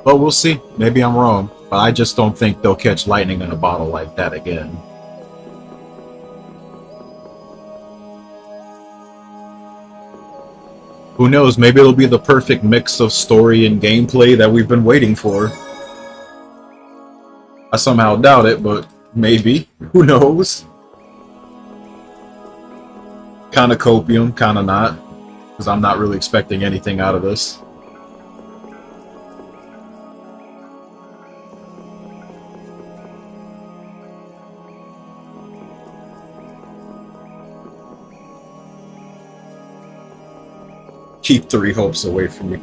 But we'll see. Maybe I'm wrong. But I just don't think they'll catch lightning in a bottle like that again. Who knows? Maybe it'll be the perfect mix of story and gameplay that we've been waiting for. I somehow doubt it, but maybe. Who knows? Kinda copium, kinda not. Because I'm not really expecting anything out of this. Keep three hopes away from me.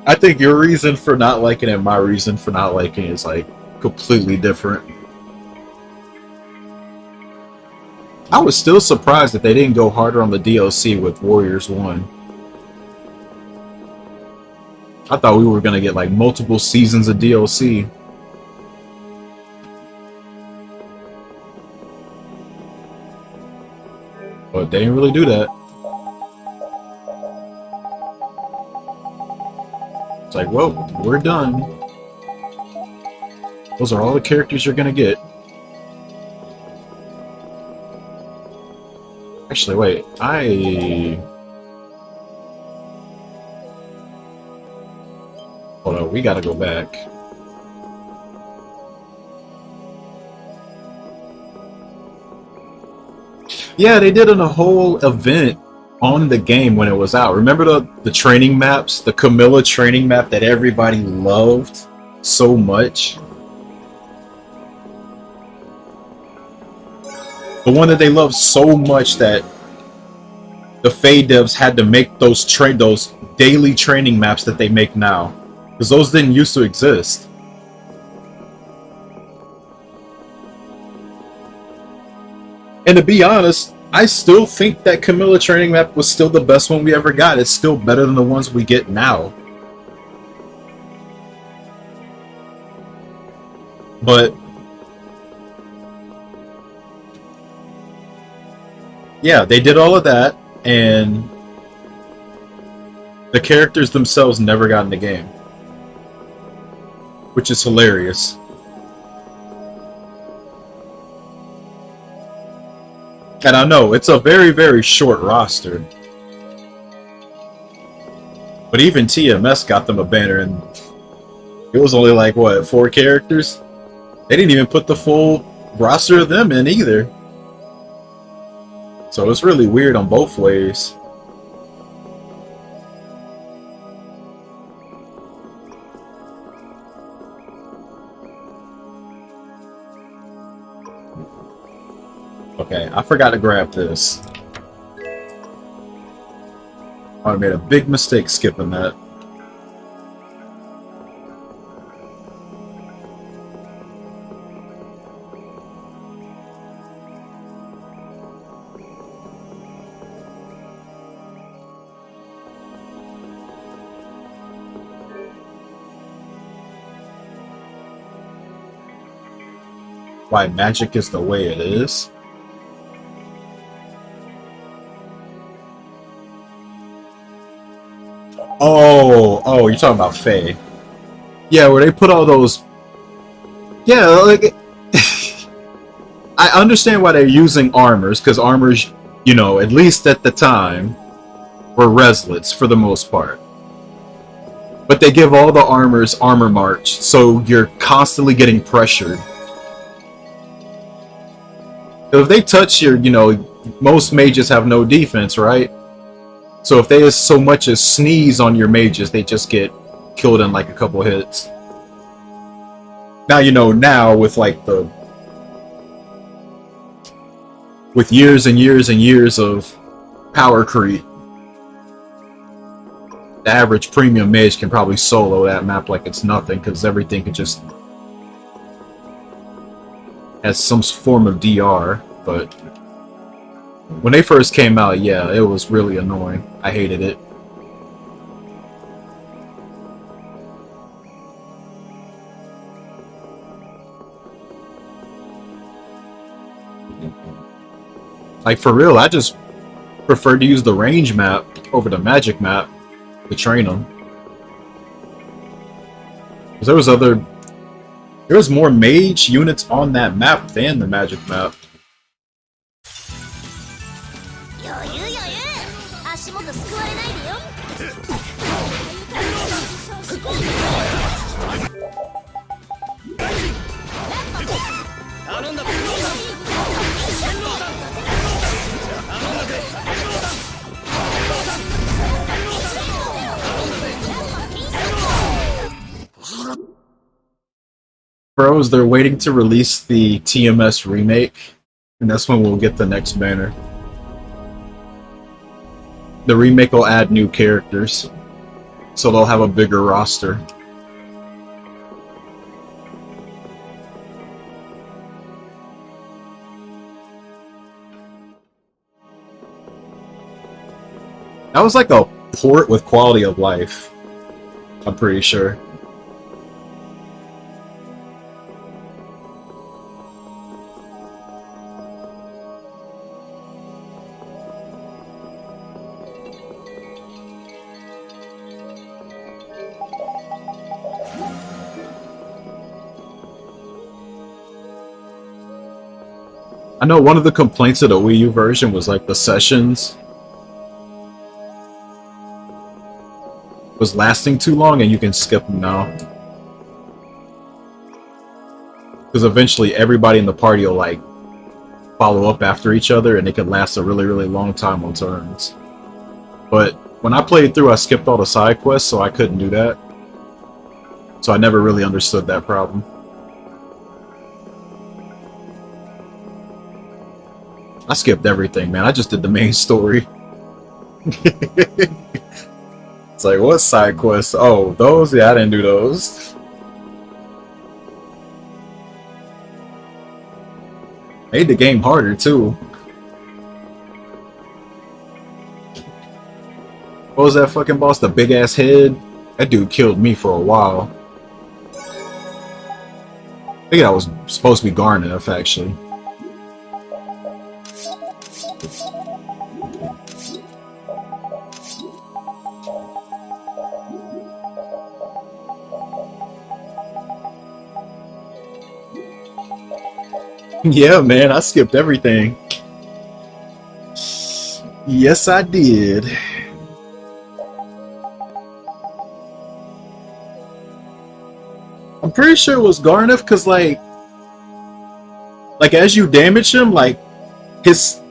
I think your reason for not liking it and my reason for not liking it is, like, completely different. I was still surprised that they didn't go harder on the DLC with Warriors 1. I thought we were gonna get, like, multiple seasons of DLC. But they didn't really do that. It's like, well, we're done. Those are all the characters you're gonna get. Actually, wait, hold on, we gotta go back. Yeah, they did a whole event on the game when it was out. Remember the training maps? The Camilla training map that everybody loved so much? The one that they loved so much that the Fade devs had to make those daily training maps that they make now. Because those didn't used to exist. And to be honest, I still think that Camilla training map was still the best one we ever got. It's still better than the ones we get now. But yeah, they did all of that, and the characters themselves never got in the game, which is hilarious. And I know it's a very, very short roster, but even TMS got them a banner, and it was only like what, 4 characters? They didn't even put the full roster of them in either. So it's really weird on both ways. Okay, I forgot to grab this. I made a big mistake skipping that. Why magic is the way it is. Oh, you're talking about Faye. Yeah, where they put all those... Yeah, like... I understand why they're using armors, because armors, you know, at least at the time, were reslets for the most part. But they give all the armors armor march, so you're constantly getting pressured. If they touch your, you know, most mages have no defense, right? So if they so much as sneeze on your mages, they just get killed in like a couple hits. Now, you know, now with like the... with years and years and years of power creep, the average premium mage can probably solo that map like it's nothing, because everything can just... has some form of DR, but... when they first came out, yeah, it was really annoying. I hated it. Like, for real, I just prefer to use the range map over the magic map to train them. Because there was more mage units on that map than the magic map. Bros, they're waiting to release the TMS remake, and that's when we'll get the next banner. The remake will add new characters, so they'll have a bigger roster. That was like a port with quality of life, I'm pretty sure. I know one of the complaints of the Wii U version was like the sessions was lasting too long, and you can skip them now. Because eventually everybody in the party will like follow up after each other, and it could last a really, really long time on turns. But when I played through, I skipped all the side quests, so I couldn't do that. So I never really understood that problem. I skipped everything, man. I just did the main story. It's like, what side quests? Oh, those? Yeah, I didn't do those. Made the game harder, too. What was that fucking boss? The big ass head? That dude killed me for a while. I think that was supposed to be Garneth, actually. Yeah, man, I skipped everything. Yes, I did. I'm pretty sure it was Garneth, because like as you damage him, like his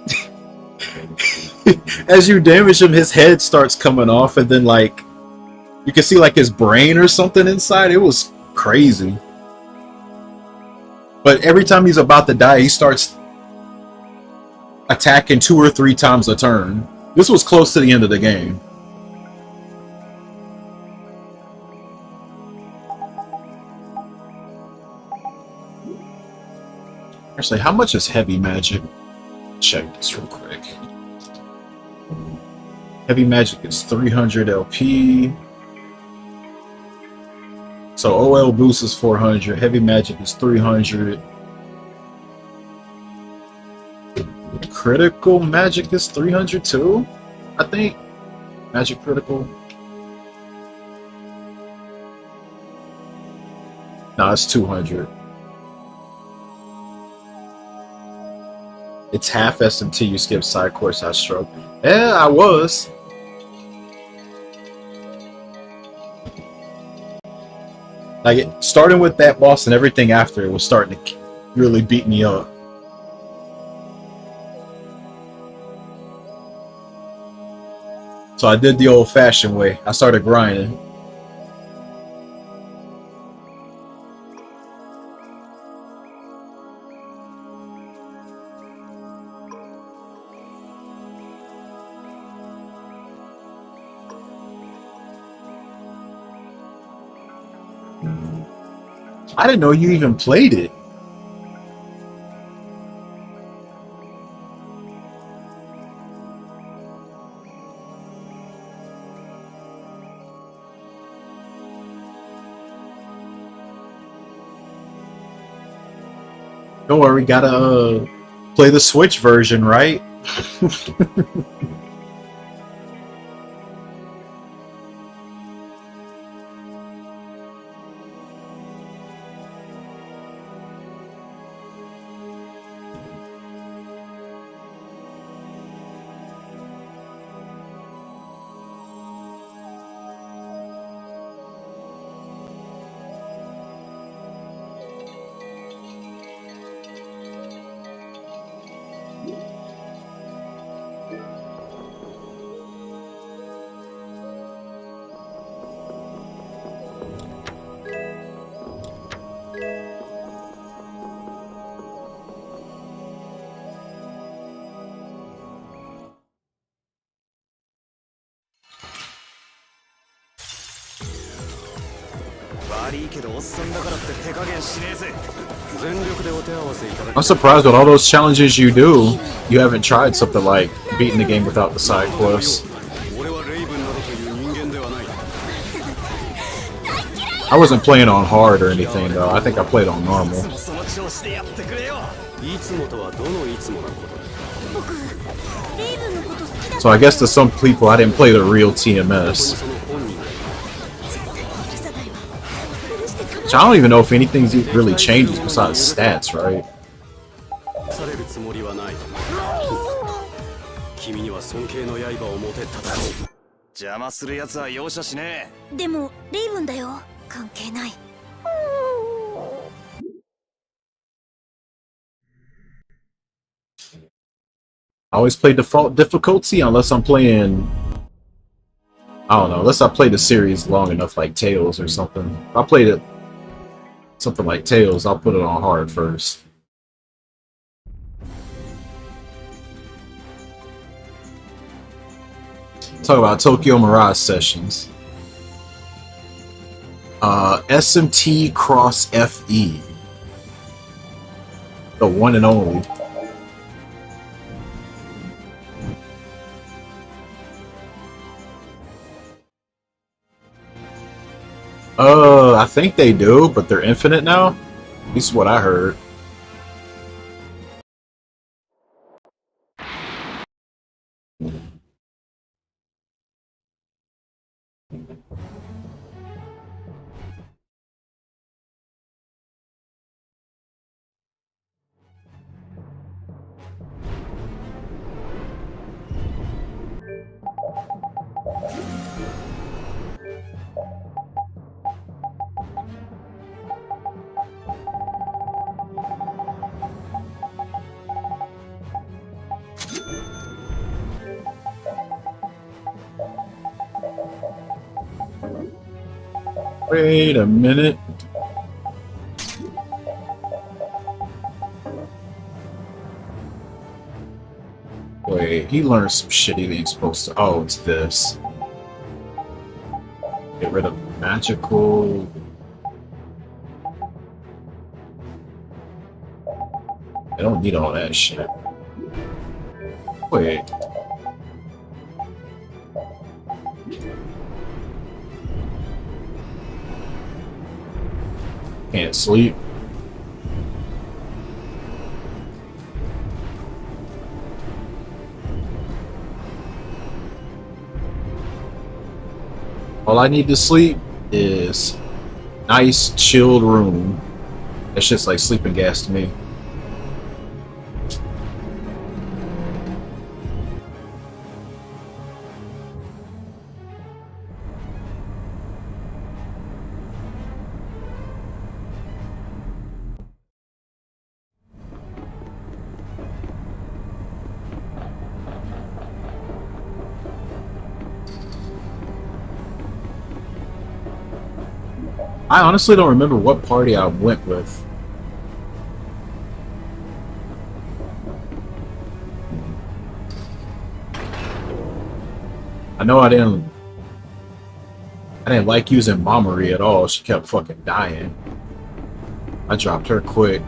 as you damage him, his head starts coming off, and then like you can see like his brain or something inside. It was crazy. But every time he's about to die, he starts attacking 2 or 3 times a turn. This was close to the end of the game. Actually, how much is heavy magic? Check this real quick. Heavy magic is 300 LP. So OL boost is 400. Heavy magic is 300. Critical magic is 300 too, I think. Magic critical. No, it's 200. It's half SMT. You skip side course. I stroke. Yeah, I was. Like, starting with that boss and everything after it was starting to really beat me up. So I did the old-fashioned way. I started grinding. I didn't know you even played it. Don't worry, gotta play the Switch version, right? I'm surprised with all those challenges you do, you haven't tried something like beating the game without the side quests. I wasn't playing on hard or anything though. I think I played on normal. So I guess to some people I didn't play the real TMS. Which I don't even know if anything's really changes besides stats, right? I always play default difficulty unless I'm playing, I don't know, unless I play the series long enough like Tales or something. If I played it something like Tales, I'll put it on hard first. Talk about Tokyo Mirage Sessions. SMT Cross FE. The one and only. I think they do, but they're infinite now. This is what I heard. Wait a minute. Wait, he learned some shit he ain't supposed to. Oh, it's this. Get rid of magical. I don't need all that shit. Wait. Can't sleep. All I need to sleep is nice, chilled room. It's just like sleeping gas to me. I honestly don't remember what party I went with. I know I didn't like using Mommery at all. She kept fucking dying. I dropped her quick.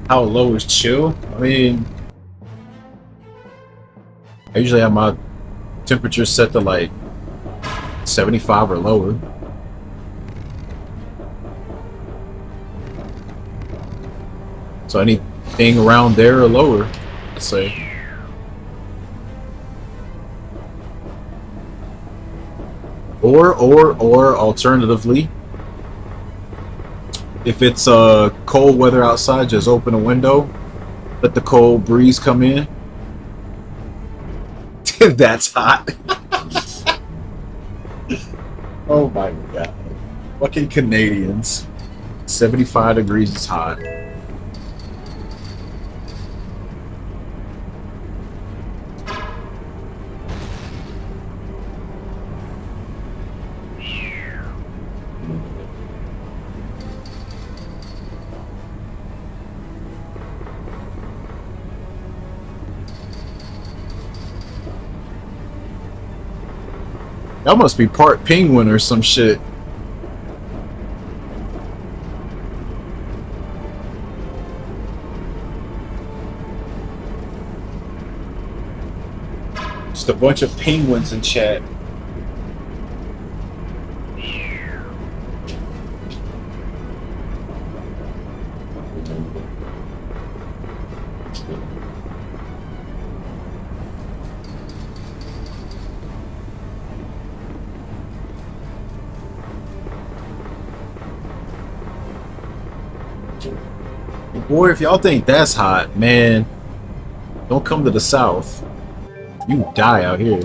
How low is chill? I mean, I usually have my temperature set to like 75 or lower. So anything around there or lower, I'd say. Or alternatively, if it's cold weather outside, just open a window, let the cold breeze come in. That's hot. Oh my god. Fucking Canadians. 75 degrees is hot. That must be part penguin or some shit. Just a bunch of penguins in chat. Boy, if y'all think that's hot, man, don't come to the south. You die out here.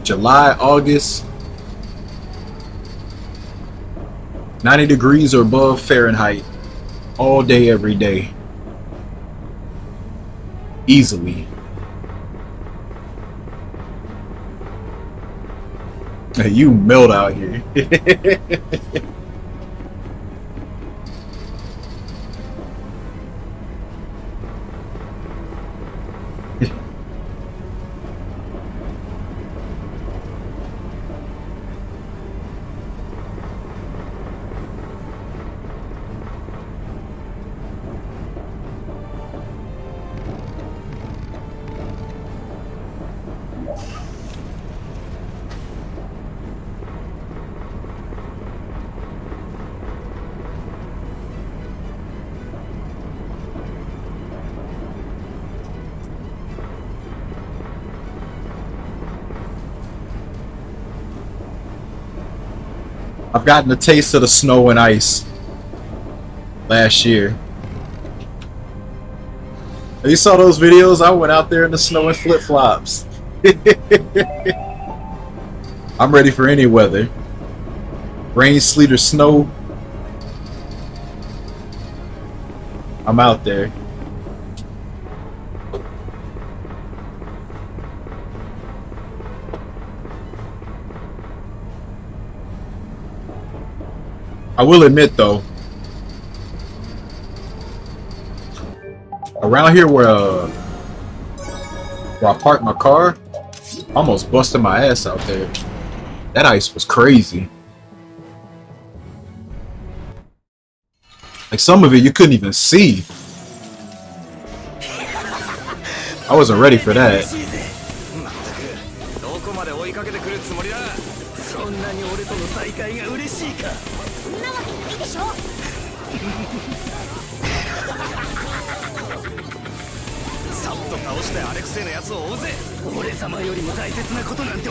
July, August. 90 degrees or above Fahrenheit. All day, every day. Easily. Hey, you melt out here. I've gotten a taste of the snow and ice last year. You saw those videos? I went out there in the snow in flip-flops. I'm ready for any weather. Rain, sleet, or snow. I'm out there. I will admit though, around here where I parked my car, I almost busted my ass out there. That ice was crazy. Like some of it you couldn't even see. I wasn't ready for that.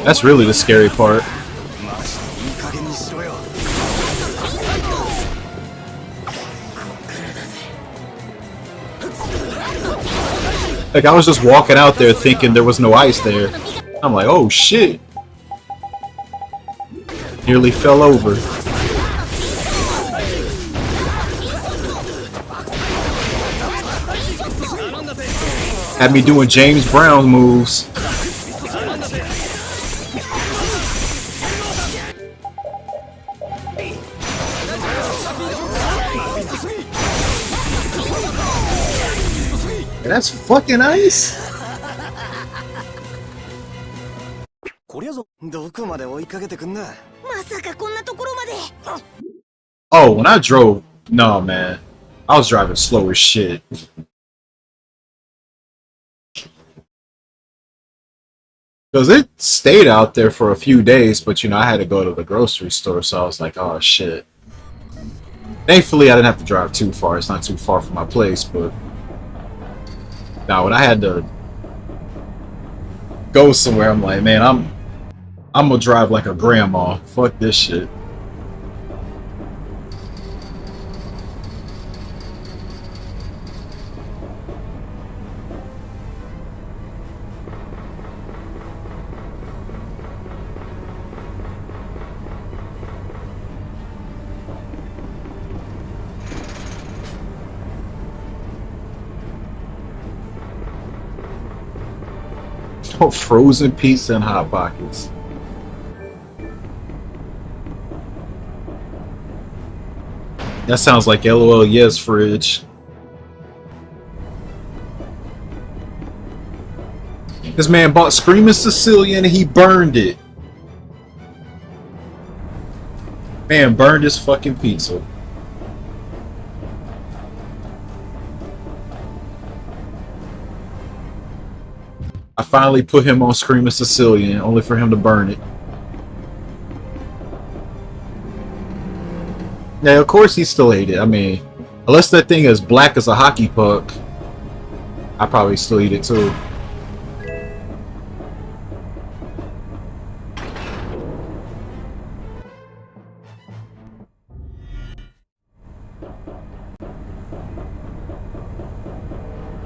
That's really the scary part. Like I was just walking out there thinking there was no ice there. I'm like, oh shit. Nearly fell over. Had me doing James Brown moves. That's fucking ice. Oh, when I drove, no man, I was driving slow as shit. Because it stayed out there for a few days, but you know, I had to go to the grocery store, so I was like, oh shit. Thankfully, I didn't have to drive too far. It's not too far from my place, but now when I had to go somewhere, I'm like, man, I'm gonna drive like a grandma. Fuck this shit. Oh, frozen pizza and Hot Pockets. That sounds like LOL yes fridge. This man bought Screaming Sicilian and he burned it. Man burned his fucking pizza. I finally put him on Screaming Sicilian, only for him to burn it. Yeah, of course he still ate it. I mean, unless that thing is black as a hockey puck, I probably still eat it too.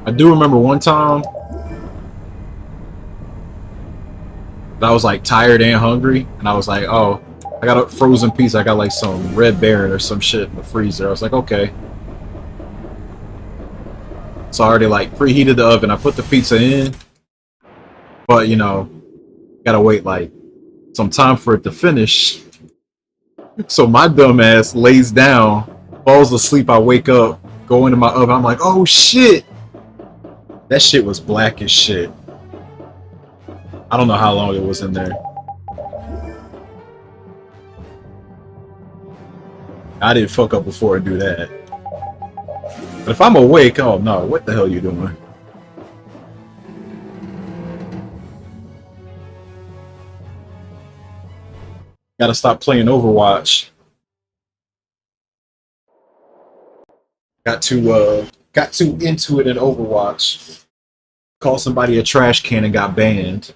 I do remember one time But I was like tired and hungry, and I was like, oh, I got a frozen pizza. I got like some Red Baron or some shit in the freezer. I was like, okay. So I already like preheated the oven. I put the pizza in, but you know, gotta wait like some time for it to finish. So my dumb ass lays down, falls asleep. I wake up, go into my oven. I'm like, oh shit! That shit was black as shit. I don't know how long it was in there. I didn't fuck up before and do that. But if I'm awake, oh no, what the hell are you doing? Gotta stop playing Overwatch. Got too into it in Overwatch. Called somebody a trash can and got banned.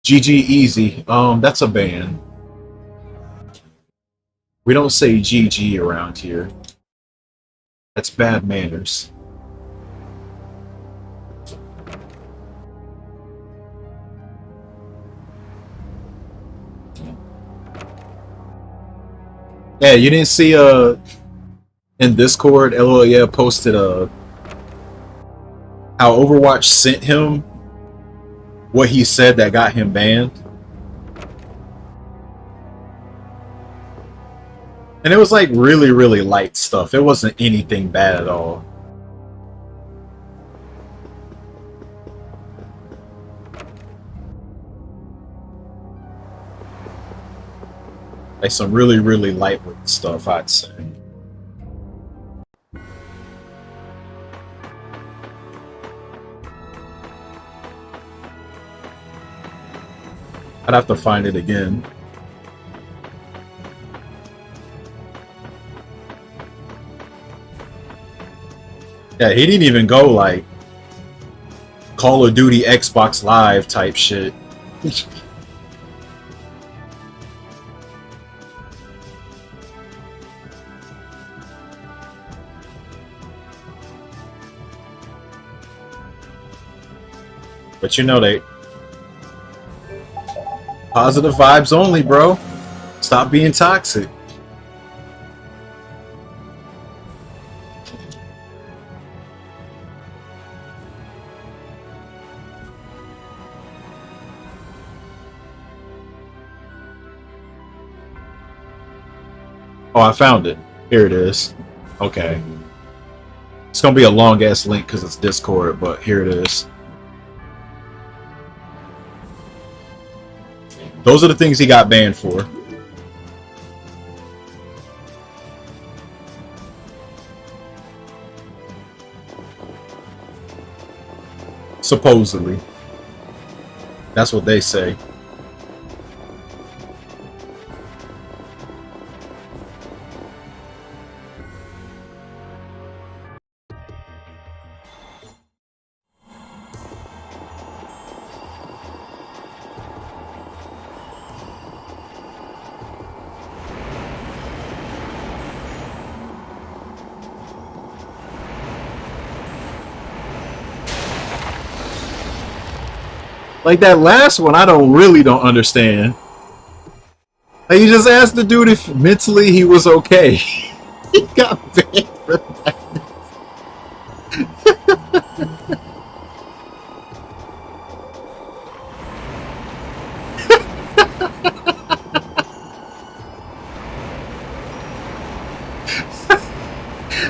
GG Easy. That's a ban. We don't say GG around here. That's bad manners. Yeah, you didn't see in Discord, LOL posted how Overwatch sent him what he said that got him banned. And it was like really, really light stuff. It wasn't anything bad at all. Like some really, really lightweight stuff, I'd say. I'd have to find it again. Yeah, he didn't even go like Call of Duty Xbox Live type shit. But you know they positive vibes only, bro. Stop being toxic. Oh, I found it. Here it is. Okay. It's gonna be a long ass link because it's Discord, but here it is. Those are the things he got banned for. Supposedly. That's what they say. Like that last one, I really don't understand. Like you just asked the dude if mentally he was okay. He got banned for that.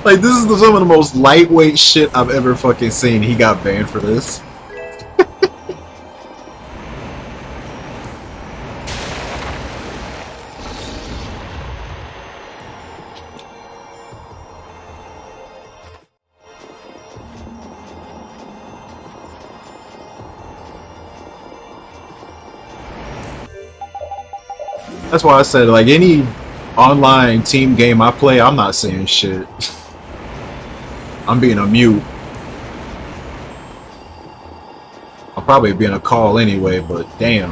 Like this is some of the most lightweight shit I've ever fucking seen. He got banned for this. That's why I said, like, any online team game I play, I'm not saying shit. I'm being a mute. I'll probably be in a call anyway, but damn.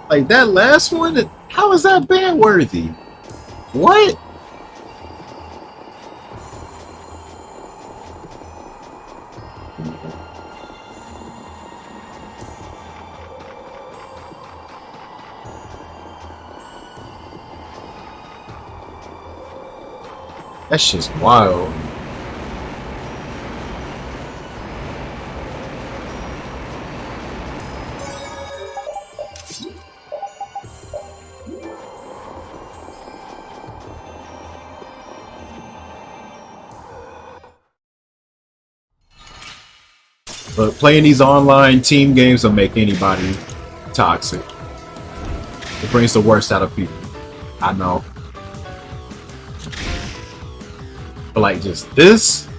Like, that last one, how is that ban worthy? What? That shit's wild. But playing these online team games will make anybody toxic. It brings the worst out of people. I know. But like just this,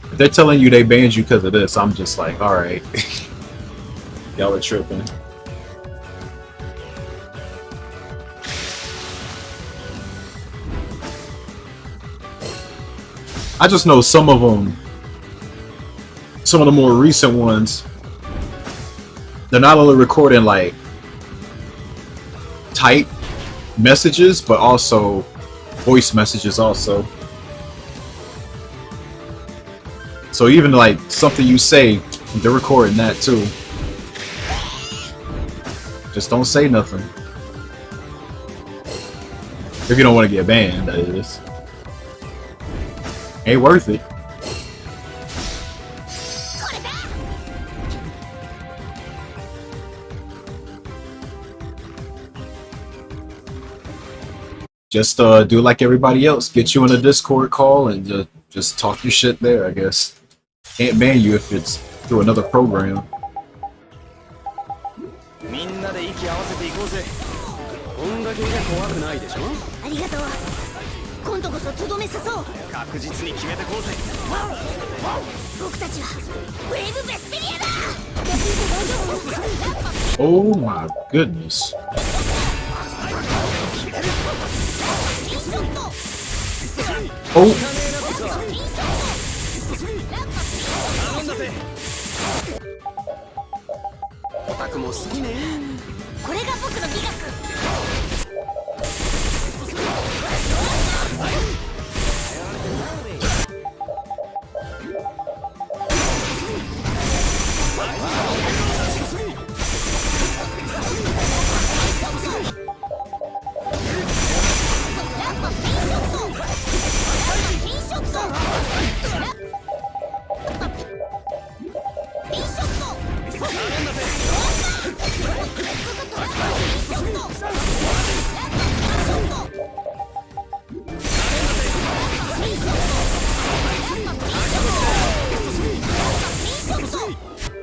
if they're telling you they banned you because of this, I'm just like, alright. Y'all are tripping. I just know some of them, some of the more recent ones, they're not only recording like type messages, but also voice messages also. So even like something you say, they're recording that too. Just don't say nothing. If you don't want to get banned, that is. Ain't worth it. Just do like everybody else. Get you in a Discord call and just talk your shit there, I guess. Can't ban you if it's through another program. みんなで息合わせていこうぜ。こんだけじゃ怖くないでしょ。ありがとう。今度こそとどめ刺そう。確実に決めてこうぜ。僕たちはウェーブベスペリアだ。 Oh my goodness. Oh. オタクも好きね。これが僕の美学。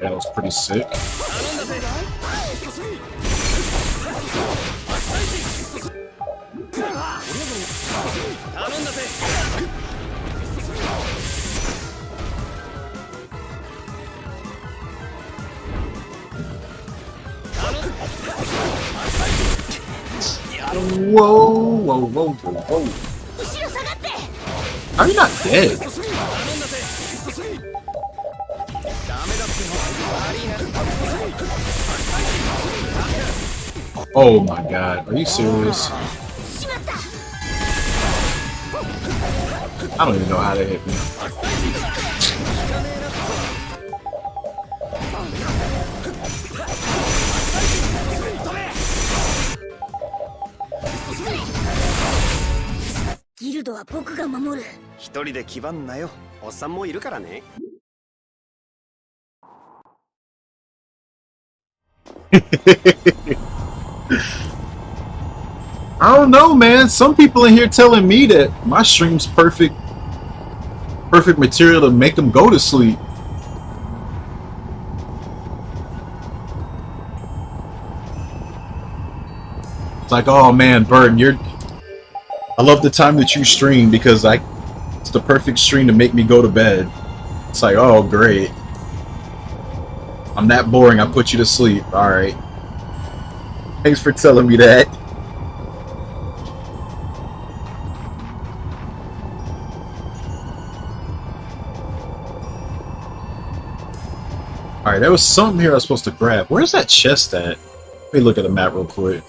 That was pretty sick. Whoa, whoa, whoa, whoa, whoa. Are you not dead? Oh my god, are you serious? I don't even know how to hit me. Oneで基盤なよ。おっさんもいるからね。I don't know, man. Some people in here telling me that my stream's perfect material to make them go to sleep. It's like, oh man, Burton, I love the time that you stream because it's the perfect stream to make me go to bed. It's like, oh great. I'm that boring, I put you to sleep. Alright. Thanks for telling me that. Alright, there was something here I was supposed to grab. Where's that chest at? Let me look at the map real quick.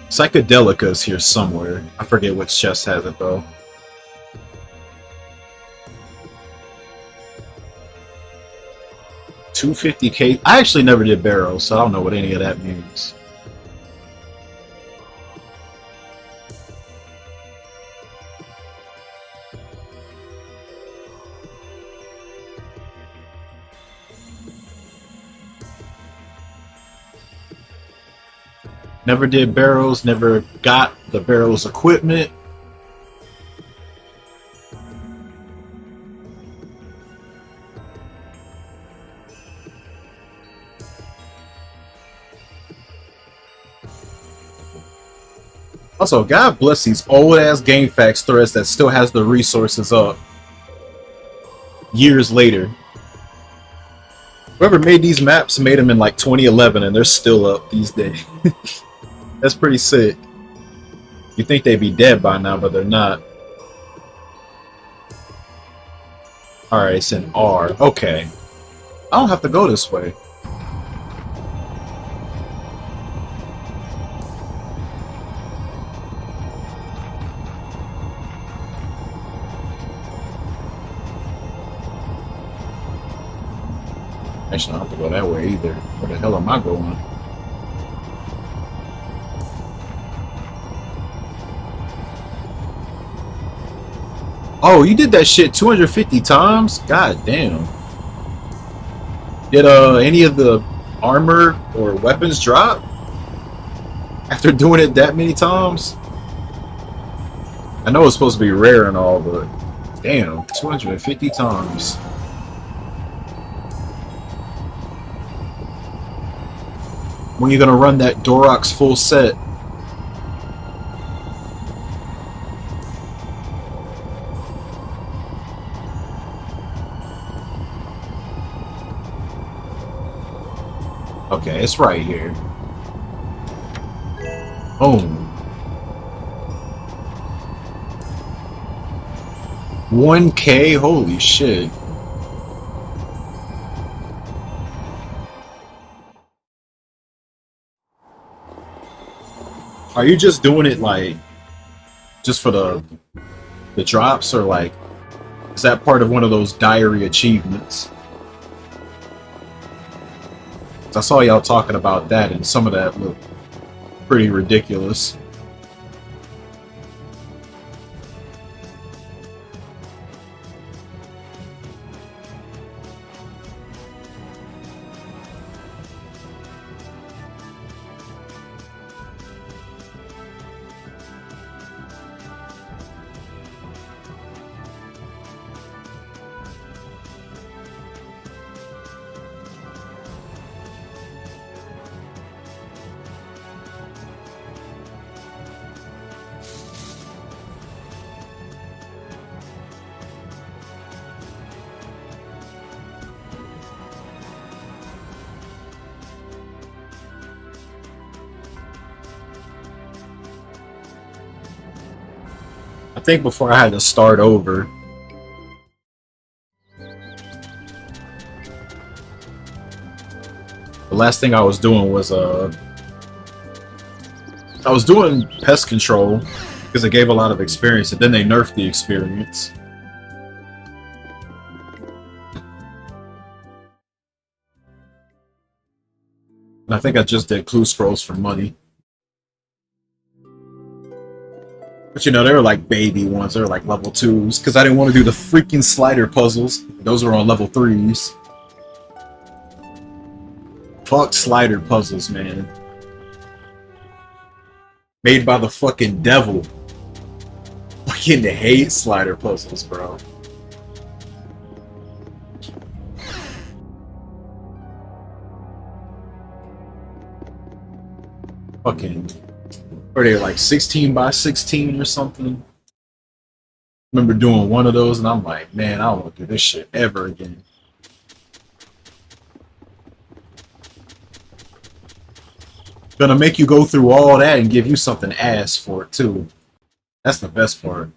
Psychedelica's here somewhere. I forget which chest has it though. $250K. I actually never did barrels, so I don't know what any of that means. Never did barrels, never got the barrels equipment. Also, God bless these old ass GameFAQs threads that still has the resources up years later. Whoever made these maps made them in like 2011 and they're still up these days. That's pretty sick. You think they'd be dead by now, but they're not. Alright, it's in R. Okay. I don't have to go this way. Actually, I don't have to go that way either. Where the hell am I going? Oh, you did that shit 250 times? God damn. Did any of the armor or weapons drop after doing it that many times? I know it's supposed to be rare and all, but damn, 250 times. When you gonna run that Dorox full set? Okay, it's right here. Boom. 1K? Holy shit. Are you just doing it like just for the drops, or like is that part of one of those diary achievements? I saw y'all talking about that, and some of that looked pretty ridiculous. I think before I had to start over. The last thing I was doing was I was doing pest control because it gave a lot of experience, and then they nerfed the experience. And I think I just did clue scrolls for money. But you know, they were like baby ones. They were like level 2s. Because I didn't want to do the freaking slider puzzles. Those were on level 3s. Fuck slider puzzles, man. Made by the fucking devil. Fucking hate slider puzzles, bro. Fucking... Or they like 16 by 16 or something. Remember doing one of those, and I'm like, man, I don't want to do this shit ever again. Gonna make you go through all that and give you something ass for it too. That's the best part.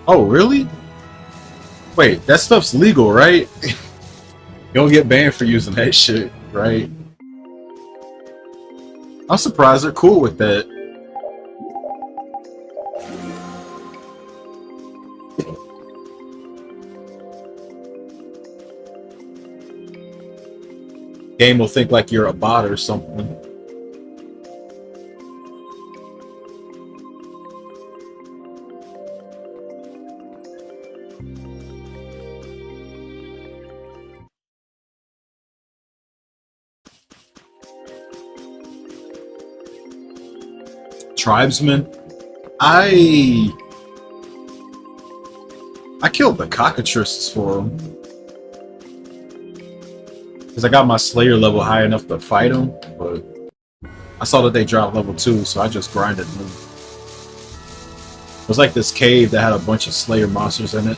Oh, really? Wait, that stuff's legal, right? You don't get banned for using that shit, right? I'm surprised they're cool with that. Game will think like you're a bot or something. Tribesmen. I killed the cockatrices for them. Because I got my Slayer level high enough to fight them, but I saw that they dropped level 2, so I just grinded them. It was like this cave that had a bunch of Slayer monsters in it.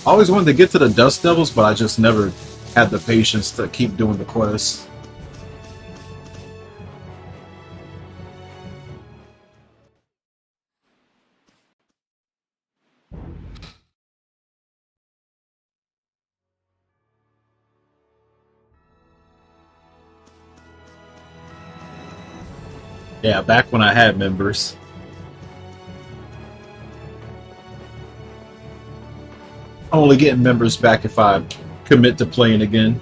I always wanted to get to the Dust Devils, but I just never had the patience to keep doing the quest. Yeah, back when I had members. I'm only getting members back if I commit to playing again.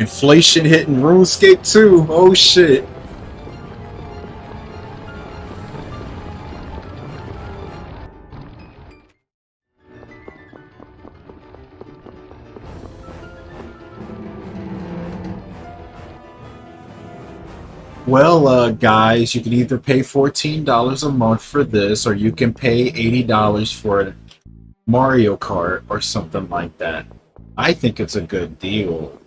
Inflation hitting RuneScape 2. Oh shit. Well, guys, you can either pay $14 a month for this, or you can pay $80 for Mario Kart or something like that. I think it's a good deal.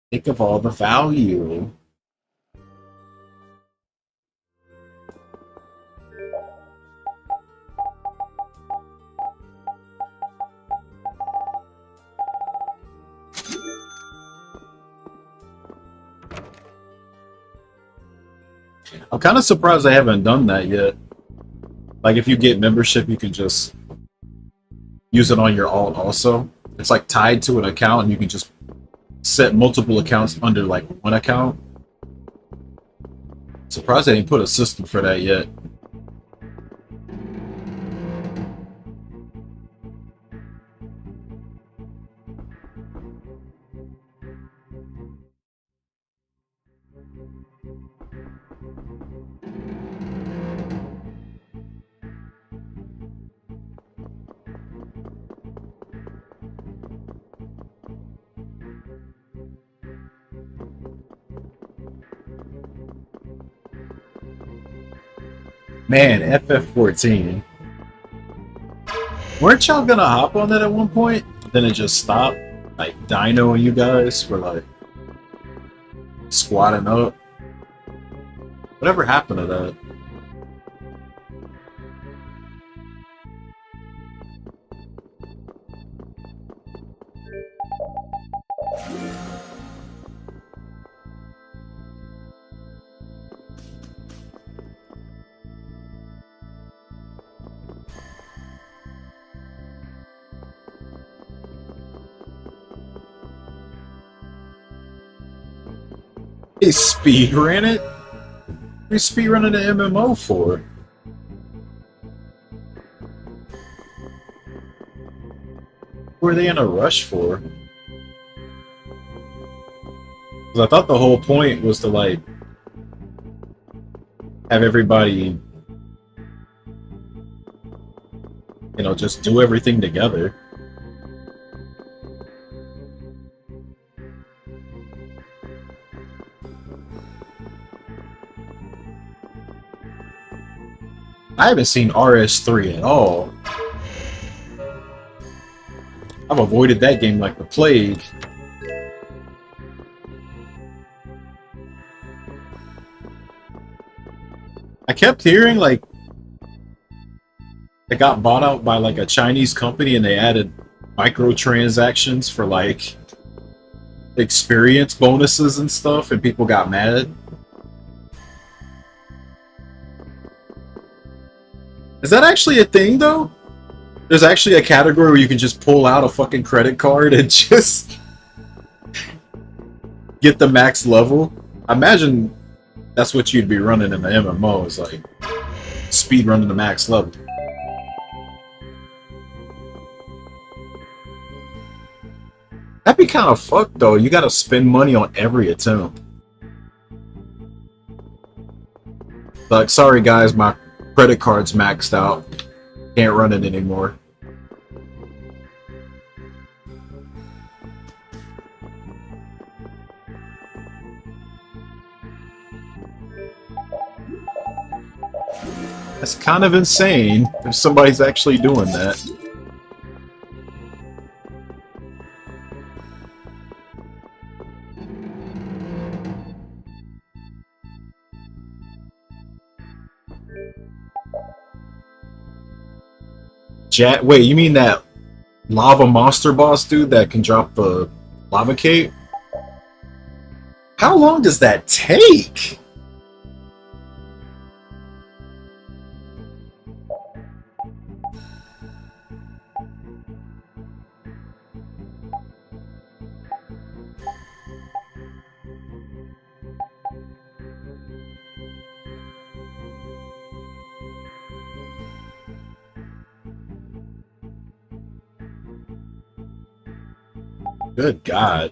Think of all the value. I'm kind of surprised I haven't done that yet. Like, if you get membership, you can just use it on your alt also. It's like tied to an account, and you can just set multiple accounts under like one account. Surprised they didn't put a system for that yet. Man, FF14. Weren't y'all gonna hop on that at one point? Then it just stopped? Like, Dino and you guys were like squatting up. Whatever happened to that? They speedran it? They speedrunning the MMO for? What were they in a rush for? Because I thought the whole point was to, like, have everybody, you know, just do everything together. I haven't seen RS3 at all. I've avoided that game like the plague. I kept hearing, like, it got bought out by, like, a Chinese company and they added microtransactions for, like, experience bonuses and stuff, and people got mad. Is that actually a thing, though? There's actually a category where you can just pull out a fucking credit card and just get the max level? I imagine that's what you'd be running in the MMO, is like speed running the max level. That'd be kind of fucked though. You gotta spend money on every attempt. Like, sorry guys, my credit card's maxed out. Can't run it anymore. That's kind of insane if somebody's actually doing that. Wait, you mean that lava monster boss dude that can drop the lava cape? How long does that take? Good God.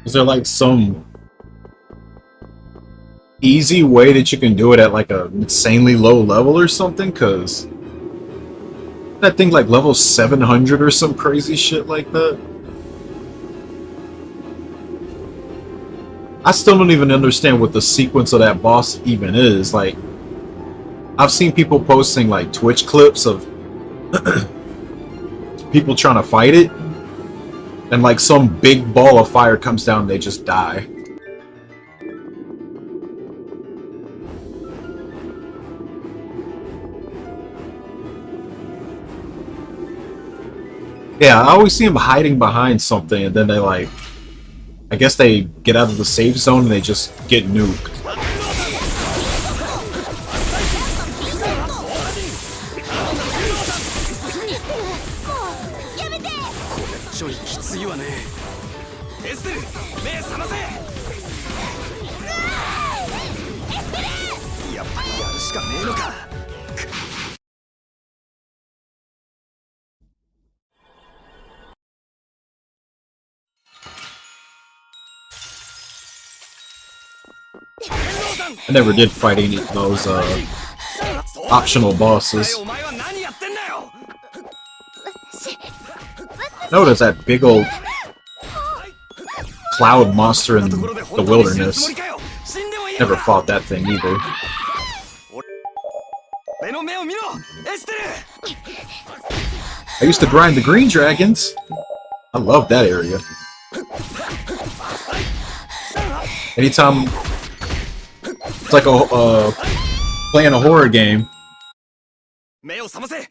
Is there like some easy way that you can do it at like a insanely low level or something? Cause that thing like level 700 or some crazy shit like that. I still don't even understand what the sequence of that boss even is. Like, I've seen people posting like Twitch clips of people trying to fight it, and like some big ball of fire comes down and they just die. Yeah, I always see them hiding behind something and then they like, I guess they get out of the safe zone and they just get nuked. I never did fight any of those optional bosses. Notice that big old cloud monster in the wilderness. Never fought that thing either. I used to grind the green dragons. I love that area. Anytime it's like a playing a horror game, you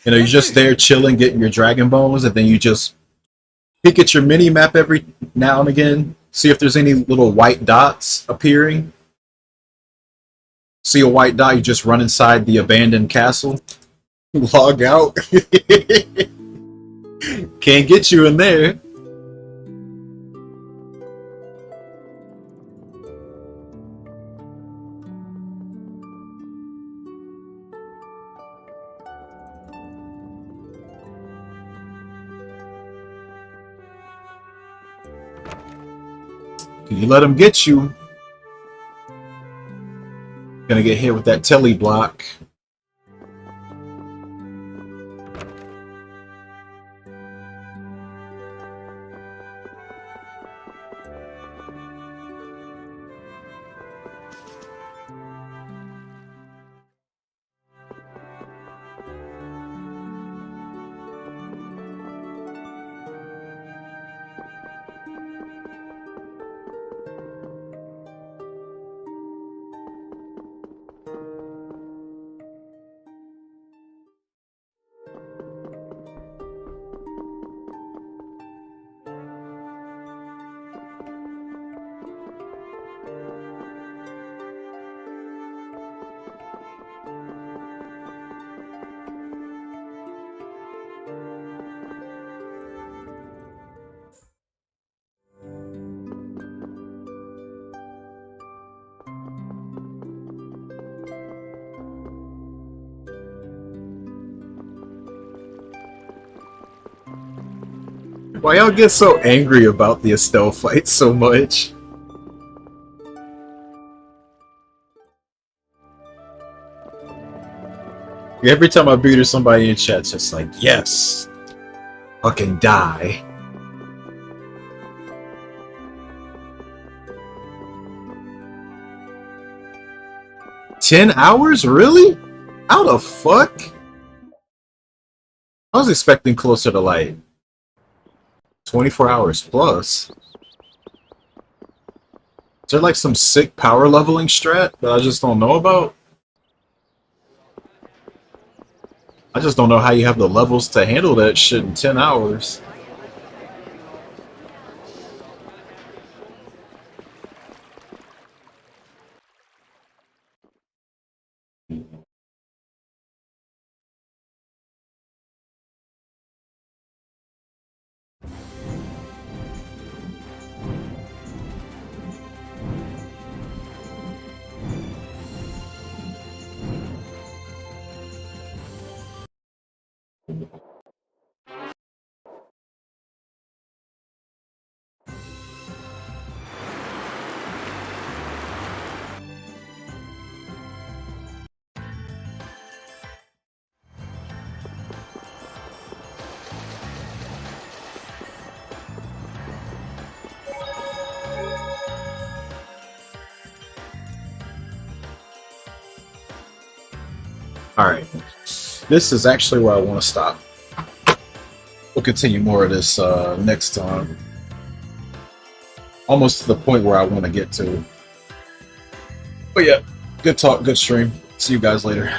know, you're just there chilling, getting your dragon bones, and then you just peek at your mini map every now and again, see if there's any little white dots appearing. See a white dot, you just run inside the abandoned castle, log out. Can't get you in there. You let him get you. Gonna get hit with that telly block. Why y'all get so angry about the Estelle fight so much? Every time I beat her, somebody in chat's just like, yes, fucking die. $10? Really? How the fuck? I was expecting closer to like 24 hours plus. Is there like some sick power leveling strat that I just don't know about? I just don't know how you have the levels to handle that shit in 10 hours. Alright, this is actually where I want to stop. We'll continue more of this next time. Almost to the point where I want to get to. But yeah, good talk, good stream. See you guys later.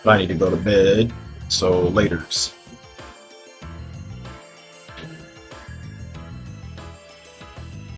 I need to go to bed, so laters.